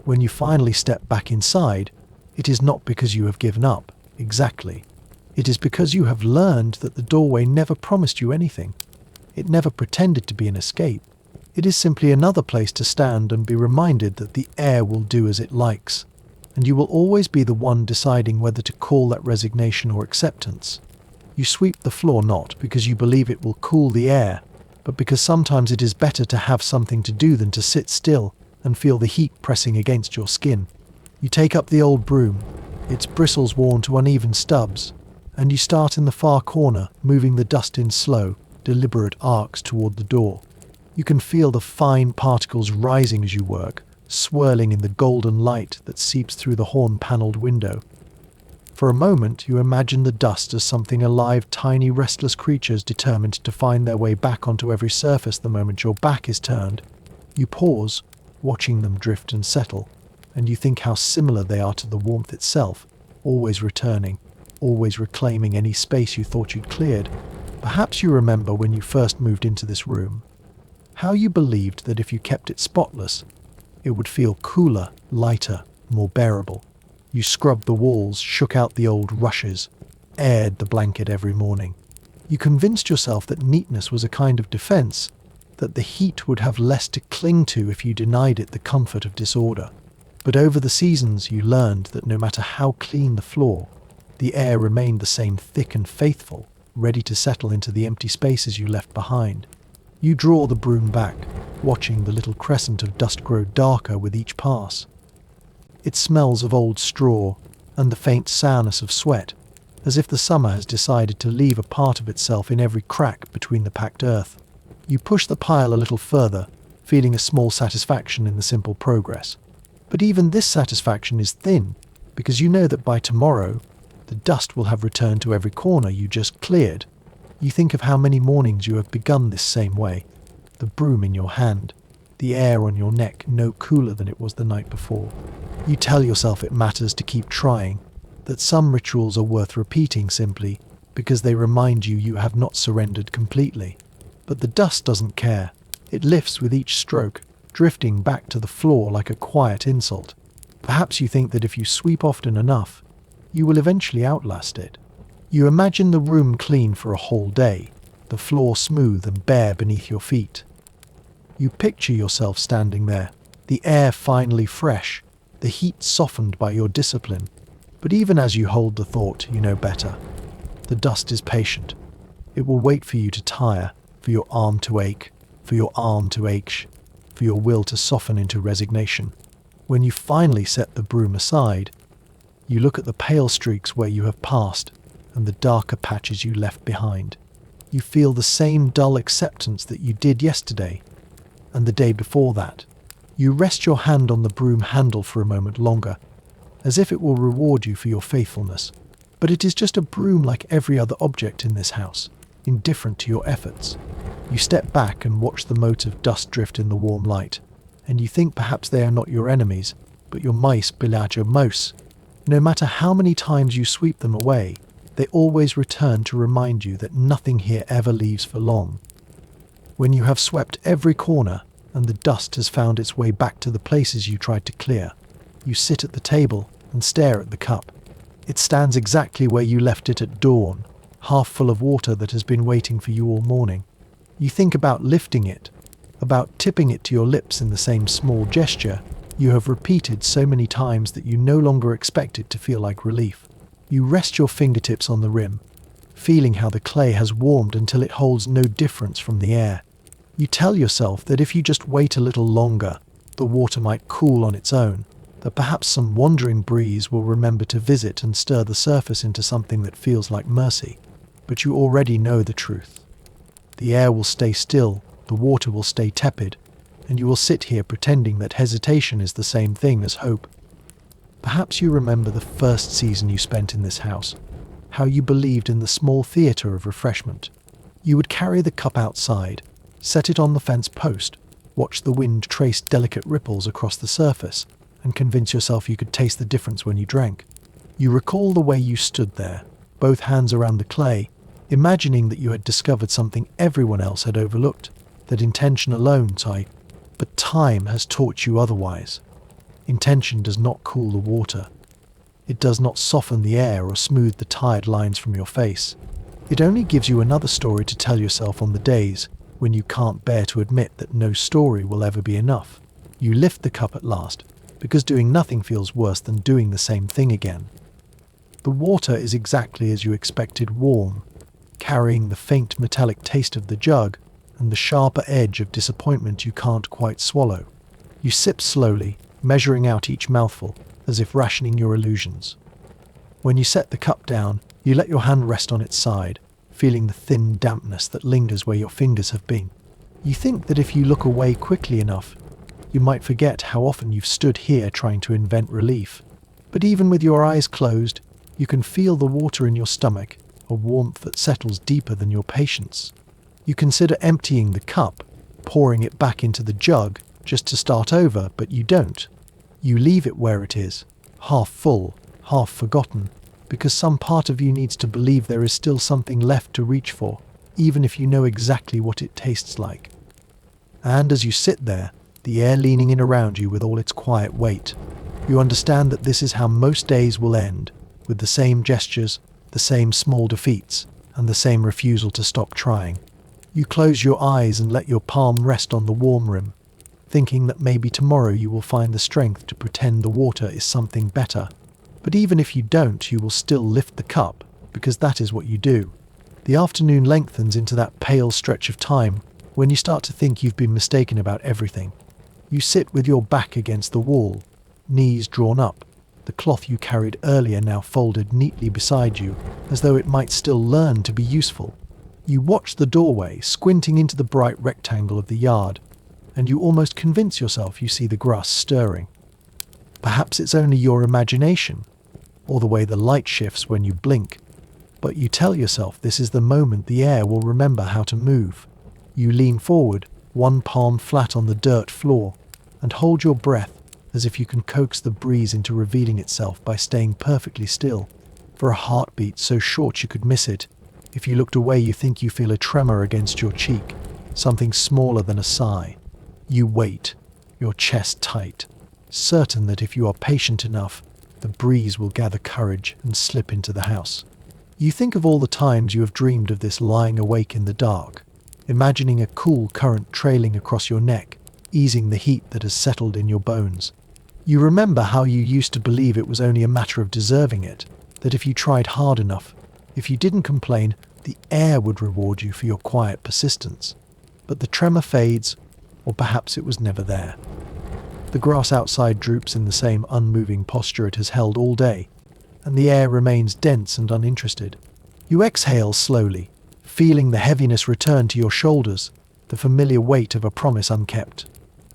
When you finally step back inside, it is not because you have given up, exactly. It is because you have learned that the doorway never promised you anything. It never pretended to be an escape. It is simply another place to stand and be reminded that the air will do as it likes, and you will always be the one deciding whether to call that resignation or acceptance. You sweep the floor not because you believe it will cool the air, but because sometimes it is better to have something to do than to sit still and feel the heat pressing against your skin. You take up the old broom, its bristles worn to uneven stubs, and you start in the far corner, moving the dust in slow, deliberate arcs toward the door. You can feel the fine particles rising as you work, swirling in the golden light that seeps through the horn-paneled window. For a moment, you imagine the dust as something alive, tiny, restless creatures determined to find their way back onto every surface the moment your back is turned. You pause, watching them drift and settle, and you think how similar they are to the warmth itself, always returning, always reclaiming any space you thought you'd cleared. Perhaps you remember when you first moved into this room, how you believed that if you kept it spotless, it would feel cooler, lighter, more bearable. You scrubbed the walls, shook out the old rushes, aired the blanket every morning. You convinced yourself that neatness was a kind of defense, that the heat would have less to cling to if you denied it the comfort of disorder. But over the seasons, you learned that no matter how clean the floor, the air remained the same thick and faithful, ready to settle into the empty spaces you left behind. You draw the broom back, watching the little crescent of dust grow darker with each pass. It smells of old straw and the faint sourness of sweat, as if the summer has decided to leave a part of itself in every crack between the packed earth. You push the pile a little further, feeling a small satisfaction in the simple progress. But even this satisfaction is thin, because you know that by tomorrow, the dust will have returned to every corner you just cleared. You think of how many mornings you have begun this same way, the broom in your hand, the air on your neck no cooler than it was the night before. You tell yourself it matters to keep trying, that some rituals are worth repeating simply because they remind you you have not surrendered completely. But the dust doesn't care. It lifts with each stroke, drifting back to the floor like a quiet insult. Perhaps you think that if you sweep often enough, you will eventually outlast it. You imagine the room clean for a whole day, the floor smooth and bare beneath your feet. You picture yourself standing there, the air finally fresh, the heat softened by your discipline. But even as you hold the thought, you know better. The dust is patient. It will wait for you to tire, for your arm to ache, for your arm to ache, for your will to soften into resignation. When you finally set the broom aside, you look at the pale streaks where you have passed and the darker patches you left behind. You feel the same dull acceptance that you did yesterday and the day before that. You rest your hand on the broom handle for a moment longer, as if it will reward you for your faithfulness. But it is just a broom like every other object in this house, indifferent to your efforts. You step back and watch the mote of dust drift in the warm light, and you think perhaps they are not your enemies, but your mice belager mouse. No matter how many times you sweep them away, they always return to remind you that nothing here ever leaves for long. When you have swept every corner and the dust has found its way back to the places you tried to clear, you sit at the table and stare at the cup. It stands exactly where you left it at dawn, half full of water that has been waiting for you all morning. You think about lifting it, about tipping it to your lips in the same small gesture you have repeated so many times that you no longer expect it to feel like relief. You rest your fingertips on the rim, feeling how the clay has warmed until it holds no difference from the air. You tell yourself that if you just wait a little longer, the water might cool on its own, that perhaps some wandering breeze will remember to visit and stir the surface into something that feels like mercy. But you already know the truth. The air will stay still, the water will stay tepid, and you will sit here pretending that hesitation is the same thing as hope. Perhaps you remember the first season you spent in this house, how you believed in the small theatre of refreshment. You would carry the cup outside, set it on the fence post, watch the wind trace delicate ripples across the surface, and convince yourself you could taste the difference when you drank. You recall the way you stood there, both hands around the clay, imagining that you had discovered something everyone else had overlooked, that intention alone but time has taught you otherwise. Intention does not cool the water. It does not soften the air or smooth the tired lines from your face. It only gives you another story to tell yourself on the days when you can't bear to admit that no story will ever be enough. You lift the cup at last, because doing nothing feels worse than doing the same thing again. The water is exactly as you expected, warm, carrying the faint metallic taste of the jug, and the sharper edge of disappointment you can't quite swallow. You sip slowly, measuring out each mouthful, as if rationing your illusions. When you set the cup down, you let your hand rest on its side, feeling the thin dampness that lingers where your fingers have been. You think that if you look away quickly enough, you might forget how often you've stood here trying to invent relief. But even with your eyes closed, you can feel the water in your stomach, a warmth that settles deeper than your patience. You consider emptying the cup, pouring it back into the jug, just to start over, but you don't. You leave it where it is, half full, half forgotten, because some part of you needs to believe there is still something left to reach for, even if you know exactly what it tastes like. And as you sit there, the air leaning in around you with all its quiet weight, you understand that this is how most days will end, with the same gestures, the same small defeats, and the same refusal to stop trying. You close your eyes and let your palm rest on the warm rim, thinking that maybe tomorrow you will find the strength to pretend the water is something better. But even if you don't, you will still lift the cup, because that is what you do. The afternoon lengthens into that pale stretch of time when you start to think you've been mistaken about everything. You sit with your back against the wall, knees drawn up, the cloth you carried earlier now folded neatly beside you, as though it might still learn to be useful. You watch the doorway, squinting into the bright rectangle of the yard, and you almost convince yourself you see the grass stirring. Perhaps it's only your imagination, or the way the light shifts when you blink, but you tell yourself this is the moment the air will remember how to move. You lean forward, one palm flat on the dirt floor, and hold your breath as if you can coax the breeze into revealing itself by staying perfectly still, for a heartbeat so short you could miss it. If you looked away, you think you feel a tremor against your cheek, something smaller than a sigh. You wait, your chest tight, certain that if you are patient enough, the breeze will gather courage and slip into the house. You think of all the times you have dreamed of this lying awake in the dark, imagining a cool current trailing across your neck, easing the heat that has settled in your bones. You remember how you used to believe it was only a matter of deserving it, that if you tried hard enough, if you didn't complain, the air would reward you for your quiet persistence. But the tremor fades, or perhaps it was never there. The grass outside droops in the same unmoving posture it has held all day, and the air remains dense and uninterested. You exhale slowly, feeling the heaviness return to your shoulders, the familiar weight of a promise unkept.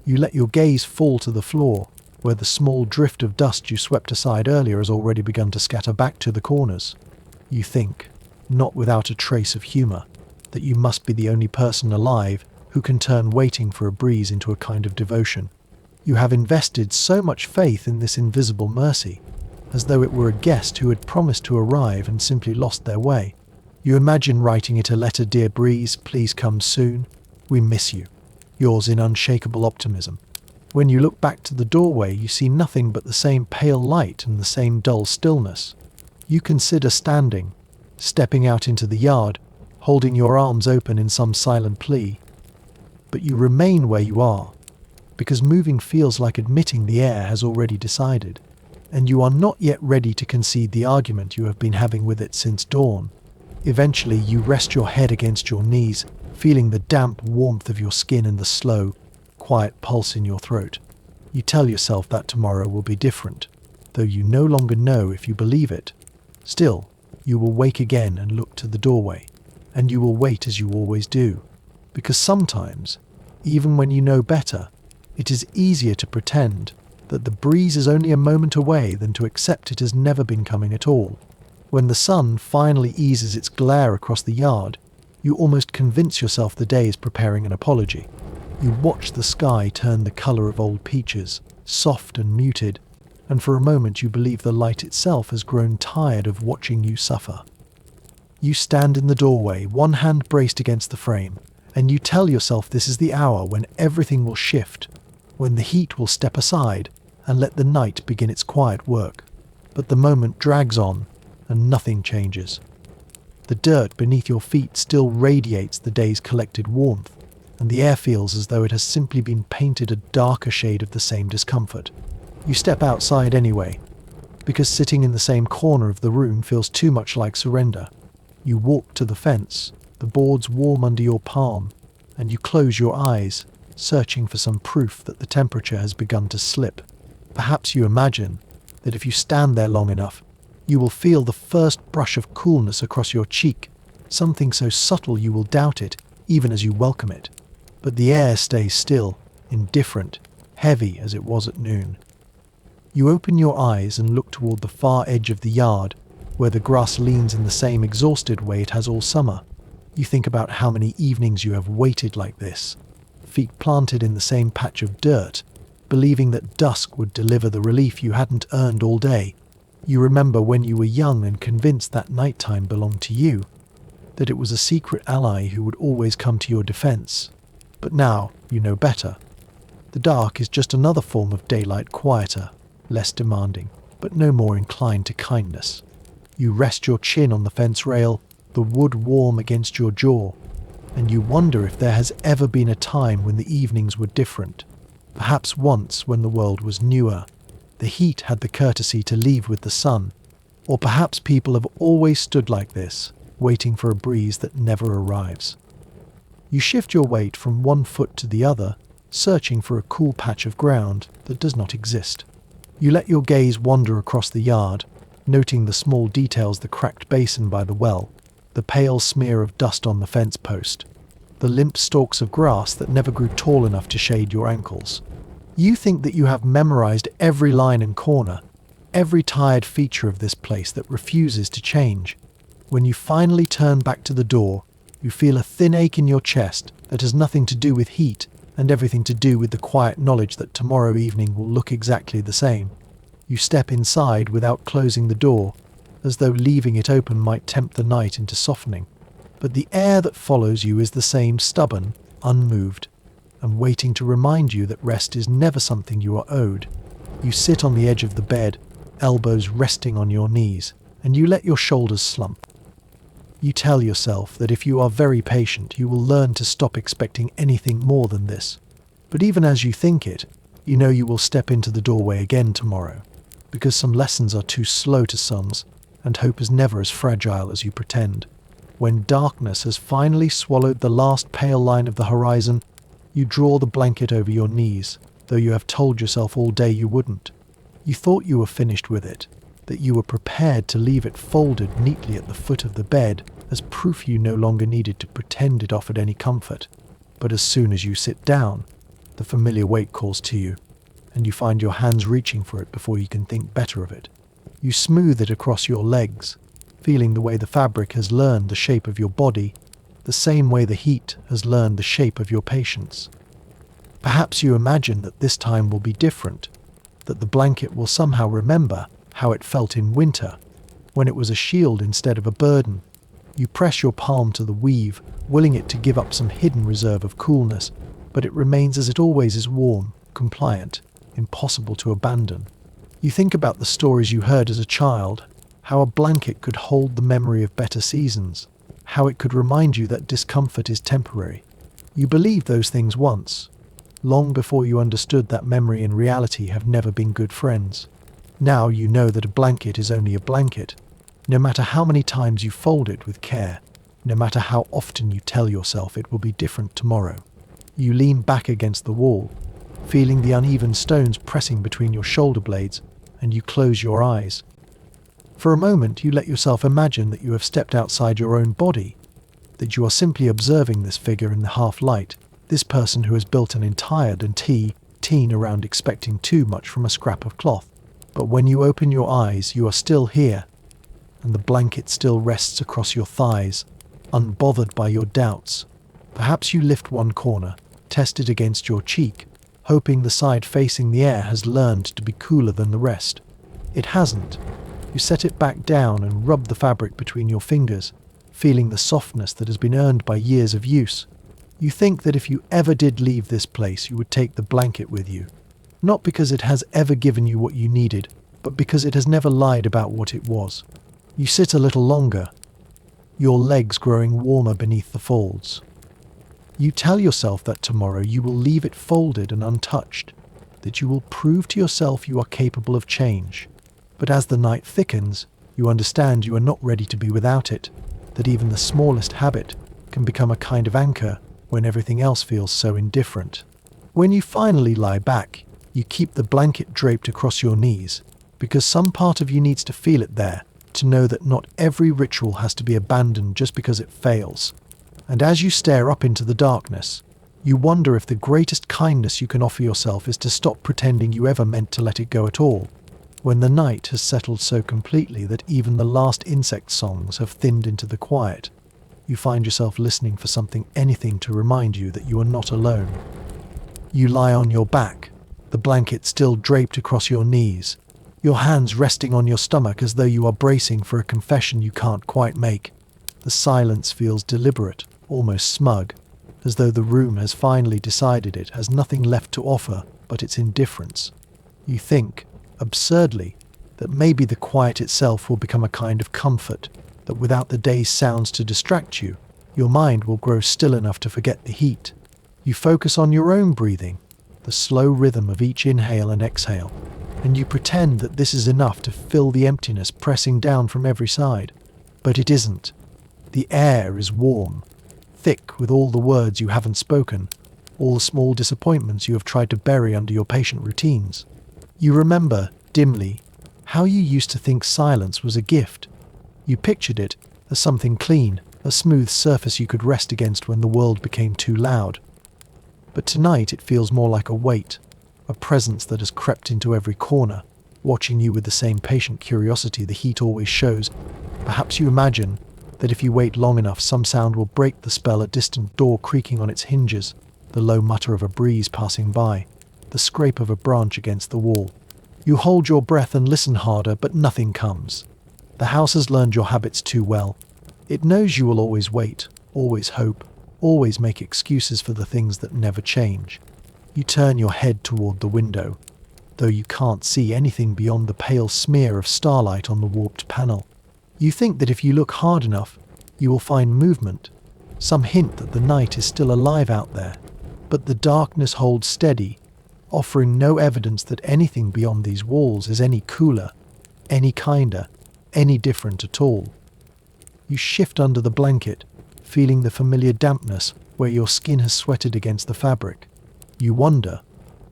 You let your gaze fall to the floor, where the small drift of dust you swept aside earlier has already begun to scatter back to the corners. You think, not without a trace of humour, that you must be the only person alive who can turn waiting for a breeze into a kind of devotion. You have invested so much faith in this invisible mercy, as though it were a guest who had promised to arrive and simply lost their way. You imagine writing it a letter: "Dear breeze, please come soon. We miss you." Yours in unshakable optimism. When you look back to the doorway, you see nothing but the same pale light and the same dull stillness. You consider standing, stepping out into the yard, holding your arms open in some silent plea. But you remain where you are, because moving feels like admitting the air has already decided, and you are not yet ready to concede the argument you have been having with it since dawn. Eventually, you rest your head against your knees, feeling the damp warmth of your skin and the slow, quiet pulse in your throat. You tell yourself that tomorrow will be different, though you no longer know if you believe it. Still, you will wake again and look to the doorway, and you will wait as you always do, because sometimes, even when you know better, it is easier to pretend that the breeze is only a moment away than to accept it has never been coming at all. When the sun finally eases its glare across the yard, you almost convince yourself the day is preparing an apology. You watch the sky turn the colour of old peaches, soft and muted, and for a moment you believe the light itself has grown tired of watching you suffer. You stand in the doorway, one hand braced against the frame, and you tell yourself this is the hour when everything will shift, when the heat will step aside and let the night begin its quiet work. But the moment drags on, and nothing changes. The dirt beneath your feet still radiates the day's collected warmth, and the air feels as though it has simply been painted a darker shade of the same discomfort. You step outside anyway, because sitting in the same corner of the room feels too much like surrender. You walk to the fence, the boards warm under your palm, and you close your eyes, searching for some proof that the temperature has begun to slip. Perhaps you imagine that if you stand there long enough, you will feel the first brush of coolness across your cheek, something so subtle you will doubt it even as you welcome it. But the air stays still, indifferent, heavy as it was at noon. You open your eyes and look toward the far edge of the yard, where the grass leans in the same exhausted way it has all summer. You think about how many evenings you have waited like this, feet planted in the same patch of dirt, believing that dusk would deliver the relief you hadn't earned all day. You remember when you were young and convinced that nighttime belonged to you, that it was a secret ally who would always come to your defense. But now you know better. The dark is just another form of daylight, quieter, less demanding, but no more inclined to kindness. You rest your chin on the fence rail, the wood warm against your jaw, and you wonder if there has ever been a time when the evenings were different. Perhaps once when the world was newer, the heat had the courtesy to leave with the sun, or perhaps people have always stood like this, waiting for a breeze that never arrives. You shift your weight from one foot to the other, searching for a cool patch of ground that does not exist. You let your gaze wander across the yard, noting the small details: the cracked basin by the well, the pale smear of dust on the fence post, the limp stalks of grass that never grew tall enough to shade your ankles. You think that you have memorized every line and corner, every tired feature of this place that refuses to change. When you finally turn back to the door, you feel a thin ache in your chest that has nothing to do with heat and everything to do with the quiet knowledge that tomorrow evening will look exactly the same. You step inside without closing the door, as though leaving it open might tempt the night into softening. But the air that follows you is the same, stubborn, unmoved, and waiting to remind you that rest is never something you are owed. You sit on the edge of the bed, elbows resting on your knees, and you let your shoulders slump. You tell yourself that if you are very patient, you will learn to stop expecting anything more than this. But even as you think it, you know you will step into the doorway again tomorrow, because some lessons are too slow to sums, and hope is never as fragile as you pretend. When darkness has finally swallowed the last pale line of the horizon, you draw the blanket over your knees, though you have told yourself all day you wouldn't. You thought you were finished with it, that you were prepared to leave it folded neatly at the foot of the bed as proof you no longer needed to pretend it offered any comfort. But as soon as you sit down, the familiar weight calls to you, and you find your hands reaching for it before you can think better of it. You smooth it across your legs, feeling the way the fabric has learned the shape of your body, the same way the heat has learned the shape of your patience. Perhaps you imagine that this time will be different, that the blanket will somehow remember how it felt in winter, when it was a shield instead of a burden. You press your palm to the weave, willing it to give up some hidden reserve of coolness, but it remains as it always is: warm, compliant, impossible to abandon. You think about the stories you heard as a child, how a blanket could hold the memory of better seasons, how it could remind you that discomfort is temporary. You believed those things once, long before you understood that memory and reality have never been good friends. Now you know that a blanket is only a blanket, no matter how many times you fold it with care, no matter how often you tell yourself it will be different tomorrow. You lean back against the wall, feeling the uneven stones pressing between your shoulder blades, and you close your eyes. For a moment you let yourself imagine that you have stepped outside your own body, that you are simply observing this figure in the half-light, this person who has built an entire teen around expecting too much from a scrap of cloth. But when you open your eyes, you are still here, and the blanket still rests across your thighs, unbothered by your doubts. Perhaps you lift one corner, test it against your cheek, hoping the side facing the air has learned to be cooler than the rest. It hasn't. You set it back down and rub the fabric between your fingers, feeling the softness that has been earned by years of use. You think that if you ever did leave this place, you would take the blanket with you. Not because it has ever given you what you needed, but because it has never lied about what it was. You sit a little longer, your legs growing warmer beneath the folds. You tell yourself that tomorrow you will leave it folded and untouched, that you will prove to yourself you are capable of change. But as the night thickens, you understand you are not ready to be without it, that even the smallest habit can become a kind of anchor, when everything else feels so indifferent. When you finally lie back, you keep the blanket draped across your knees, because some part of you needs to feel it there, to know that not every ritual has to be abandoned just because it fails. And as you stare up into the darkness, you wonder if the greatest kindness you can offer yourself is to stop pretending you ever meant to let it go at all. When the night has settled so completely that even the last insect songs have thinned into the quiet, you find yourself listening for anything to remind you that you are not alone. You lie on your back, the blanket still draped across your knees, your hands resting on your stomach as though you are bracing for a confession you can't quite make. The silence feels deliberate, almost smug, as though the room has finally decided it has nothing left to offer but its indifference. You think, absurdly, that maybe the quiet itself will become a kind of comfort, that without the day's sounds to distract you, your mind will grow still enough to forget the heat. You focus on your own breathing, the slow rhythm of each inhale and exhale, and you pretend that this is enough to fill the emptiness pressing down from every side. But it isn't. The air is warm, thick with all the words you haven't spoken, all the small disappointments you have tried to bury under your patient routines. You remember, dimly, how you used to think silence was a gift. You pictured it as something clean, a smooth surface you could rest against when the world became too loud. But tonight it feels more like a weight, a presence that has crept into every corner, watching you with the same patient curiosity the heat always shows. Perhaps you imagine that if you wait long enough, some sound will break the spell, a distant door creaking on its hinges, the low mutter of a breeze passing by, the scrape of a branch against the wall. You hold your breath and listen harder, but nothing comes. The house has learned your habits too well. It knows you will always wait, always hope, always make excuses for the things that never change. You turn your head toward the window, though you can't see anything beyond the pale smear of starlight on the warped panel. You think that if you look hard enough, you will find movement, some hint that the night is still alive out there. But the darkness holds steady, offering no evidence that anything beyond these walls is any cooler, any kinder, any different at all. You shift under the blanket, feeling the familiar dampness where your skin has sweated against the fabric. You wonder,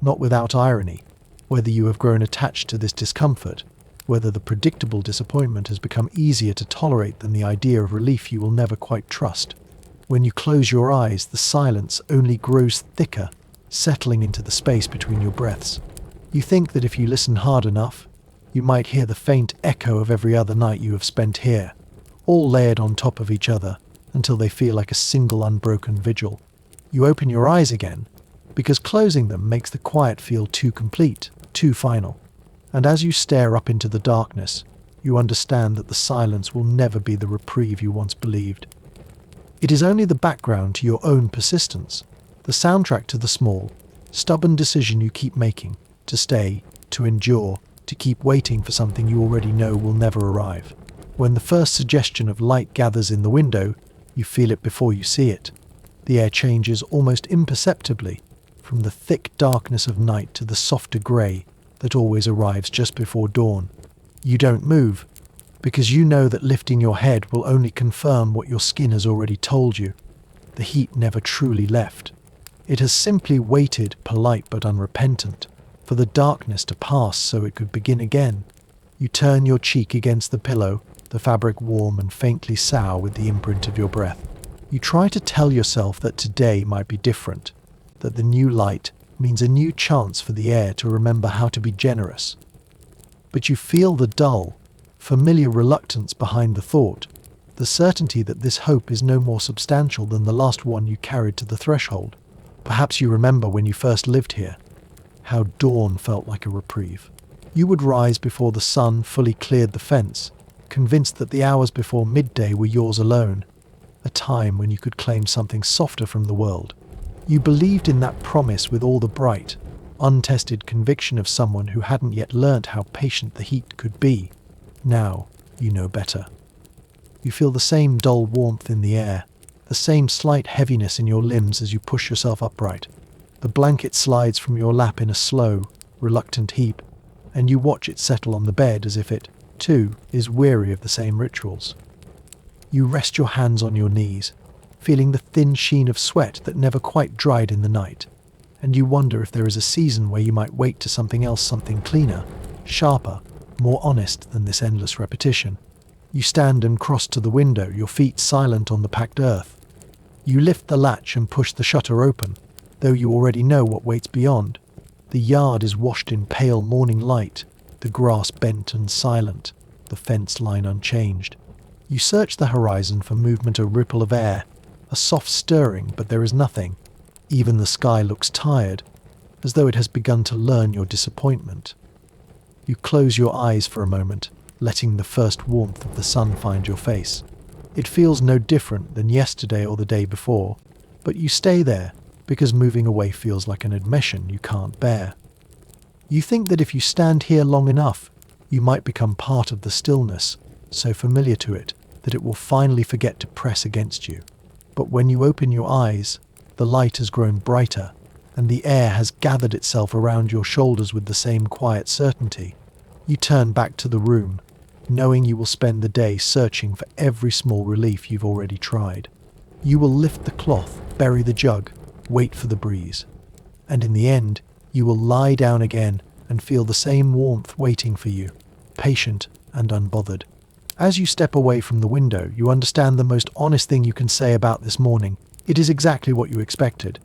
not without irony, whether you have grown attached to this discomfort, whether the predictable disappointment has become easier to tolerate than the idea of relief you will never quite trust. When you close your eyes, the silence only grows thicker, settling into the space between your breaths. You think that if you listen hard enough, you might hear the faint echo of every other night you have spent here, all layered on top of each other until they feel like a single unbroken vigil. You open your eyes again, because closing them makes the quiet feel too complete, too final. And as you stare up into the darkness, you understand that the silence will never be the reprieve you once believed. It is only the background to your own persistence, the soundtrack to the small, stubborn decision you keep making, to stay, to endure, to keep waiting for something you already know will never arrive. When the first suggestion of light gathers in the window, you feel it before you see it. The air changes almost imperceptibly, from the thick darkness of night to the softer grey that always arrives just before dawn. You don't move, because you know that lifting your head will only confirm what your skin has already told you. The heat never truly left. It has simply waited, polite but unrepentant, for the darkness to pass so it could begin again. You turn your cheek against the pillow, the fabric warm and faintly sour with the imprint of your breath. You try to tell yourself that today might be different, that the new light means a new chance for the air to remember how to be generous. But you feel the dull, familiar reluctance behind the thought, the certainty that this hope is no more substantial than the last one you carried to the threshold. Perhaps you remember when you first lived here, how dawn felt like a reprieve. You would rise before the sun fully cleared the fence, convinced that the hours before midday were yours alone, a time when you could claim something softer from the world. You believed in that promise with all the bright, untested conviction of someone who hadn't yet learnt how patient the heat could be. Now, you know better. You feel the same dull warmth in the air, the same slight heaviness in your limbs as you push yourself upright. The blanket slides from your lap in a slow, reluctant heap, and you watch it settle on the bed as if it, too, is weary of the same rituals. You rest your hands on your knees, feeling the thin sheen of sweat that never quite dried in the night. And you wonder if there is a season where you might wake to something else, something cleaner, sharper, more honest than this endless repetition. You stand and cross to the window, your feet silent on the packed earth. You lift the latch and push the shutter open, though you already know what waits beyond. The yard is washed in pale morning light, the grass bent and silent, the fence line unchanged. You search the horizon for movement, a ripple of air, a soft stirring, but there is nothing. Even the sky looks tired, as though it has begun to learn your disappointment. You close your eyes for a moment, letting the first warmth of the sun find your face. It feels no different than yesterday or the day before, but you stay there because moving away feels like an admission you can't bear. You think that if you stand here long enough, you might become part of the stillness, so familiar to it that it will finally forget to press against you. But when you open your eyes, the light has grown brighter, and the air has gathered itself around your shoulders with the same quiet certainty. You turn back to the room, knowing you will spend the day searching for every small relief you've already tried. You will lift the cloth, bury the jug, wait for the breeze. And in the end, you will lie down again and feel the same warmth waiting for you, patient and unbothered. As you step away from the window, you understand the most honest thing you can say about this morning. It is exactly what you expected.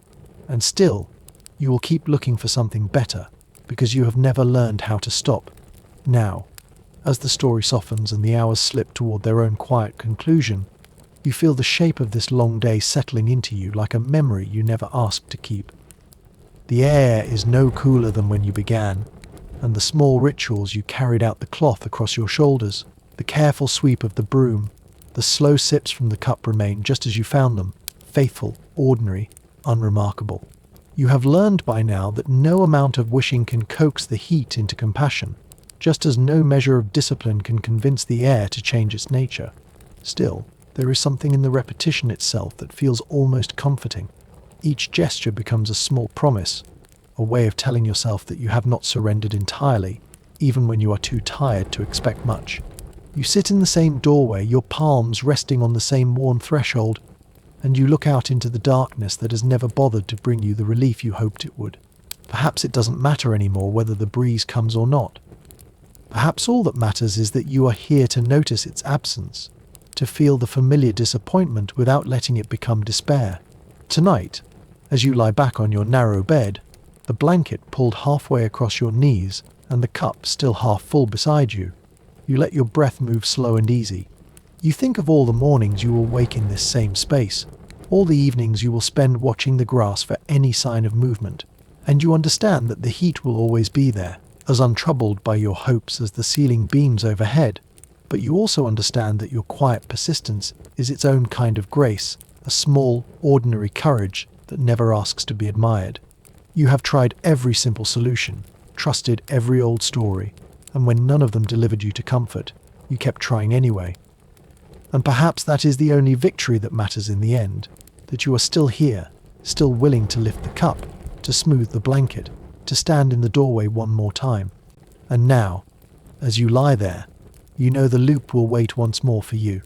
And still, you will keep looking for something better, because you have never learned how to stop. Now, as the story softens and the hours slip toward their own quiet conclusion, you feel the shape of this long day settling into you like a memory you never asked to keep. The air is no cooler than when you began, and the small rituals you carried out, the cloth across your shoulders, the careful sweep of the broom, the slow sips from the cup remain just as you found them, faithful, ordinary, unremarkable. You have learned by now that no amount of wishing can coax the heat into compassion, just as no measure of discipline can convince the air to change its nature. Still, there is something in the repetition itself that feels almost comforting. Each gesture becomes a small promise, a way of telling yourself that you have not surrendered entirely, even when you are too tired to expect much. You sit in the same doorway, your palms resting on the same worn threshold, and you look out into the darkness that has never bothered to bring you the relief you hoped it would. Perhaps it doesn't matter anymore whether the breeze comes or not. Perhaps all that matters is that you are here to notice its absence, to feel the familiar disappointment without letting it become despair. Tonight, as you lie back on your narrow bed, the blanket pulled halfway across your knees and the cup still half full beside you, you let your breath move slow and easy. You think of all the mornings you will wake in this same space, all the evenings you will spend watching the grass for any sign of movement, and you understand that the heat will always be there, as untroubled by your hopes as the ceiling beams overhead. But you also understand that your quiet persistence is its own kind of grace, a small, ordinary courage that never asks to be admired. You have tried every simple solution, trusted every old story, and when none of them delivered you to comfort, you kept trying anyway. And perhaps that is the only victory that matters in the end, that you are still here, still willing to lift the cup, to smooth the blanket, to stand in the doorway one more time. And now, as you lie there, you know the loop will wait once more for you.